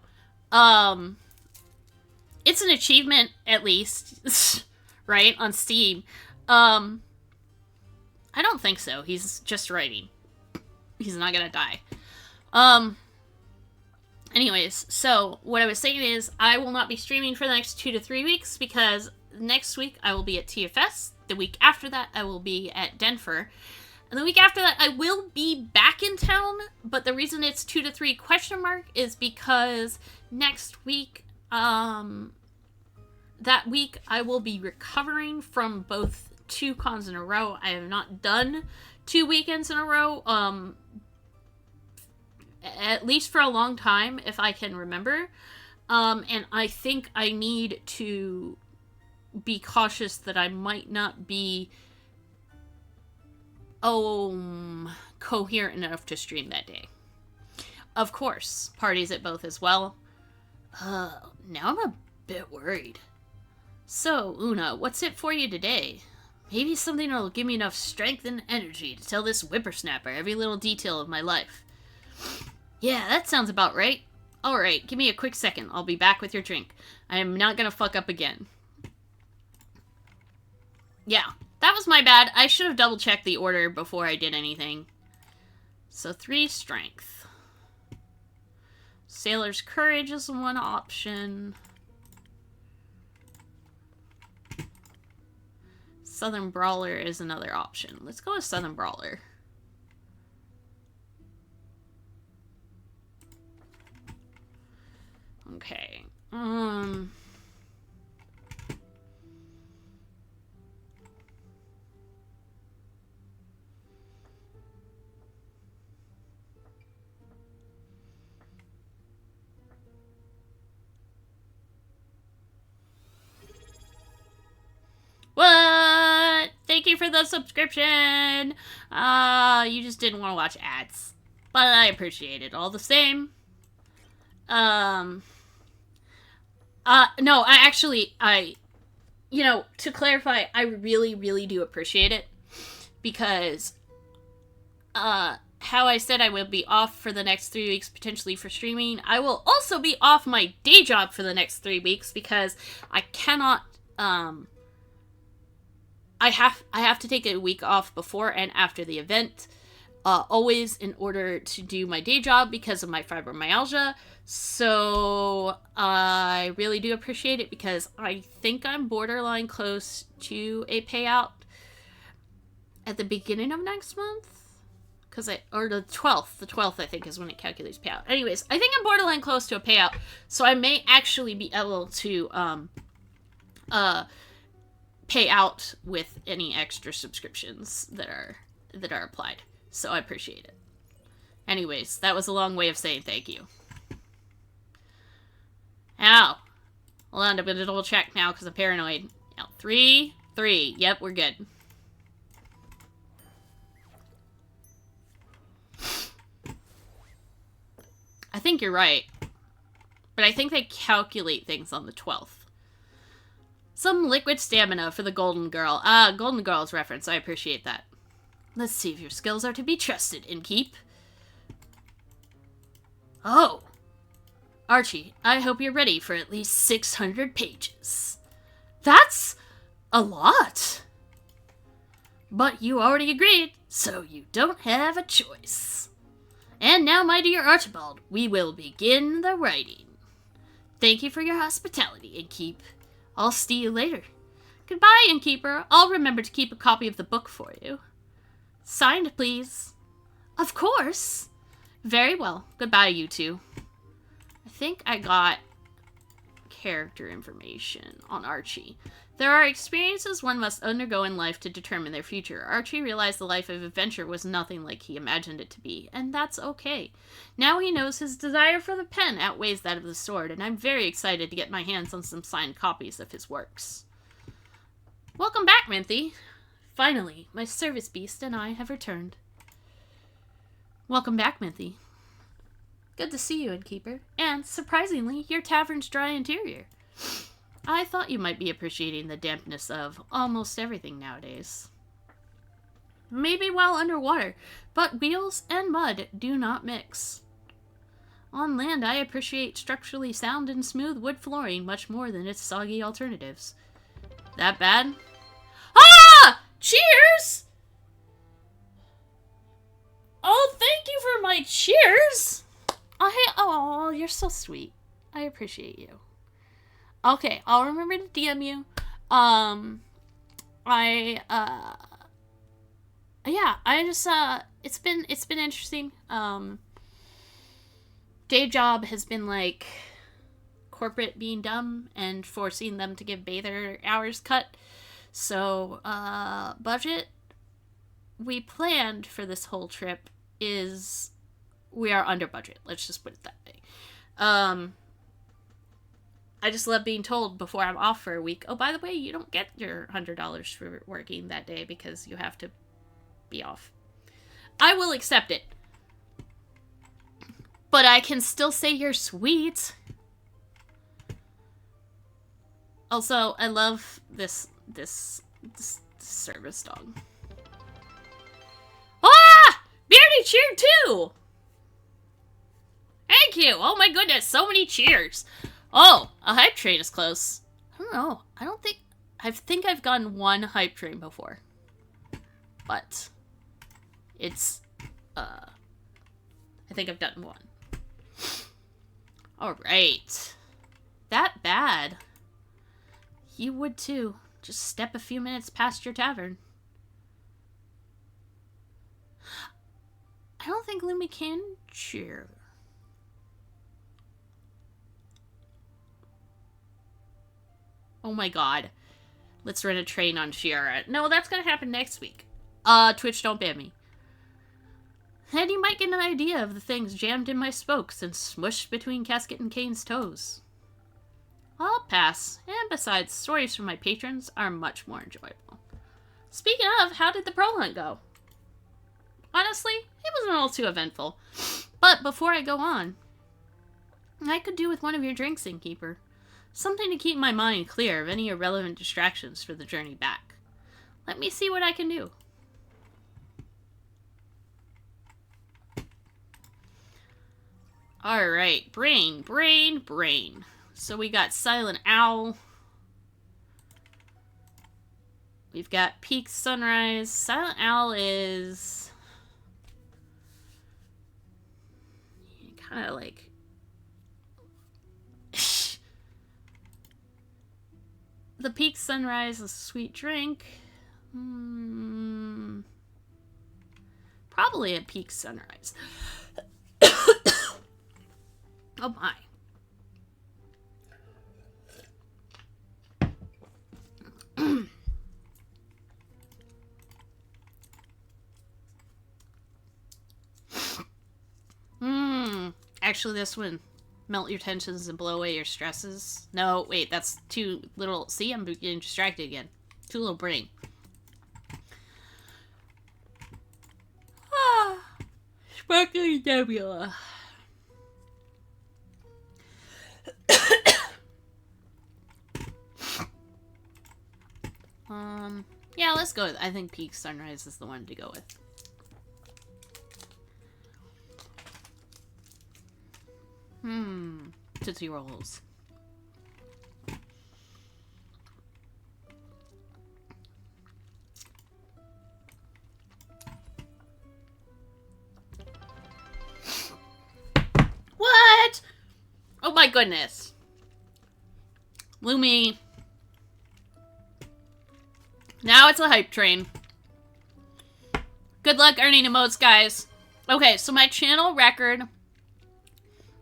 it's an achievement, at least, right, on Steam. I don't think so. He's just writing. He's not gonna die. Anyways, so what I was saying is I will not be streaming for the next 2 to 3 weeks because next week I will be at TFS. The week after that I will be at Denver. And the week after that, I will be back in town, but the reason it's 2 to 3 question mark is because next week, that week, I will be recovering from both 2 cons in a row. I have not done 2 weekends in a row, at least for a long time, if I can remember. And I think I need to be cautious that I might not be coherent enough to stream that day. Of course, parties at both as well. Now I'm a bit worried. So, Una, what's it for you today? Maybe something that'll give me enough strength and energy to tell this whippersnapper every little detail of my life. Yeah, that sounds about right. Alright, give me a quick second. I'll be back with your drink. I am not gonna fuck up again. Yeah, that was my bad. I should have double-checked the order before I did anything. So 3 strength. Sailor's Courage is one option. Southern Brawler is another option. Let's go with Southern Brawler. Okay. What? Thank you for the subscription. You just didn't want to watch ads. But I appreciate it all the same. No, you know, to clarify, I really, really do appreciate it. Because, how I said I will be off for the next 3 weeks, potentially for streaming, I will also be off my day job for the next 3 weeks, because I cannot, I have to take a week off before and after the event, always in order to do my day job because of my fibromyalgia. So I really do appreciate it because I think I'm borderline close to a payout at the beginning of next month. Or the 12th. The 12th, I think, is when it calculates payout. Anyways, I think I'm borderline close to a payout. So I may actually be able to pay out with any extra subscriptions that are applied. So I appreciate it. Anyways, that was a long way of saying thank you. Ow. Hold on, I'm gonna double check now because I'm paranoid. Now, 3. Yep, we're good. I think you're right. But I think they calculate things on the 12th. Some liquid stamina for the Golden Girl. Golden Girl's reference. I appreciate that. Let's see if your skills are to be trusted, Innkeep. Oh. Archie, I hope you're ready for at least 600 pages. That's a lot. But you already agreed, so you don't have a choice. And now, my dear Archibald, we will begin the writing. Thank you for your hospitality, Innkeep. I'll see you later. Goodbye, Innkeeper. I'll remember to keep a copy of the book for you. Signed, please. Of course. Very well. Goodbye, you two. I think I got character information on Archie. There are experiences one must undergo in life to determine their future. Archie realized the life of adventure was nothing like he imagined it to be, and that's okay. Now he knows his desire for the pen outweighs that of the sword, and I'm very excited to get my hands on some signed copies of his works. Welcome back, Minthy. Finally, my service beast and I have returned. Welcome back, Minthy. Good to see you, Innkeeper. And, surprisingly, your tavern's dry interior. I thought you might be appreciating the dampness of almost everything nowadays. Maybe while underwater, but wheels and mud do not mix. On land, I appreciate structurally sound and smooth wood flooring much more than its soggy alternatives. That bad? Ah! Cheers! Oh, thank you for my cheers! Oh, you're so sweet. I appreciate you. Okay, I'll remember to DM you. I yeah, I just it's been interesting. Day job has been like corporate being dumb and forcing them to give bather hours cut. So budget we planned for this whole trip is we are under budget. Let's just put it that way. I just love being told before I'm off for a week, oh, by the way, you don't get your $100 for working that day because you have to be off. I will accept it. But I can still say you're sweet. Also, I love this service dog. Ah! Beardy cheered too! Thank you! Oh my goodness, so many cheers! Oh, a hype train is close. I don't know. I think I've gone one hype train before. But it's I think I've done one. Alright. That bad. You would too. Just step a few minutes past your tavern. I don't think Lumi can cheer. Oh my god. Let's rent a train on Shiarra. No, that's gonna happen next week. Twitch, don't ban me. And you might get an idea of the things jammed in my spokes and smushed between Casket and Kane's toes. I'll pass. And besides, stories from my patrons are much more enjoyable. Speaking of, how did the pro hunt go? Honestly, it wasn't all too eventful. But before I go on, I could do with one of your drinks, Innkeeper. Something to keep my mind clear of any irrelevant distractions for the journey back. Let me see what I can do. Alright, brain. So we got Silent Owl. We've got Peak Sunrise. Silent Owl is kind of like the Peak Sunrise is a sweet drink. Probably a Peak Sunrise. Oh my. Actually, this one. Melt your tensions and blow away your stresses. No, wait, that's too little. See, I'm getting distracted again. Too little brain. Sparkling nebula. Yeah, let's go with, I think Peak Sunrise is the one to go with. Tootsie Rolls. What? Oh my goodness. Lumi. Now it's a hype train. Good luck earning emotes, guys. Okay, so my channel record,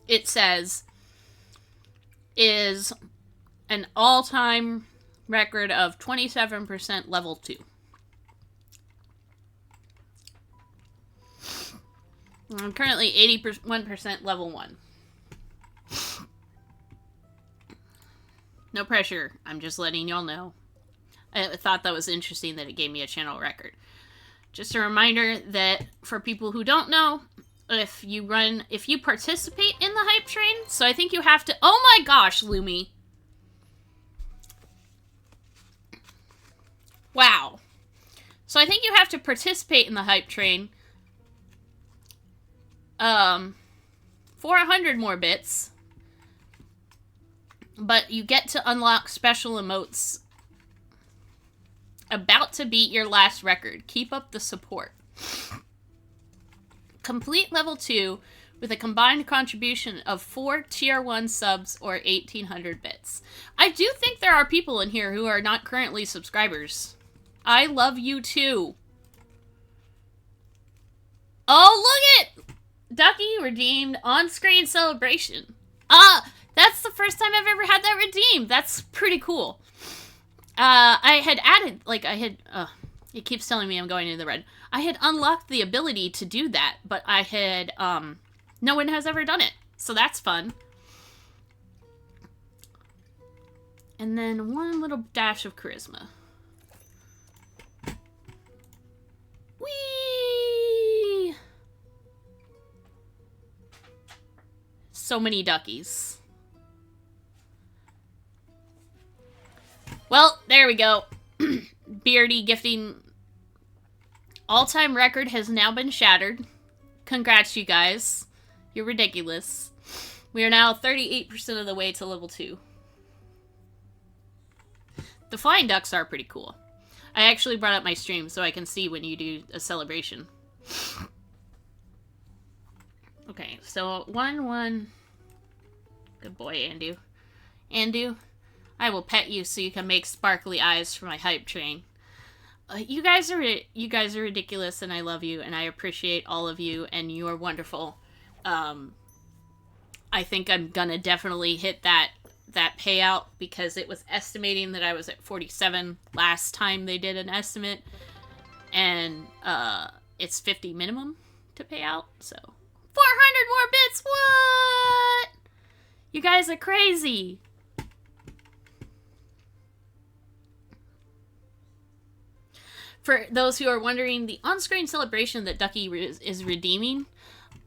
it says, is an all-time record of 27% level 2. I'm currently 81% level 1. No pressure. I'm just letting y'all know. I thought that was interesting that it gave me a channel record. Just a reminder that for people who don't know, if you participate in the hype train, so I think you have to, oh my gosh, Lumi. Wow. So I think you have to participate in the hype train for 100 more bits, but you get to unlock special emotes. About to beat your last record. Keep up the support. Complete level 2 with a combined contribution of 4 tier 1 subs or 1800 bits. I do think there are people in here who are not currently subscribers. I love you too. Oh, look it! Ducky redeemed on-screen celebration. That's the first time I've ever had that redeemed. That's pretty cool. I had added, it keeps telling me I'm going into the red. I had unlocked the ability to do that, but I had, no one has ever done it. So that's fun. And then one little dash of charisma. Whee! So many duckies. Well, there we go. Beardy gifting all-time record has now been shattered. Congrats, you guys. You're ridiculous. We are now 38% of the way to level 2. The flying ducks are pretty cool. I actually brought up my stream so I can see when you do a celebration. Okay, so 1-1. Good boy, Andu. Andu, I will pet you so you can make sparkly eyes for my hype train. You guys are ridiculous, and I love you, and I appreciate all of you, and you are wonderful. I think I'm gonna definitely hit that payout because it was estimating that I was at 47 last time they did an estimate, and it's 50 minimum to pay out, so 400 more bits. What? You guys are crazy. For those who are wondering, the on-screen celebration that Ducky is redeeming,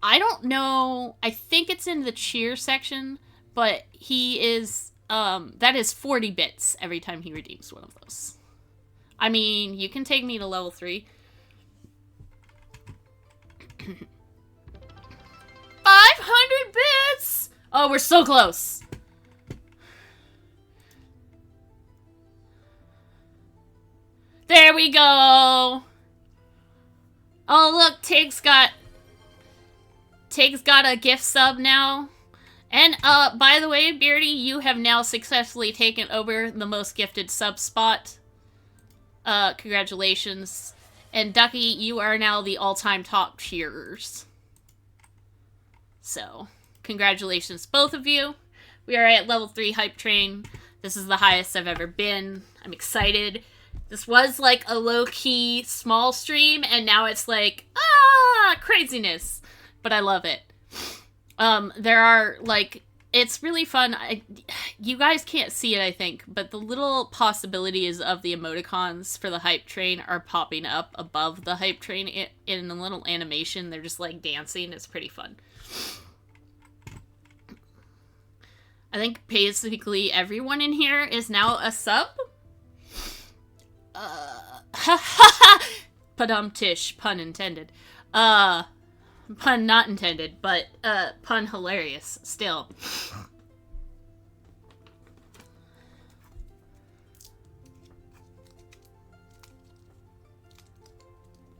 I don't know. I think it's in the cheer section, but he is, that is 40 bits every time he redeems one of those. I mean, you can take me to level 3. 500 bits! Oh, we're so close. There we go. Oh, look, Tig's got a gift sub now. And, by the way, Beardy, you have now successfully taken over the most gifted sub spot. Congratulations. And Ducky, you are now the all-time top cheerers. So, congratulations, both of you. We are at level 3 hype train. This is the highest I've ever been. I'm excited. This was like a low-key small stream, and now it's like, craziness. But I love it. There are, like, it's really fun. You guys can't see it, I think, but the little possibilities of the emoticons for the hype train are popping up above the hype train in a little animation. They're just, like, dancing. It's pretty fun. I think basically everyone in here is now a sub. Padum-tish, pun intended. Pun not intended, but, pun hilarious, still.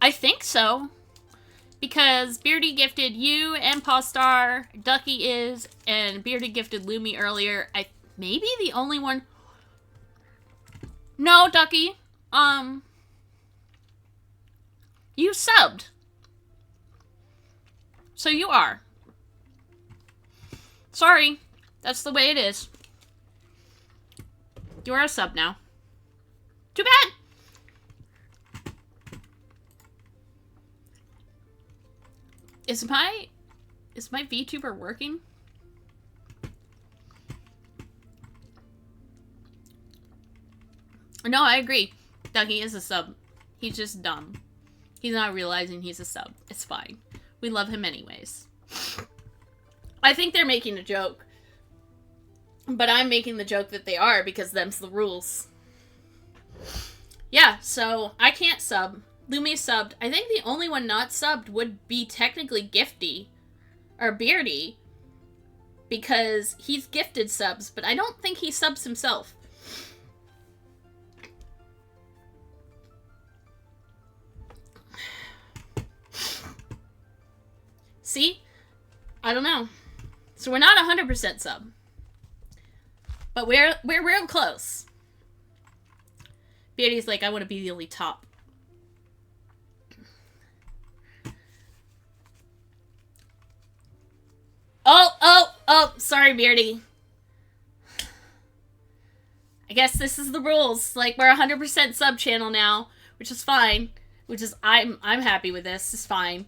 I think so. Because Beardy gifted you and Postar, Ducky is, and Beardy gifted Lumi earlier. Maybe the only one... No, Ducky. You subbed. So you are. Sorry. That's the way it is. You are a sub now. Too bad. Is my VTuber working? No, I agree. Ducky is a sub. He's just dumb. He's not realizing he's a sub. It's fine. We love him anyways. I think they're making a joke. But I'm making the joke that they are because them's the rules. Yeah, so I can't sub. Lumi subbed. I think the only one not subbed would be technically Gifty. Or Beardy. Because he's gifted subs, but I don't think he subs himself. See? I don't know. So we're not 100% sub. But we're real close. Beardy's like, I want to be the only top. Oh, sorry, Beardy. I guess this is the rules. Like, we're 100% sub-channel now, which is fine. Which is, I'm happy with this. It's fine.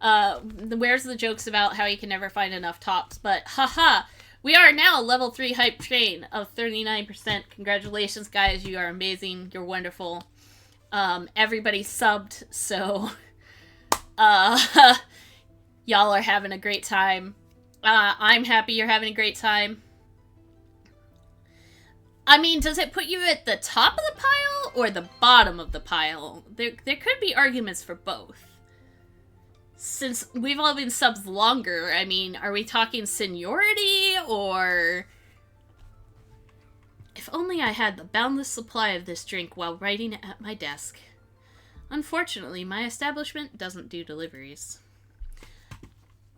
Where's the jokes about how you can never find enough tops? But, haha, we are now level 3 hype train of 39%. Congratulations, guys. You are amazing. You're wonderful. Everybody subbed, so, y'all are having a great time. I'm happy you're having a great time. I mean, does it put you at the top of the pile or the bottom of the pile? There could be arguments for both. Since we've all been subs longer, I mean, are we talking seniority or... If only I had the boundless supply of this drink while writing at my desk. Unfortunately, my establishment doesn't do deliveries.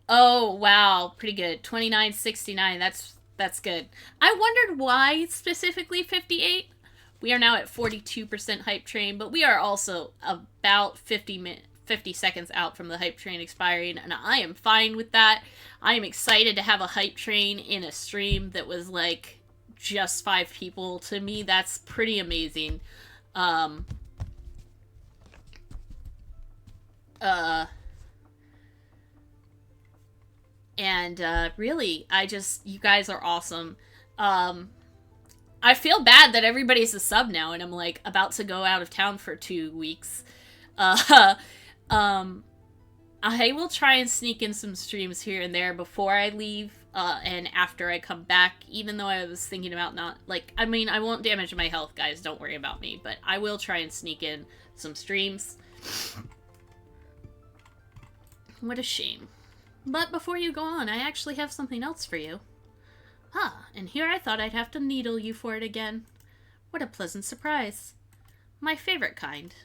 Oh, wow. Pretty good. 29.69. That's good. I wondered why specifically 58. We are now at 42% hype train, but we are also about 50 seconds out from the hype train expiring, and I am fine with that. I am excited to have a hype train in a stream that was like just 5 people. To me, that's pretty amazing. Really, you guys are awesome. I feel bad that everybody's a sub now, and I'm, like, about to go out of town for 2 weeks. I will try and sneak in some streams here and there before I leave, and after I come back, even though I was thinking about not, like, I mean, I won't damage my health, guys, don't worry about me, but I will try and sneak in some streams. What a shame. But before you go on, I actually have something else for you. Ah, and here I thought I'd have to needle you for it again. What a pleasant surprise. My favorite kind.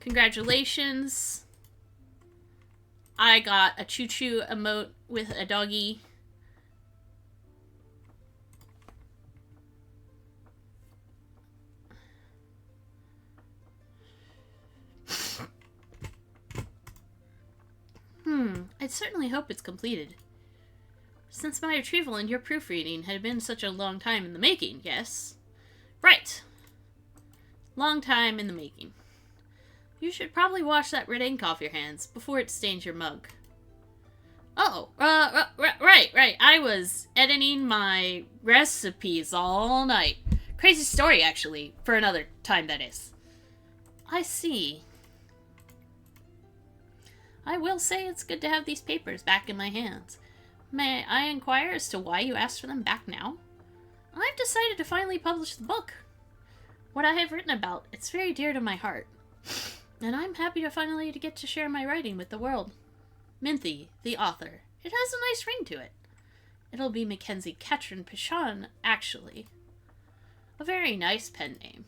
Congratulations. I got a choo-choo emote with a doggy. I'd certainly hope it's completed. Since my retrieval and your proofreading had been such a long time in the making, yes? Right. Long time in the making. You should probably wash that red ink off your hands before it stains your mug. Oh, right. I was editing my recipes all night. Crazy story, actually. For another time, that is. I see. I will say it's good to have these papers back in my hands. May I inquire as to why you asked for them back now? I've decided to finally publish the book. What I have written about, it's very dear to my heart. And I'm happy to finally get to share my writing with the world. Minthy, the author. It has a nice ring to it. It'll be Mackenzie Ketron Pichon, actually. A very nice pen name.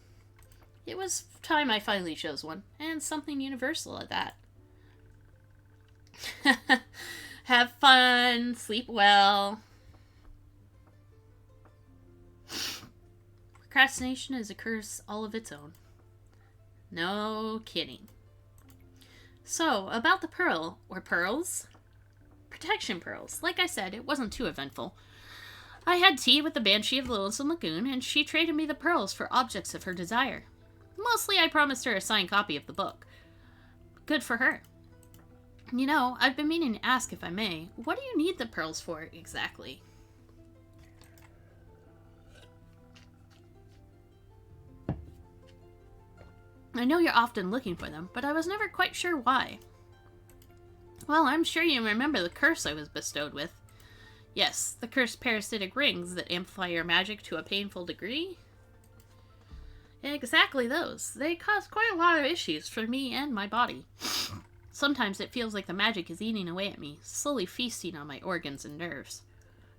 It was time I finally chose one, and something universal at that. Have fun, sleep well. Procrastination is a curse all of its own. No kidding. So, about the pearl, or pearls? Protection pearls. Like I said, it wasn't too eventful. I had tea with the Banshee of the Lonesome Lagoon, and she traded me the pearls for objects of her desire. Mostly I promised her a signed copy of the book. Good for her. You know, I've been meaning to ask, if I may, what do you need the pearls for, exactly? I know you're often looking for them, but I was never quite sure why. Well, I'm sure you remember the curse I was bestowed with. Yes, the cursed parasitic rings that amplify your magic to a painful degree. Exactly those. They cause quite a lot of issues for me and my body. Sometimes it feels like the magic is eating away at me, slowly feasting on my organs and nerves.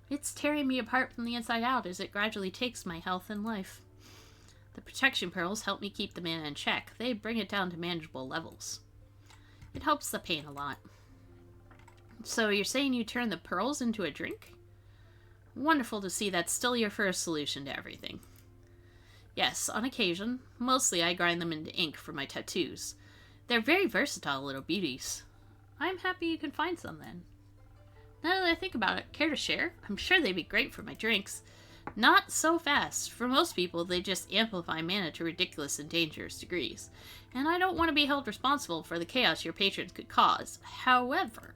It's tearing me apart from the inside out as it gradually takes my health and life. The protection pearls help me keep the mana in check. They bring it down to manageable levels. It helps the pain a lot. So you're saying you turn the pearls into a drink? Wonderful to see that's still your first solution to everything. Yes, on occasion. Mostly I grind them into ink for my tattoos. They're very versatile little beauties. I'm happy you can find some then. Now that I think about it, care to share? I'm sure they'd be great for my drinks. Not so fast. For most people, they just amplify mana to ridiculous and dangerous degrees. And I don't want to be held responsible for the chaos your patrons could cause. However,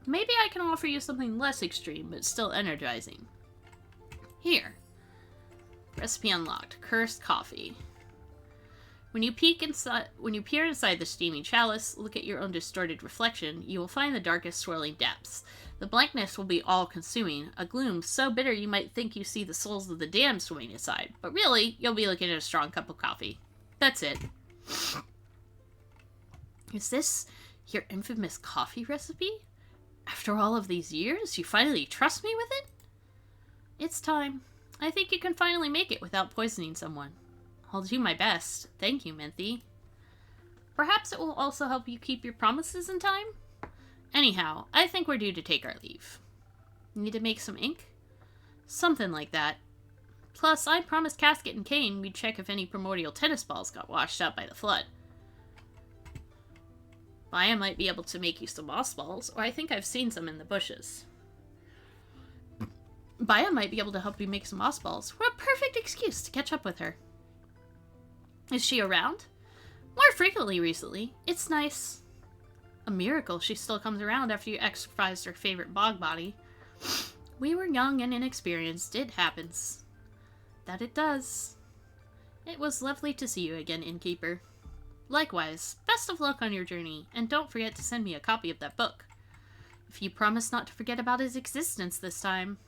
maybe I can offer you something less extreme, but still energizing. Here. Recipe unlocked. Cursed coffee. When you peer inside the steaming chalice, look at your own distorted reflection, you will find the darkest swirling depths. The blankness will be all-consuming, a gloom so bitter you might think you see the souls of the damned swimming inside. But really, you'll be looking at a strong cup of coffee. That's it. Is this your infamous coffee recipe? After all of these years, you finally trust me with it? It's time. I think you can finally make it without poisoning someone. I'll do my best. Thank you, Menthy. Perhaps it will also help you keep your promises in time? Anyhow, I think we're due to take our leave. Need to make some ink? Something like that. Plus, I promised Casket and Kane we'd check if any primordial tennis balls got washed out by the flood. Maya might be able to make you some moss balls, or I think I've seen some in the bushes. Baya might be able to help you make some moss balls. What a perfect excuse to catch up with her. Is she around? More frequently recently. It's nice. A miracle she still comes around after you exorcised her favorite bog body. We were young and inexperienced. It happens. That it does. It was lovely to see you again, Innkeeper. Likewise, best of luck on your journey, and don't forget to send me a copy of that book. If you promise not to forget about its existence this time,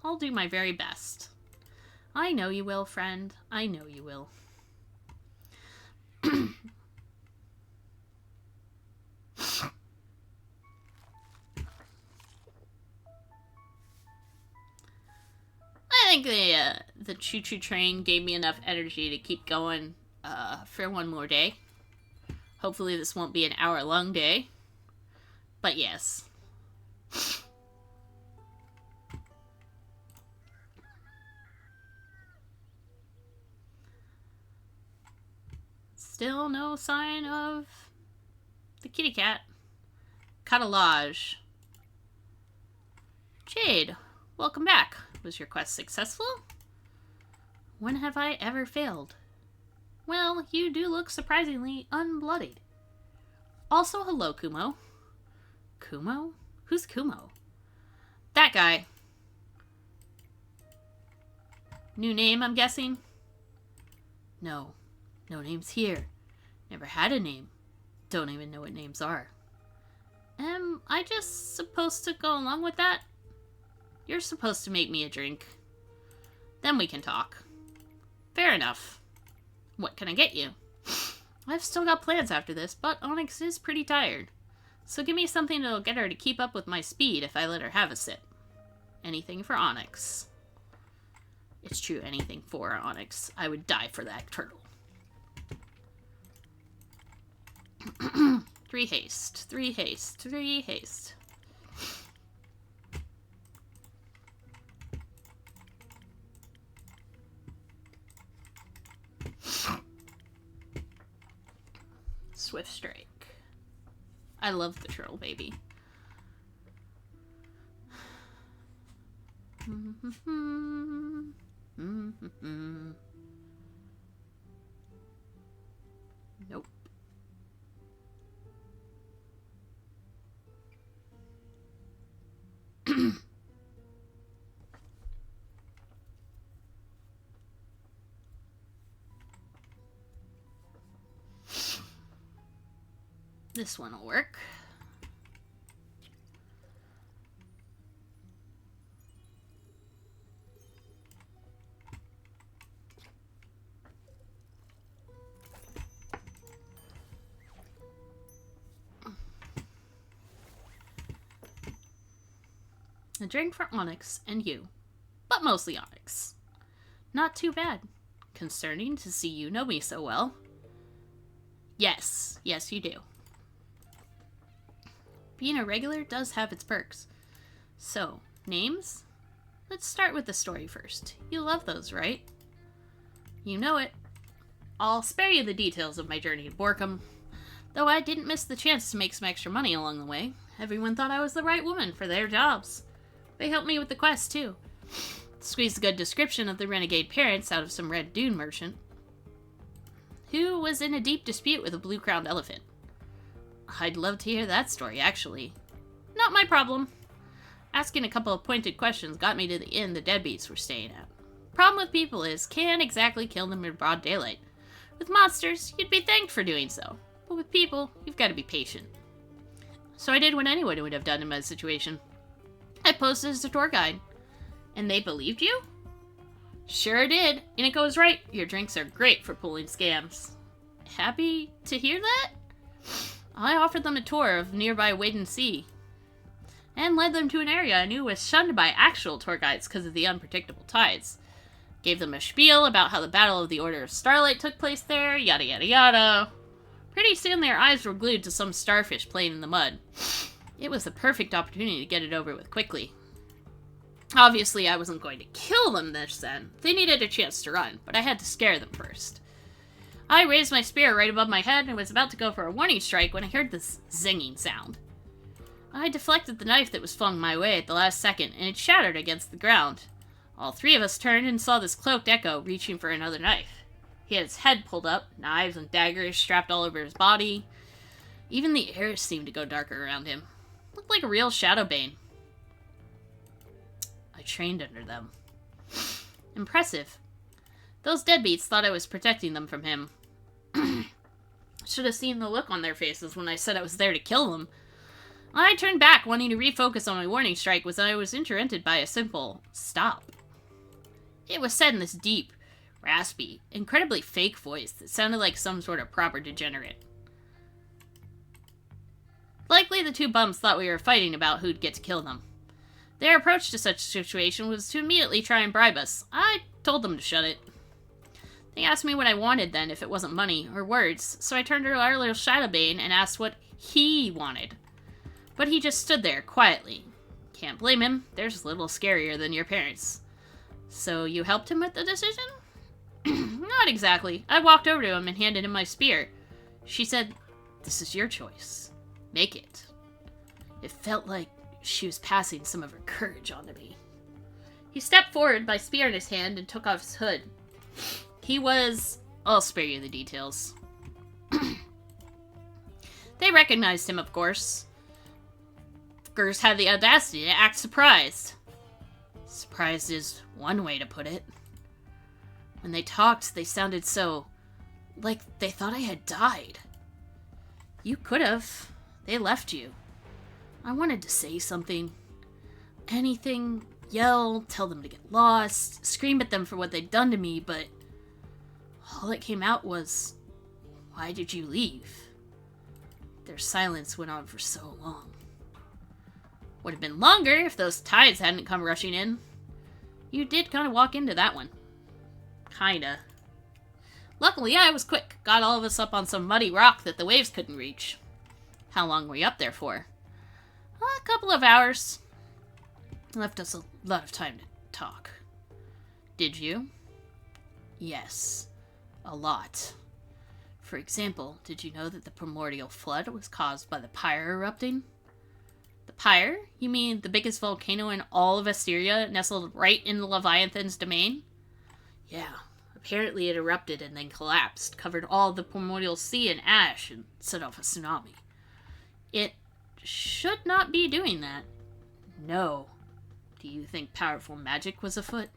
I'll do my very best. I know you will, friend. I know you will. I think the choo-choo train gave me enough energy to keep going for one more day. Hopefully this won't be an hour-long day. But yes. Still no sign of the kitty cat. Catalage. Jade, welcome back. Was your quest successful? When have I ever failed? Well, you do look surprisingly unbloodied. Also, hello, Kumo. Kumo? Who's Kumo? That guy. New name, I'm guessing? No. No names here. Never had a name. Don't even know what names are. Am I just supposed to go along with that? You're supposed to make me a drink. Then we can talk. Fair enough. What can I get you? I've still got plans after this, but Onyx is pretty tired. So give me something that'll get her to keep up with my speed if I let her have a sip. Anything for Onyx. It's true, anything for Onyx. I would die for that turtle. 3 haste, 3 haste, 3 haste. Swift strike. I love the turtle baby. Nope. This one will work. A drink for Onyx and you, but mostly Onyx. Not too bad. Concerning to see you know me so well. Yes, yes you do. Being a regular does have its perks. So, names? Let's start with the story first. You love those, right? You know it. I'll spare you the details of my journey to Borkum, though I didn't miss the chance to make some extra money along the way. Everyone thought I was the right woman for their jobs. They helped me with the quest, too. Squeezed a good description of the renegade parents out of some red dune merchant, who was in a deep dispute with a blue-crowned elephant. I'd love to hear that story, actually. Not my problem. Asking a couple of pointed questions got me to the inn the deadbeats were staying at. Problem with people is, can't exactly kill them in broad daylight. With monsters, you'd be thanked for doing so. But with people, you've got to be patient. So I did what anyone would have done in my situation. I posted as a tour guide. And they believed you? Sure did. Iniko was right. Your drinks are great for pulling scams. Happy to hear that? I offered them a tour of nearby Wadden Sea, and led them to an area I knew was shunned by actual tour guides because of the unpredictable tides. Gave them a spiel about how the Battle of the Order of Starlight took place there, yada yada yada. Pretty soon their eyes were glued to some starfish playing in the mud. It was the perfect opportunity to get it over with quickly. Obviously, I wasn't going to kill them this then. They needed a chance to run, but I had to scare them first. I raised my spear right above my head and was about to go for a warning strike when I heard this zinging sound. I deflected the knife that was flung my way at the last second, and it shattered against the ground. All three of us turned and saw this cloaked Echo reaching for another knife. He had his head pulled up, knives and daggers strapped all over his body. Even the air seemed to go darker around him. Looked like a real shadow bane. I trained under them. Impressive. Those deadbeats thought I was protecting them from him. Should have seen the look on their faces when I said I was there to kill them. I turned back, wanting to refocus on my warning strike, when I was interrupted by a simple stop. It was said in this deep, raspy, incredibly fake voice that sounded like some sort of proper degenerate. Likely the two bums thought we were fighting about who'd get to kill them. Their approach to such a situation was to immediately try and bribe us. I told them to shut it. They asked me what I wanted then, if it wasn't money or words, so I turned to our little Shadowbane and asked what he wanted. But he just stood there, quietly. Can't blame him. They're just a little scarier than your parents. So you helped him with the decision? Not exactly. I walked over to him and handed him my spear. She said, "This is your choice. Make it." It felt like she was passing some of her courage onto me. He stepped forward, my spear in his hand, and took off his hood. He was... I'll spare you the details. They recognized him, of course. Gers had the audacity to act surprised. Surprised is one way to put it. When they talked, they sounded so... like they thought I had died. You could have. They left you. I wanted to say something. Anything. Yell, tell them to get lost, scream at them for what they'd done to me, but... all that came out was... why did you leave? Their silence went on for so long. Would have been longer if those tides hadn't come rushing in. You did kind of walk into that one. Kinda. Luckily, I was quick. Got all of us up on some muddy rock that the waves couldn't reach. How long were you up there for? A couple of hours. Left us a lot of time to talk. Did you? Yes. A lot. For example, did you know that the primordial flood was caused by the pyre erupting? The pyre? You mean the biggest volcano in all of Asteria, nestled right in the Leviathan's domain? Yeah. Apparently it erupted and then collapsed, covered all the primordial sea in ash, and set off a tsunami. It should not be doing that. No. Do you think powerful magic was afoot?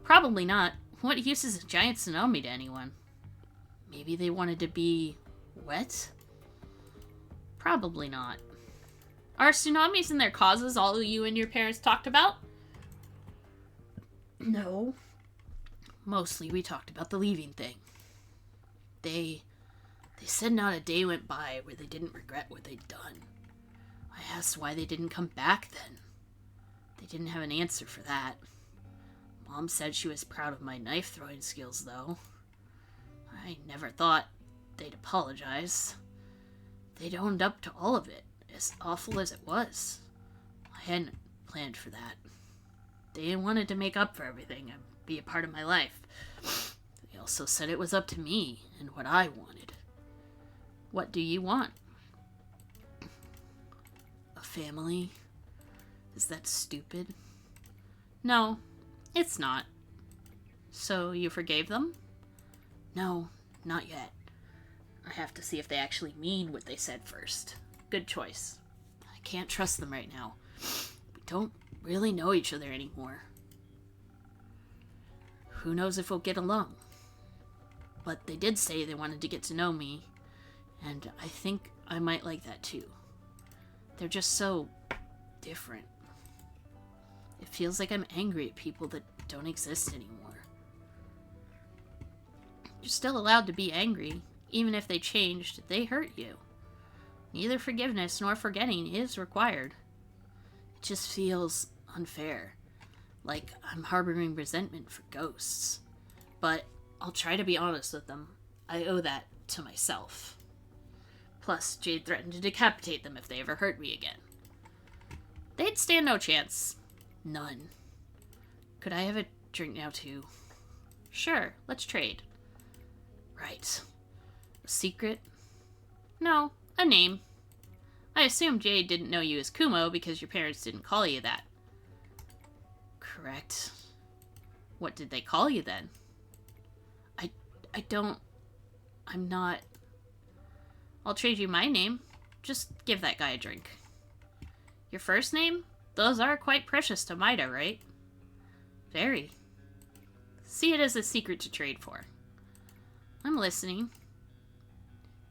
Probably not. What use is a giant tsunami to anyone? Maybe they wanted to be... wet? Probably not. Are tsunamis and their causes all you and your parents talked about? No. Mostly we talked about the leaving thing. They said not a day went by where they didn't regret what they'd done. I asked why they didn't come back then. They didn't have an answer for that. Mom said she was proud of my knife-throwing skills, though. I never thought they'd apologize. They'd owned up to all of it, as awful as it was. I hadn't planned for that. They wanted to make up for everything and be a part of my life. They also said it was up to me and what I wanted. What do you want? family? Is that stupid? No, it's not. So you forgave them? No, not yet. I have to see if they actually mean what they said first. Good choice. I can't trust them right now. We don't really know each other anymore. Who knows if we'll get along? But they did say they wanted to get to know me, and I think I might like that too. They're just so different. It feels like I'm angry at people that don't exist anymore. You're still allowed to be angry. Even if they changed, they hurt you. Neither forgiveness nor forgetting is required. It just feels unfair. Like I'm harboring resentment for ghosts. But I'll try to be honest with them. I owe that to myself. Plus, Jade threatened to decapitate them if they ever hurt me again. They'd stand no chance. None. Could I have a drink now, too? Sure, let's trade. Right. A secret? No, a name. I assume Jade didn't know you as Kumo because your parents didn't call you that. Correct. What did they call you then? I'm not... I'll trade you my name. Just give that guy a drink. Your first name? Those are quite precious to Maida, right? Very. See it as a secret to trade for. I'm listening.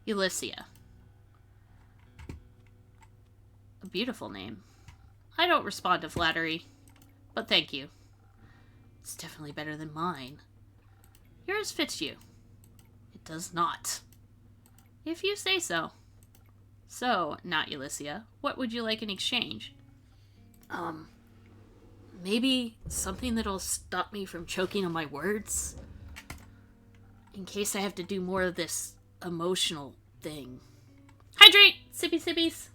Ulyssia. A beautiful name. I don't respond to flattery, but thank you. It's definitely better than mine. Yours fits you. It does not. If you say so. So, not Ulyssia, what would you like in exchange? Maybe something that'll stop me from choking on my words? In case I have to do more of this emotional thing. Hydrate! Sippy sippies!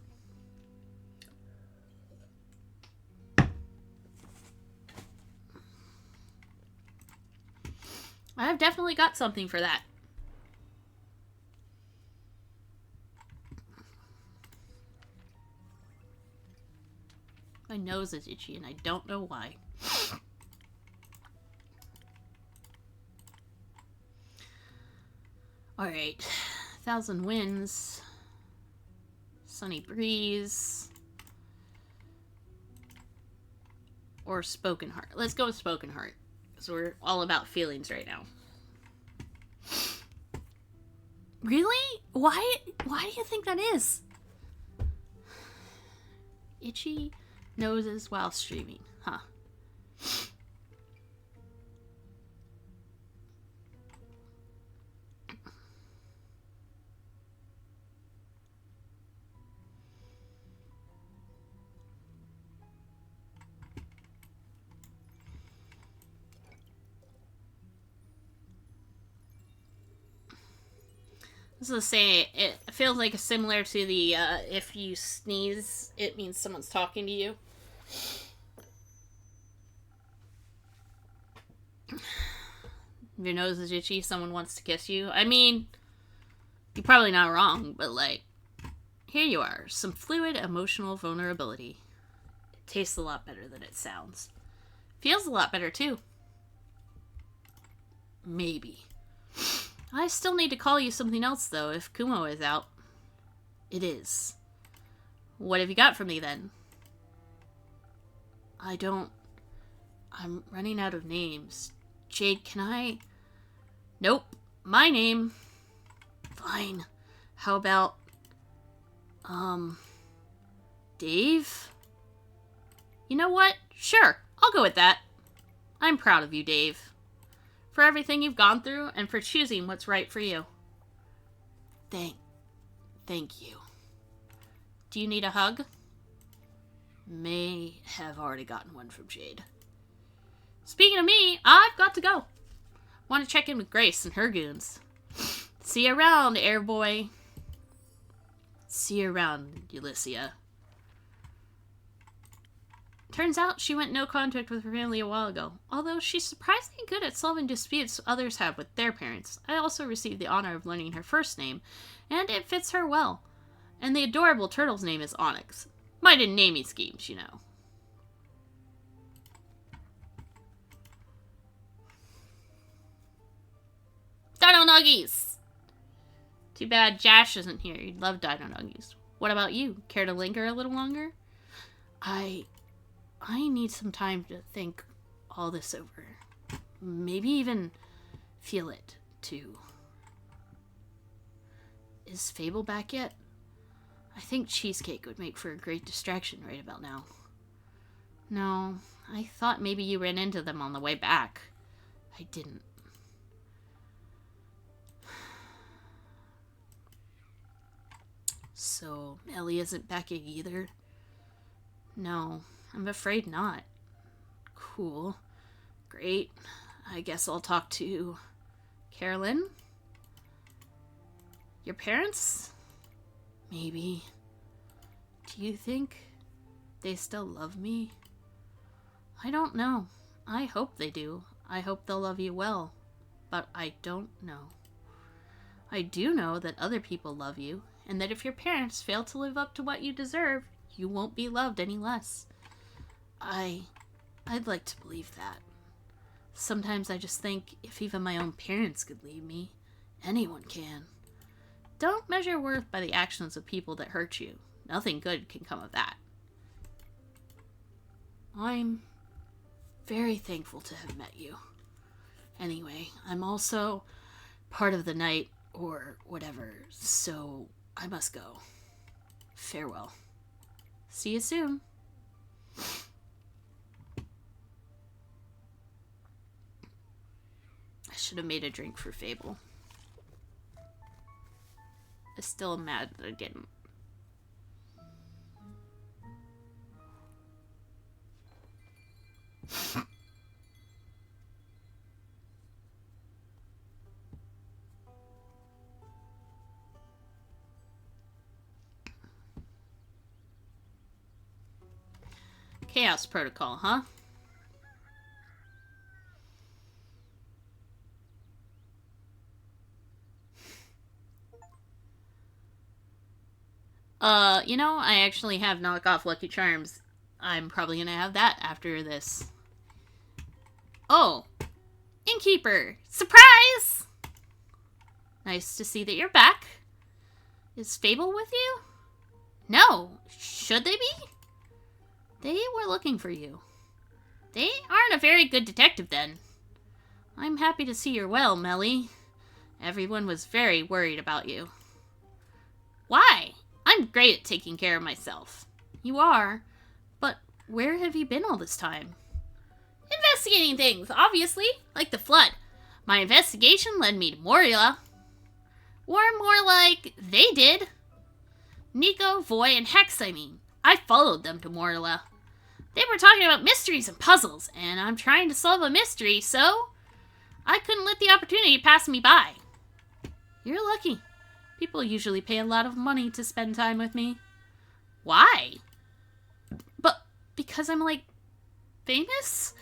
I've definitely got something for that. My nose is itchy and I don't know why. Alright. 1,000 winds. Sunny breeze. Or spoken heart. Let's go with spoken heart. Because we're all about feelings right now. Really? Why do you think that is? Itchy noses while streaming, huh? This is say it feels like similar to the if you sneeze, it means someone's talking to you. Your nose is itchy, someone wants to kiss you. I mean, you're probably not wrong, but like, here you are, some fluid emotional vulnerability. It tastes a lot better than it sounds. Feels a lot better too. Maybe. I still need to call you something else, though, if Kumo is out. It is. What have you got for me, then? I'm running out of names. Jade, can I... Nope. My name. Fine. How about... Dave? You know what? Sure. I'll go with that. I'm proud of you, Dave. For everything you've gone through, and for choosing what's right for you. Thank you. Do you need a hug? May have already gotten one from Jade. Speaking of me, I've got to go. Want to check in with Grace and her goons. See you around, airboy. See you around, Ulyssia. Turns out she went no contact with her family a while ago. Although she's surprisingly good at solving disputes others have with their parents. I also received the honor of learning her first name, and it fits her well. And the adorable turtle's name is Onyx. Mind in naming schemes, you know. Dino Nuggies! Too bad Josh isn't here. You'd love Dino Nuggies. What about you? Care to linger a little longer? I need some time to think all this over. Maybe even feel it, too. Is Fable back yet? I think cheesecake would make for a great distraction right about now. No, I thought maybe you ran into them on the way back. I didn't. So, Ellie isn't back either? No, I'm afraid not. Cool. Great. I guess I'll talk to Carolyn? Your parents? Maybe. Do you think they still love me? I don't know. I hope they do. I hope they'll love you well. But I don't know. I do know that other people love you, and that if your parents fail to live up to what you deserve, you won't be loved any less. I'd like to believe that. Sometimes I just think if even my own parents could leave me, anyone can. Don't measure worth by the actions of people that hurt you. Nothing good can come of that. I'm very thankful to have met you. Anyway, I'm also part of the night, or whatever, so I must go. Farewell. See you soon. I should have made a drink for Fable. I'm still mad that I didn't. Chaos Protocol, huh? You know, I actually have knockoff Lucky Charms. I'm probably gonna have that after this. Oh! Innkeeper! Surprise! Nice to see that you're back. Is Fable with you? No. Should they be? They were looking for you. They aren't a very good detective, then. I'm happy to see you're well, Melly. Everyone was very worried about you. Why? I'm great at taking care of myself. You are? But where have you been all this time? Investigating things, obviously. Like the flood. My investigation led me to Moria. Or more like, they did. Nico, Voy, and Hex, I mean. I followed them to Moria. They were talking about mysteries and puzzles, and I'm trying to solve a mystery, so I couldn't let the opportunity pass me by. You're lucky. People usually pay a lot of money to spend time with me. Why? But because I'm, like, famous?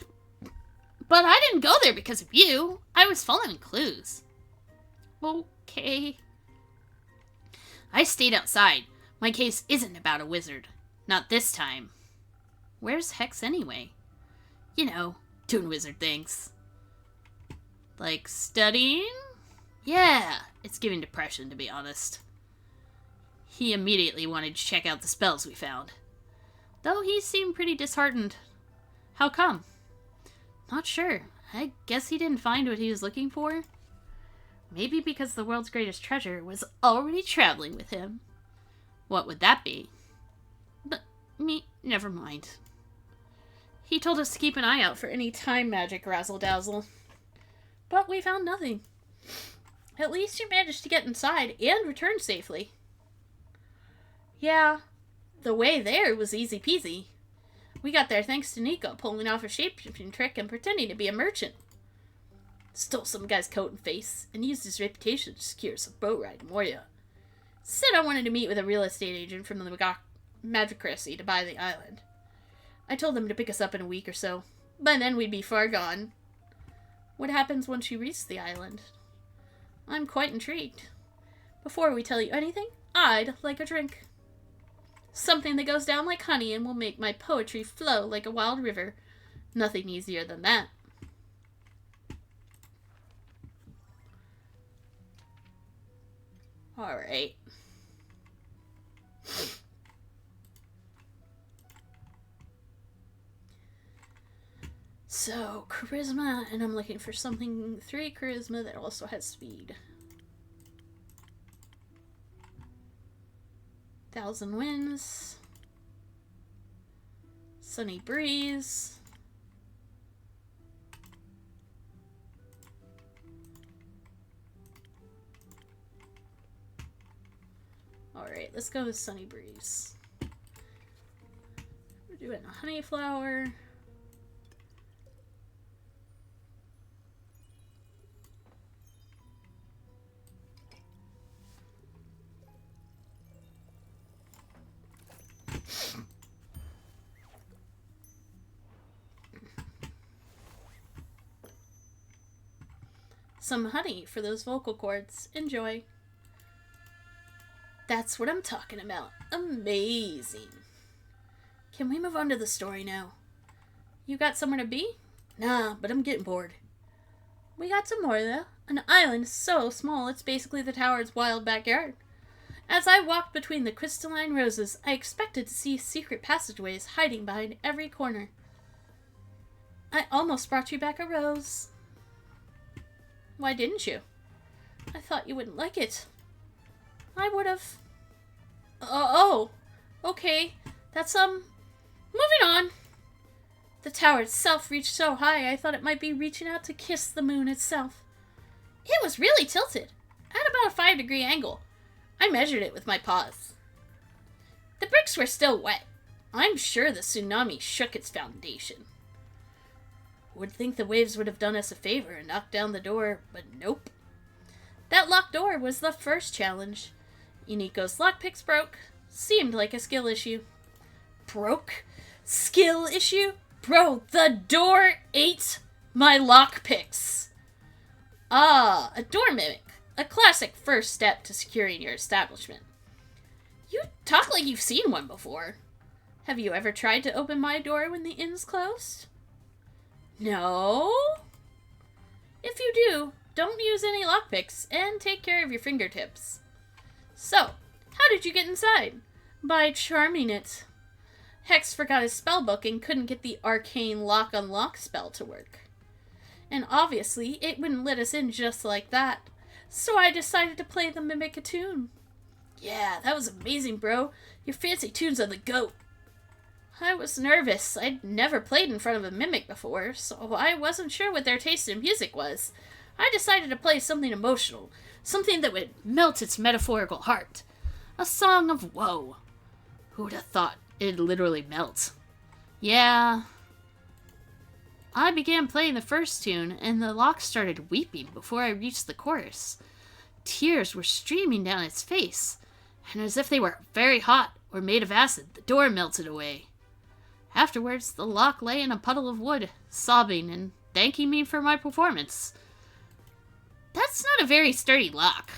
But I didn't go there because of you. I was following clues. Okay. I stayed outside. My case isn't about a wizard. Not this time. Where's Hex anyway? You know, doing wizard things. Like studying? Yeah, it's giving depression, to be honest. He immediately wanted to check out the spells we found. Though he seemed pretty disheartened. How come? Not sure. I guess he didn't find what he was looking for. Maybe because the world's greatest treasure was already traveling with him. What would that be? But never mind. He told us to keep an eye out for any time magic razzle-dazzle. But we found nothing. At least you managed to get inside and return safely. Yeah, the way there was easy peasy. We got there thanks to Nico pulling off a shape-shifting trick and pretending to be a merchant. Stole some guy's coat and face, and used his reputation to secure some boat ride in Moria. Said I wanted to meet with a real estate agent from the Magicracy to buy the island. I told them to pick us up in a week or so. By then we'd be far gone. What happens once you reach the island? I'm quite intrigued. Before we tell you anything, I'd like a drink. Something that goes down like honey and will make my poetry flow like a wild river. Nothing easier than that. Alright. So, charisma, and I'm looking for something 3 charisma that also has speed. 1,000 winds. Sunny breeze. Alright, let's go with sunny breeze. We're doing a honey flower. Some honey for those vocal cords. Enjoy. That's what I'm talking about. Amazing. Can we move on to the story now? You got somewhere to be? Nah, but I'm getting bored. We got some more, though. An island so small it's basically the tower's wild backyard. As I walked between the crystalline roses, I expected to see secret passageways hiding behind every corner. I almost brought you back a rose. Why didn't you? I thought you wouldn't like it. I would've. Oh, okay. That's, moving on. The tower itself reached so high I thought it might be reaching out to kiss the moon itself. It was really tilted, at about a 5-degree angle. I measured it with my paws. The bricks were still wet. I'm sure the tsunami shook its foundation. Would think the waves would have done us a favor and knocked down the door, but nope. That locked door was the first challenge. Unico's lockpicks broke. Seemed like a skill issue. Broke? Skill issue? Bro, the door ate my lockpicks. Ah, a door mimic. A classic first step to securing your establishment. You talk like you've seen one before. Have you ever tried to open my door when the inn's closed? No? If you do, don't use any lockpicks and take care of your fingertips. So, how did you get inside? By charming it. Hex forgot his spellbook and couldn't get the arcane lock-unlock spell to work. And obviously, it wouldn't let us in just like that. So I decided to play the mimic a tune. Yeah, that was amazing, bro. Your fancy tunes on the goat. I was nervous. I'd never played in front of a mimic before, so I wasn't sure what their taste in music was. I decided to play something emotional, something that would melt its metaphorical heart. A song of woe. Who'd have thought it'd literally melt? Yeah. I began playing the first tune, and the lock started weeping before I reached the chorus. Tears were streaming down its face, and as if they were very hot or made of acid, the door melted away. Afterwards, the lock lay in a puddle of wood, sobbing and thanking me for my performance. That's not a very sturdy lock.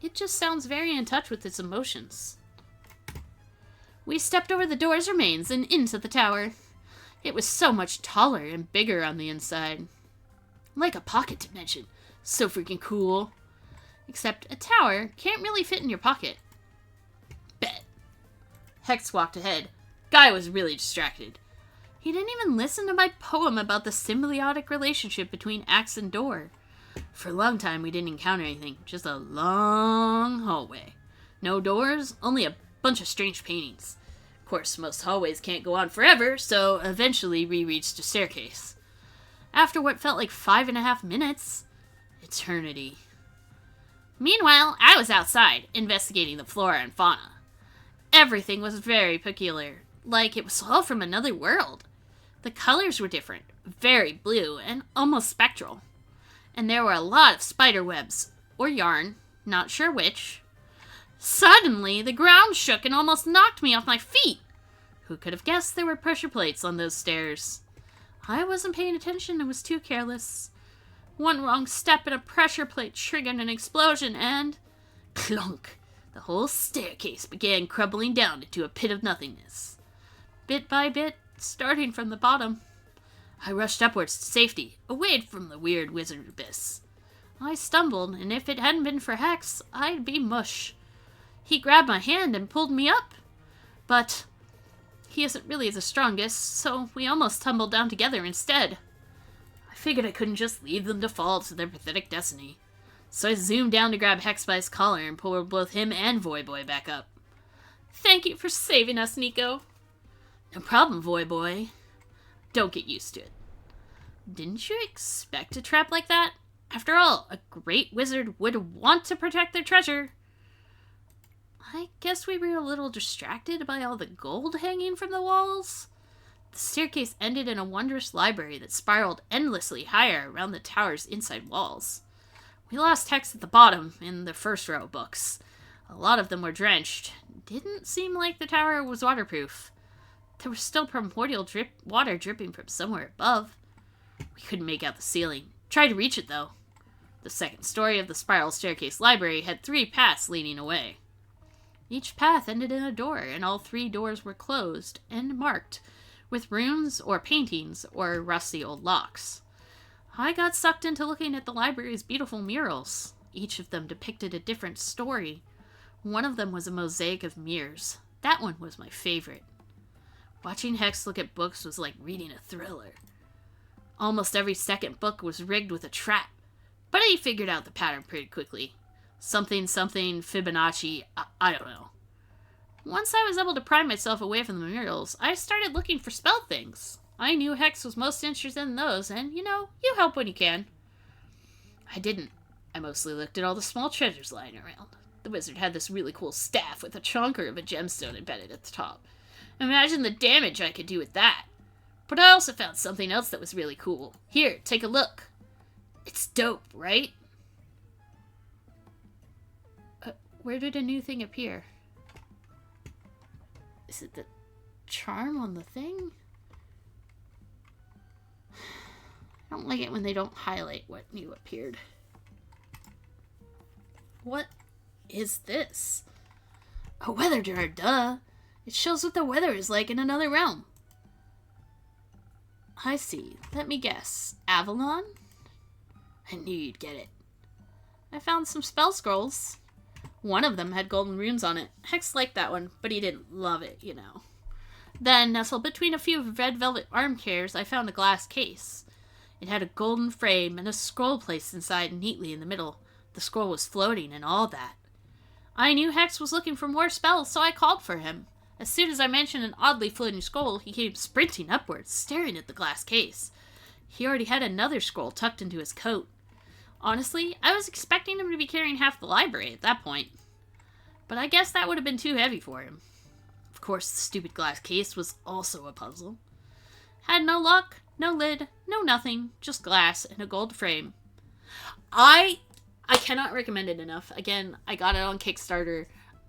It just sounds very in touch with its emotions. We stepped over the door's remains and into the tower. It was so much taller and bigger on the inside. Like a pocket dimension. So freaking cool. Except a tower can't really fit in your pocket. Bet. Hex walked ahead. Guy was really distracted. He didn't even listen to my poem about the symbiotic relationship between axe and door. For a long time, we didn't encounter anything. Just a long hallway. No doors, only a bunch of strange paintings. Of course, most hallways can't go on forever, so eventually we reached a staircase. After what felt like 5.5 minutes, eternity. Meanwhile, I was outside, investigating the flora and fauna. Everything was very peculiar, like it was all from another world. The colors were different, very blue and almost spectral. And there were a lot of spider webs, or yarn, not sure which. Suddenly, the ground shook and almost knocked me off my feet. Who could have guessed there were pressure plates on those stairs? I wasn't paying attention and was too careless. One wrong step and a pressure plate triggered an explosion and... clunk! The whole staircase began crumbling down into a pit of nothingness. Bit by bit, starting from the bottom, I rushed upwards to safety, away from the weird wizard abyss. I stumbled, and if it hadn't been for Hex, I'd be mush. He grabbed my hand and pulled me up, but he isn't really the strongest, so we almost tumbled down together instead. I figured I couldn't just leave them to fall to their pathetic destiny, so I zoomed down to grab Hex by his collar and pulled both him and Voyboy back up. Thank you for saving us, Nico. No problem, Voyboy. Don't get used to it. Didn't you expect a trap like that? After all, a great wizard would want to protect their treasure. I guess we were a little distracted by all the gold hanging from the walls. The staircase ended in a wondrous library that spiraled endlessly higher around the tower's inside walls. We lost Hex at the bottom, in the first row of books. A lot of them were drenched. Didn't seem like the tower was waterproof. There was still primordial water dripping from somewhere above. We couldn't make out the ceiling. Tried to reach it, though. The second story of the spiral staircase library had 3 paths leading away. Each path ended in a door, and all 3 doors were closed and marked with runes or paintings or rusty old locks. I got sucked into looking at the library's beautiful murals. Each of them depicted a different story. One of them was a mosaic of mirrors. That one was my favorite. Watching Hex look at books was like reading a thriller. Almost every second book was rigged with a trap, but he figured out the pattern pretty quickly. Something Fibonacci, I don't know. Once I was able to pry myself away from the murals, I started looking for spell things. I knew Hex was most interested in those, and, you help when you can. I didn't. I mostly looked at all the small treasures lying around. The wizard had this really cool staff with a chonker of a gemstone embedded at the top. Imagine the damage I could do with that. But I also found something else that was really cool. Here, take a look. It's dope, right? Where did a new thing appear? Is it the charm on the thing? I don't like it when they don't highlight what new appeared. What is this? A weather jar, duh. It shows what the weather is like in another realm. I see. Let me guess. Avalon? I knew you'd get it. I found some spell scrolls. One of them had golden runes on it. Hex liked that one, but he didn't love it, Then, nestled between a few red velvet armchairs, I found a glass case. It had a golden frame and a scroll placed inside neatly in the middle. The scroll was floating and all that. I knew Hex was looking for more spells, so I called for him. As soon as I mentioned an oddly floating scroll, he came sprinting upwards, staring at the glass case. He already had another scroll tucked into his coat. Honestly, I was expecting him to be carrying half the library at that point. But I guess that would have been too heavy for him. Of course, the stupid glass case was also a puzzle. Had no lock, no lid, no nothing, just glass and a gold frame. I cannot recommend it enough. Again, I got it on Kickstarter.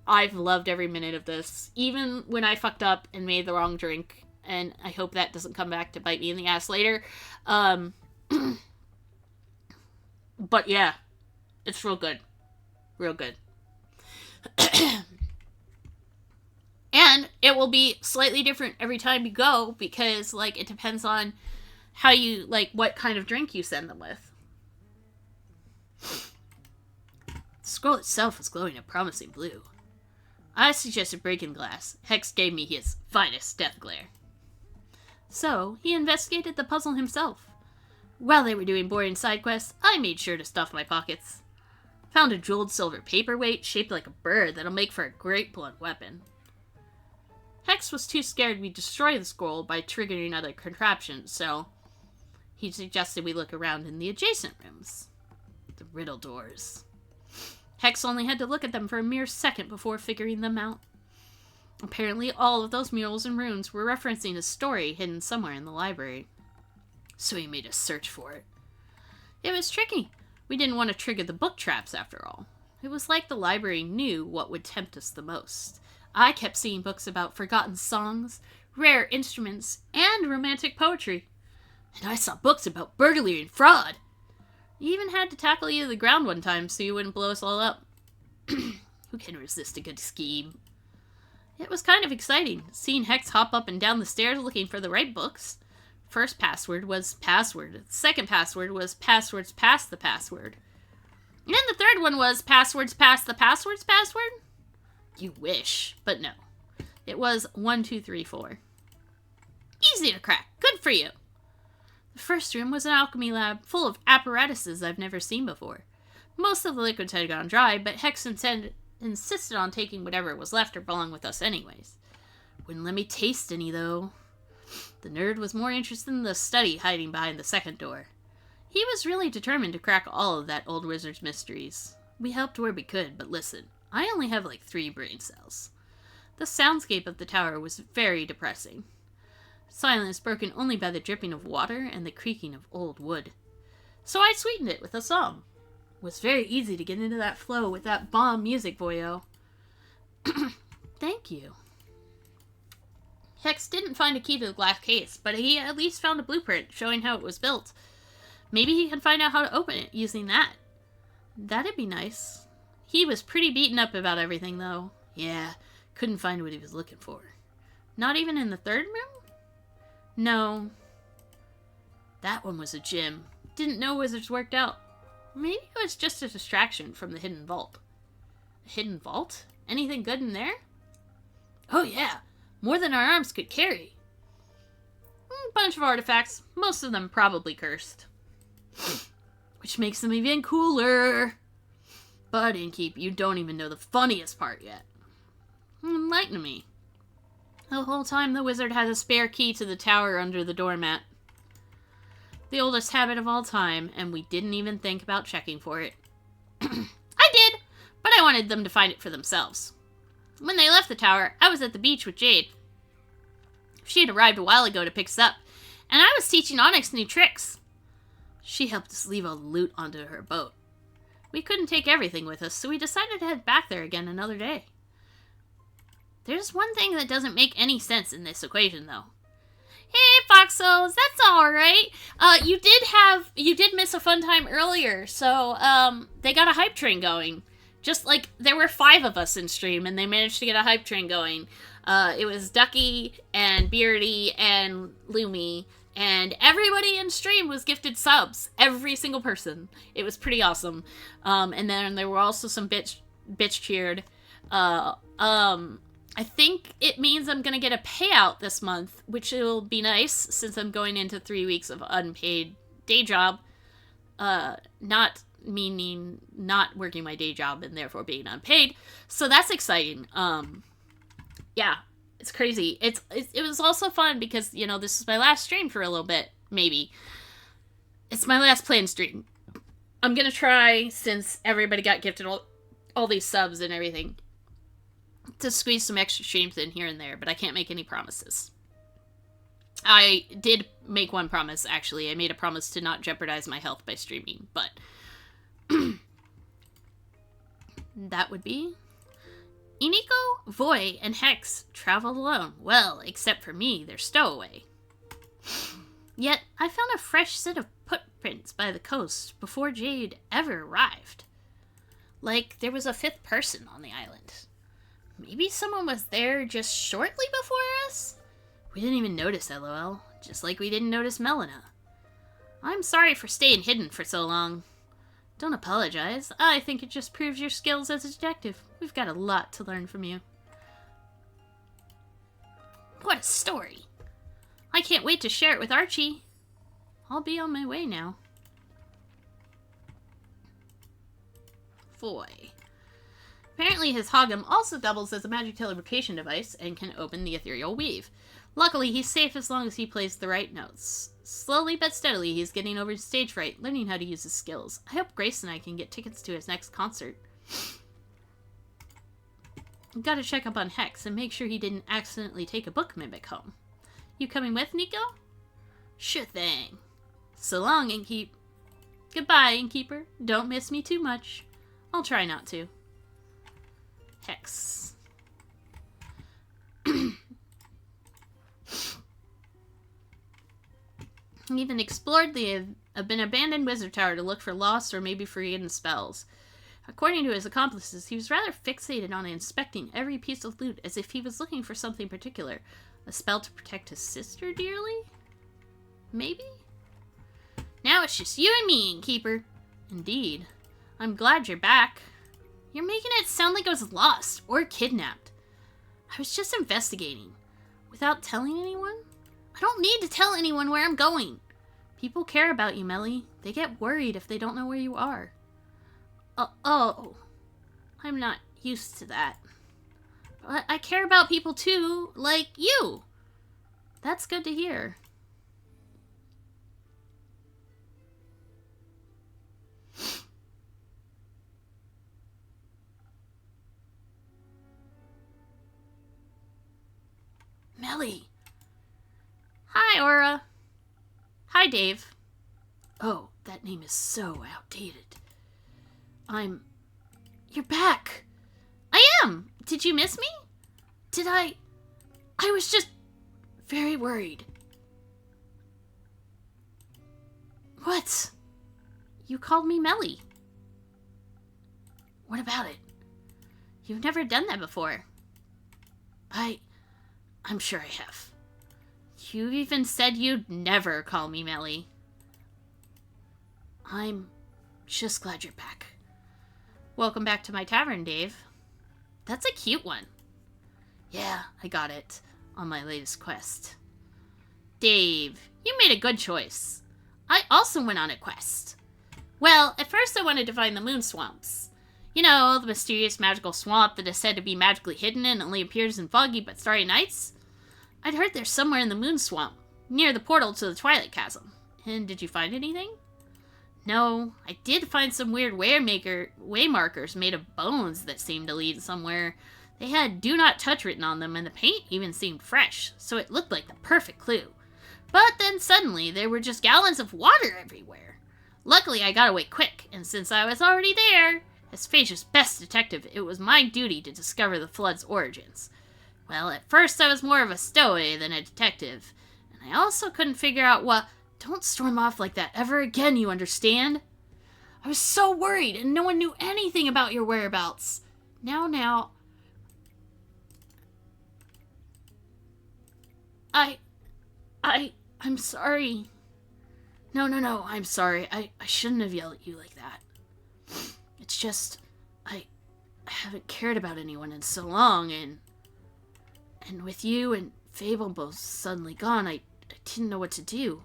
I've loved every minute of this, even when I fucked up and made the wrong drink, and I hope that doesn't come back to bite me in the ass later. But yeah, it's real good. Real good. And it will be slightly different every time you go, because, it depends on how you, what kind of drink you send them with. The scroll itself was glowing a promising blue. I suggested breaking the glass. Hex gave me his finest death glare. So, he investigated the puzzle himself. While they were doing boring side quests, I made sure to stuff my pockets. Found a jeweled silver paperweight shaped like a bird that'll make for a great blunt weapon. Hex was too scared we'd destroy the scroll by triggering other contraptions, so he suggested we look around in the adjacent rooms. The riddle doors. Hex only had to look at them for a mere second before figuring them out. Apparently all of those murals and runes were referencing a story hidden somewhere in the library. So he made us search for it. It was tricky. We didn't want to trigger the book traps after all. It was like the library knew what would tempt us the most. I kept seeing books about forgotten songs, rare instruments, and romantic poetry. And I saw books about burglary and fraud. You even had to tackle you to the ground one time so you wouldn't blow us all up. Who can resist a good scheme? It was kind of exciting, seeing Hex hop up and down the stairs looking for the right books. First password was password. Second password was passwords past the password. And then the third one was passwords past the password's password? You wish, but no. It was 1, 2, 3, 4. Easy to crack. Good for you. The first room was an alchemy lab full of apparatuses I've never seen before. Most of the liquids had gone dry, but Hex insisted on taking whatever was left or belonged with us anyways. Wouldn't let me taste any, though. The nerd was more interested in the study hiding behind the second door. He was really determined to crack all of that old wizard's mysteries. We helped where we could, but listen, I only have like 3 brain cells. The soundscape of the tower was very depressing. Silence broken only by the dripping of water and the creaking of old wood. So I sweetened it with a song. It was very easy to get into that flow with that bomb music, boyo. Thank you. Hex didn't find a key to the glass case, but he at least found a blueprint showing how it was built. Maybe he can find out how to open it using that. That'd be nice. He was pretty beaten up about everything, though. Yeah, couldn't find what he was looking for. Not even in the third room? No. That one was a gym. Didn't know wizards worked out. Maybe it was just a distraction from the hidden vault. A hidden vault? Anything good in there? Oh yeah, more than our arms could carry. Bunch of artifacts, most of them probably cursed. Which makes them even cooler. But Innkeep, you don't even know the funniest part yet. Enlighten me. The whole time the wizard had a spare key to the tower under the doormat. The oldest habit of all time, and we didn't even think about checking for it. I did, but I wanted them to find it for themselves. When they left the tower, I was at the beach with Jade. She had arrived a while ago to pick us up, and I was teaching Onyx new tricks. She helped us leave all the loot onto her boat. We couldn't take everything with us, so we decided to head back there again another day. There's one thing that doesn't make any sense in this equation, though. Hey, Foxos, that's alright. You did miss a fun time earlier, so, they got a hype train going. Just like, there were 5 of us in stream, and they managed to get a hype train going. It was Ducky, and Beardy, and Lumi, and everybody in stream was gifted subs. Every single person. It was pretty awesome. And then there were also some bitch cheered. I think it means I'm going to get a payout this month, which will be nice since I'm going into 3 weeks of unpaid day job. Not meaning not working my day job and therefore being unpaid. So that's exciting. Yeah, it's crazy. It was also fun because, you know, this is my last stream for a little bit, maybe. It's my last planned stream. I'm going to try, since everybody got gifted all these subs and everything, to squeeze some extra streams in here and there, but I can't make any promises. I did make one promise, actually. I made a promise to not jeopardize my health by streaming, but that would be... Iniko, Voy, and Hex traveled alone. Well, except for me, they're stowaway. Yet, I found a fresh set of footprints by the coast before Jade ever arrived. Like, there was a 5th person on the island. Maybe someone was there just shortly before us? We didn't even notice, LOL. Just like we didn't notice Melina. I'm sorry for staying hidden for so long. Don't apologize. I think it just proves your skills as a detective. We've got a lot to learn from you. What a story. I can't wait to share it with Archie. I'll be on my way now. Foy. Apparently his Hogum also doubles as a magic teleportation device and can open the ethereal weave. Luckily, he's safe as long as he plays the right notes. Slowly but steadily, he's getting over his stage fright, learning how to use his skills. I hope Grace and I can get tickets to his next concert. Gotta check up on Hex and make sure he didn't accidentally take a book mimic home. You coming with, Nico? Sure thing. So long, Innkeep. Goodbye, Innkeeper. Don't miss me too much. I'll try not to. Hex. Even explored the an abandoned wizard tower to look for lost or maybe forgotten spells. According to his accomplices, he was rather fixated on inspecting every piece of loot as if he was looking for something particular. A spell to protect his sister dearly? Maybe? Now it's just you and me, Innkeeper. Indeed. I'm glad you're back. You're making it sound like I was lost or kidnapped. I was just investigating. Without telling anyone? I don't need to tell anyone where I'm going. People care about you, Melly. They get worried if they don't know where you are. Oh. I'm not used to that. But I care about people too, like you. That's good to hear. Melly. Hi, Aura. Hi, Dave. Oh, that name is so outdated. You're back. I am. Did you miss me? I was just very worried. What? You called me Melly. What about it? You've never done that before. I'm sure I have. You even said you'd never call me Melly. I'm just glad you're back. Welcome back to my tavern, Dave. That's a cute one. Yeah, I got it on my latest quest. Dave, you made a good choice. I also went on a quest. Well, at first I wanted to find the moon swamps. You know, the mysterious magical swamp that is said to be magically hidden and only appears in foggy but starry nights. I'd heard they're somewhere in the moon swamp, near the portal to the Twilight Chasm. And did you find anything? No, I did find some weird waymarkers made of bones that seemed to lead somewhere. They had "Do Not Touch" written on them, and the paint even seemed fresh, so it looked like the perfect clue. But then suddenly, there were just gallons of water everywhere. Luckily, I got away quick, and since I was already there, as Phaedra's best detective, it was my duty to discover the flood's origins. Well, at first I was more of a stowaway than a detective, and I also couldn't figure out what... Don't storm off like that ever again, you understand? I was so worried, and no one knew anything about your whereabouts. Now... I'm sorry. No, I'm sorry. I shouldn't have yelled at you like that. It's just, I haven't cared about anyone in so long, and with you and Fable both suddenly gone, I didn't know what to do.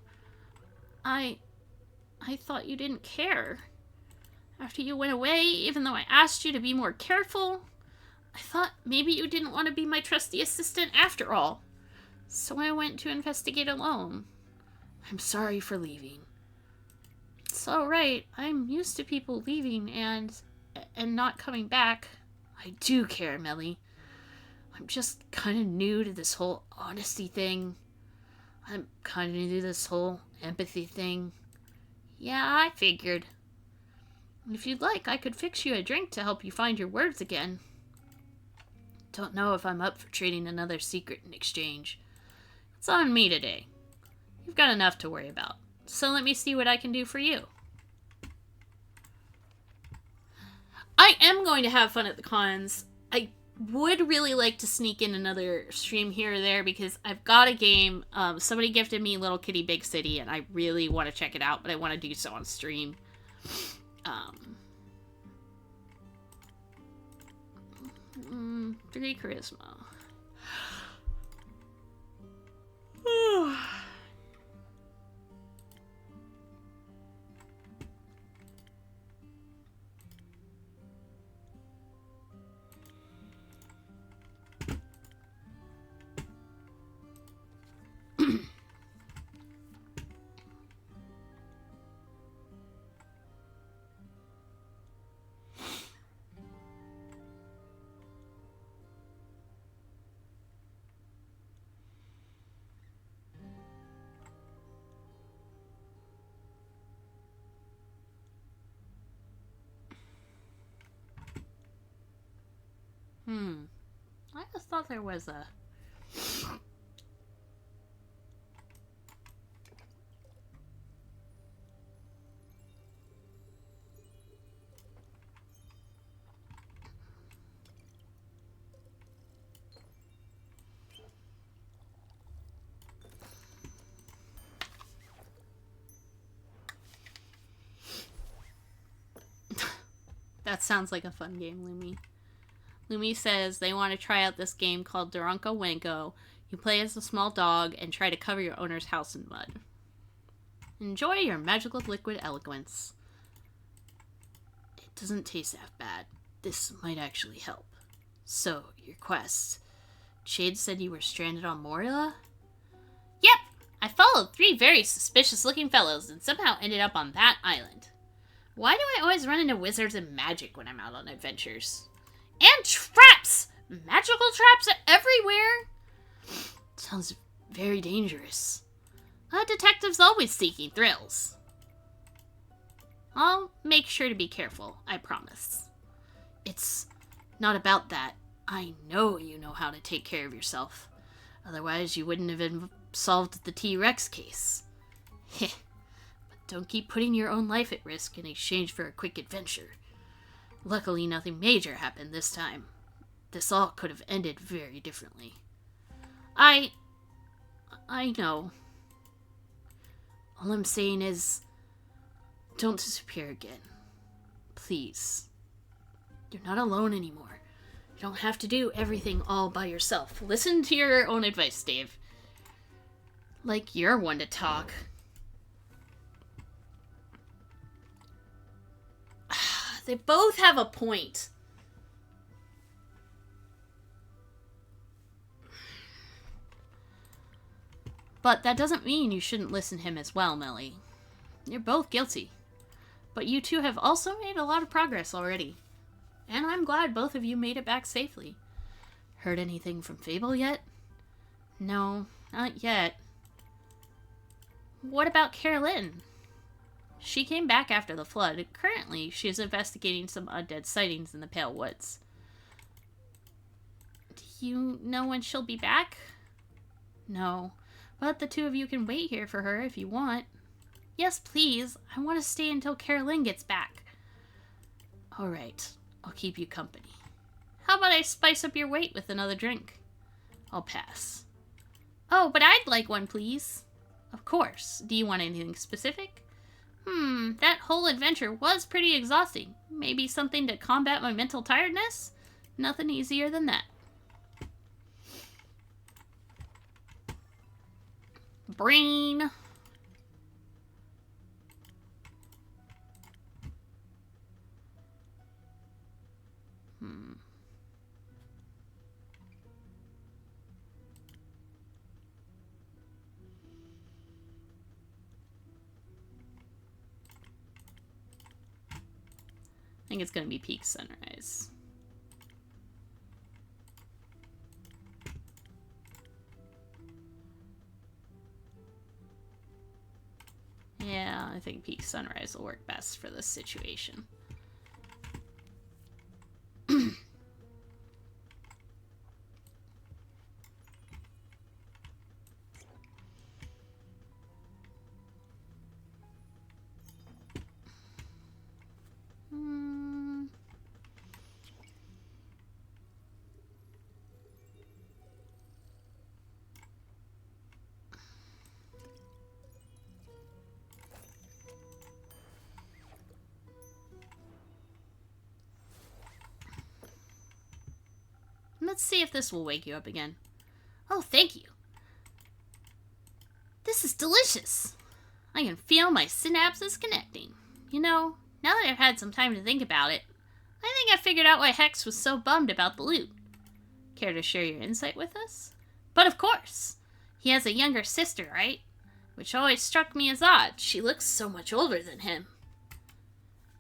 I thought you didn't care. After you went away, even though I asked you to be more careful, I thought maybe you didn't want to be my trusty assistant after all. So I went to investigate alone. I'm sorry for leaving. It's alright. I'm used to people leaving and not coming back. I do care, Melly. I'm just kind of new to this whole honesty thing. I'm kind of new to this whole empathy thing. Yeah, I figured. If you'd like, I could fix you a drink to help you find your words again. Don't know if I'm up for trading another secret in exchange. It's on me today. You've got enough to worry about. So let me see what I can do for you. I am going to have fun at the cons. I would really like to sneak in another stream here or there because I've got a game. Somebody gifted me Little Kitty Big City and I really want to check it out, but I want to do so on stream. 3 charisma. I just thought there was a... That sounds like a fun game, Lumi. Lumi says they want to try out this game called Duranko Wenko. You play as a small dog and try to cover your owner's house in mud. Enjoy your magical liquid eloquence. It doesn't taste that bad. This might actually help. So, your quest. Jade said you were stranded on Moria? Yep! I followed 3 very suspicious-looking fellows and somehow ended up on that island. Why do I always run into wizards and magic when I'm out on adventures? And traps! Magical traps everywhere! Sounds very dangerous. A detective's always seeking thrills. I'll make sure to be careful, I promise. It's not about that. I know you know how to take care of yourself. Otherwise, you wouldn't have solved the T-Rex case. Heh. But don't keep putting your own life at risk in exchange for a quick adventure. Luckily, nothing major happened this time. This all could have ended very differently. I know. All I'm saying is, don't disappear again. Please. You're not alone anymore. You don't have to do everything all by yourself. Listen to your own advice, Dave. Like you're one to talk. They both have a point. But that doesn't mean you shouldn't listen to him as well, Melly. You're both guilty. But you two have also made a lot of progress already. And I'm glad both of you made it back safely. Heard anything from Fable yet? No, not yet. What about Carolyn? She came back after the flood. Currently, she is investigating some undead sightings in the Pale Woods. Do you know when she'll be back? No, but the two of you can wait here for her if you want. Yes, please. I want to stay until Carolyn gets back. Alright, I'll keep you company. How about I spice up your wait with another drink? I'll pass. Oh, but I'd like one, please. Of course. Do you want anything specific? That whole adventure was pretty exhausting. Maybe something to combat my mental tiredness? Nothing easier than that. Brain. I think it's going to be peak sunrise. Yeah, I think peak sunrise will work best for this situation. Let's see if this will wake you up again. Oh, thank you. This is delicious. I can feel my synapses connecting. You know, now that I've had some time to think about it, I think I figured out why Hex was so bummed about the loot. Care to share your insight with us? But of course. He has a younger sister, right? Which always struck me as odd. She looks so much older than him.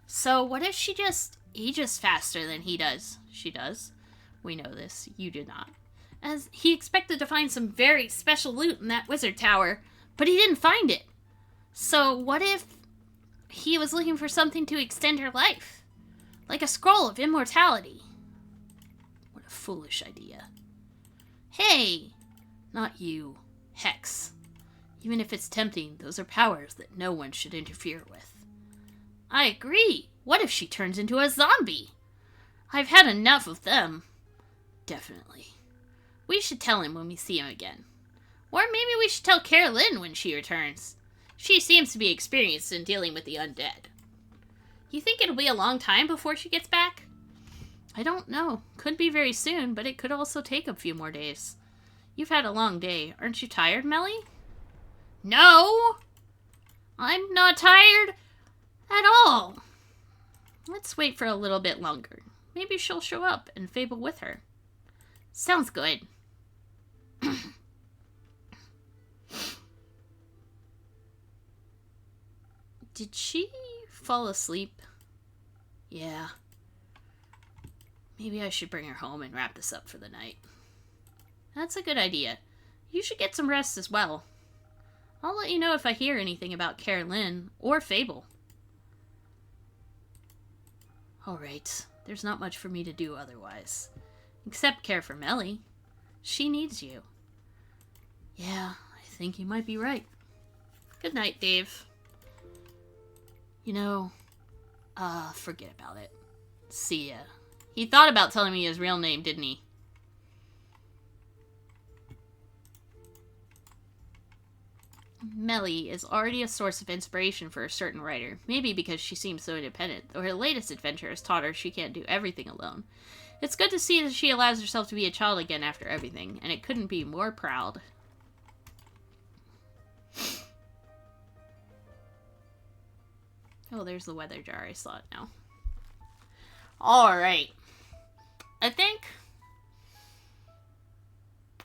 So what if she just ages faster than he does? She does. We know this. You did not. As he expected to find some very special loot in that wizard tower, but he didn't find it. So what if he was looking for something to extend her life? Like a scroll of immortality. What a foolish idea. Hey! Not you. Hex. Even if it's tempting, those are powers that no one should interfere with. I agree. What if she turns into a zombie? I've had enough of them. Definitely. We should tell him when we see him again. Or maybe we should tell Carolyn when she returns. She seems to be experienced in dealing with the undead. You think it'll be a long time before she gets back? I don't know. Could be very soon, but it could also take a few more days. You've had a long day. Aren't you tired, Melly? No! I'm not tired at all. Let's wait for a little bit longer. Maybe she'll show up and Fable with her. Sounds good. Did she fall asleep? Yeah. Maybe I should bring her home and wrap this up for the night. That's a good idea. You should get some rest as well. I'll let you know if I hear anything about Carolyn or Fable. Alright, there's not much for me to do otherwise. Except care for Melly. She needs you. Yeah, I think you might be right. Good night, Dave. You know, forget about it. See ya. He thought about telling me his real name, didn't he? Melly is already a source of inspiration for a certain writer, maybe because she seems so independent, though her latest adventure has taught her she can't do everything alone. It's good to see that she allows herself to be a child again after everything, and it couldn't be more proud. Oh, there's the weather jar. I saw it now. Alright. I think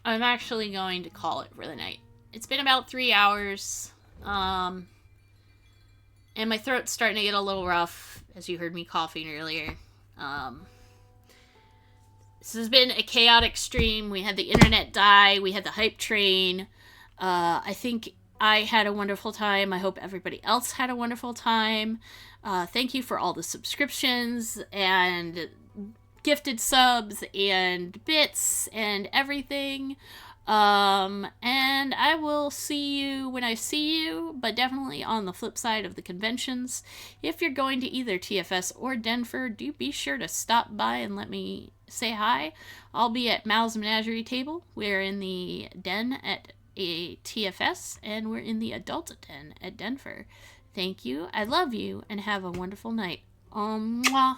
I'm actually going to call it for the night. It's been about 3 hours, and my throat's starting to get a little rough, as you heard me coughing earlier. This has been a chaotic stream. We had the internet die, we had the hype train. I think I had a wonderful time. I hope everybody else had a wonderful time. Thank you for all the subscriptions, and gifted subs, and bits, and everything. And I will see you when I see you, but definitely on the flip side of the conventions. If you're going to either TFS or Denver, do be sure to stop by and let me say hi. I'll be at Mal's Menagerie Table. We're in the den at a TFS, and we're in the adult den at Denver. Thank you, I love you, and have a wonderful night. Mwah.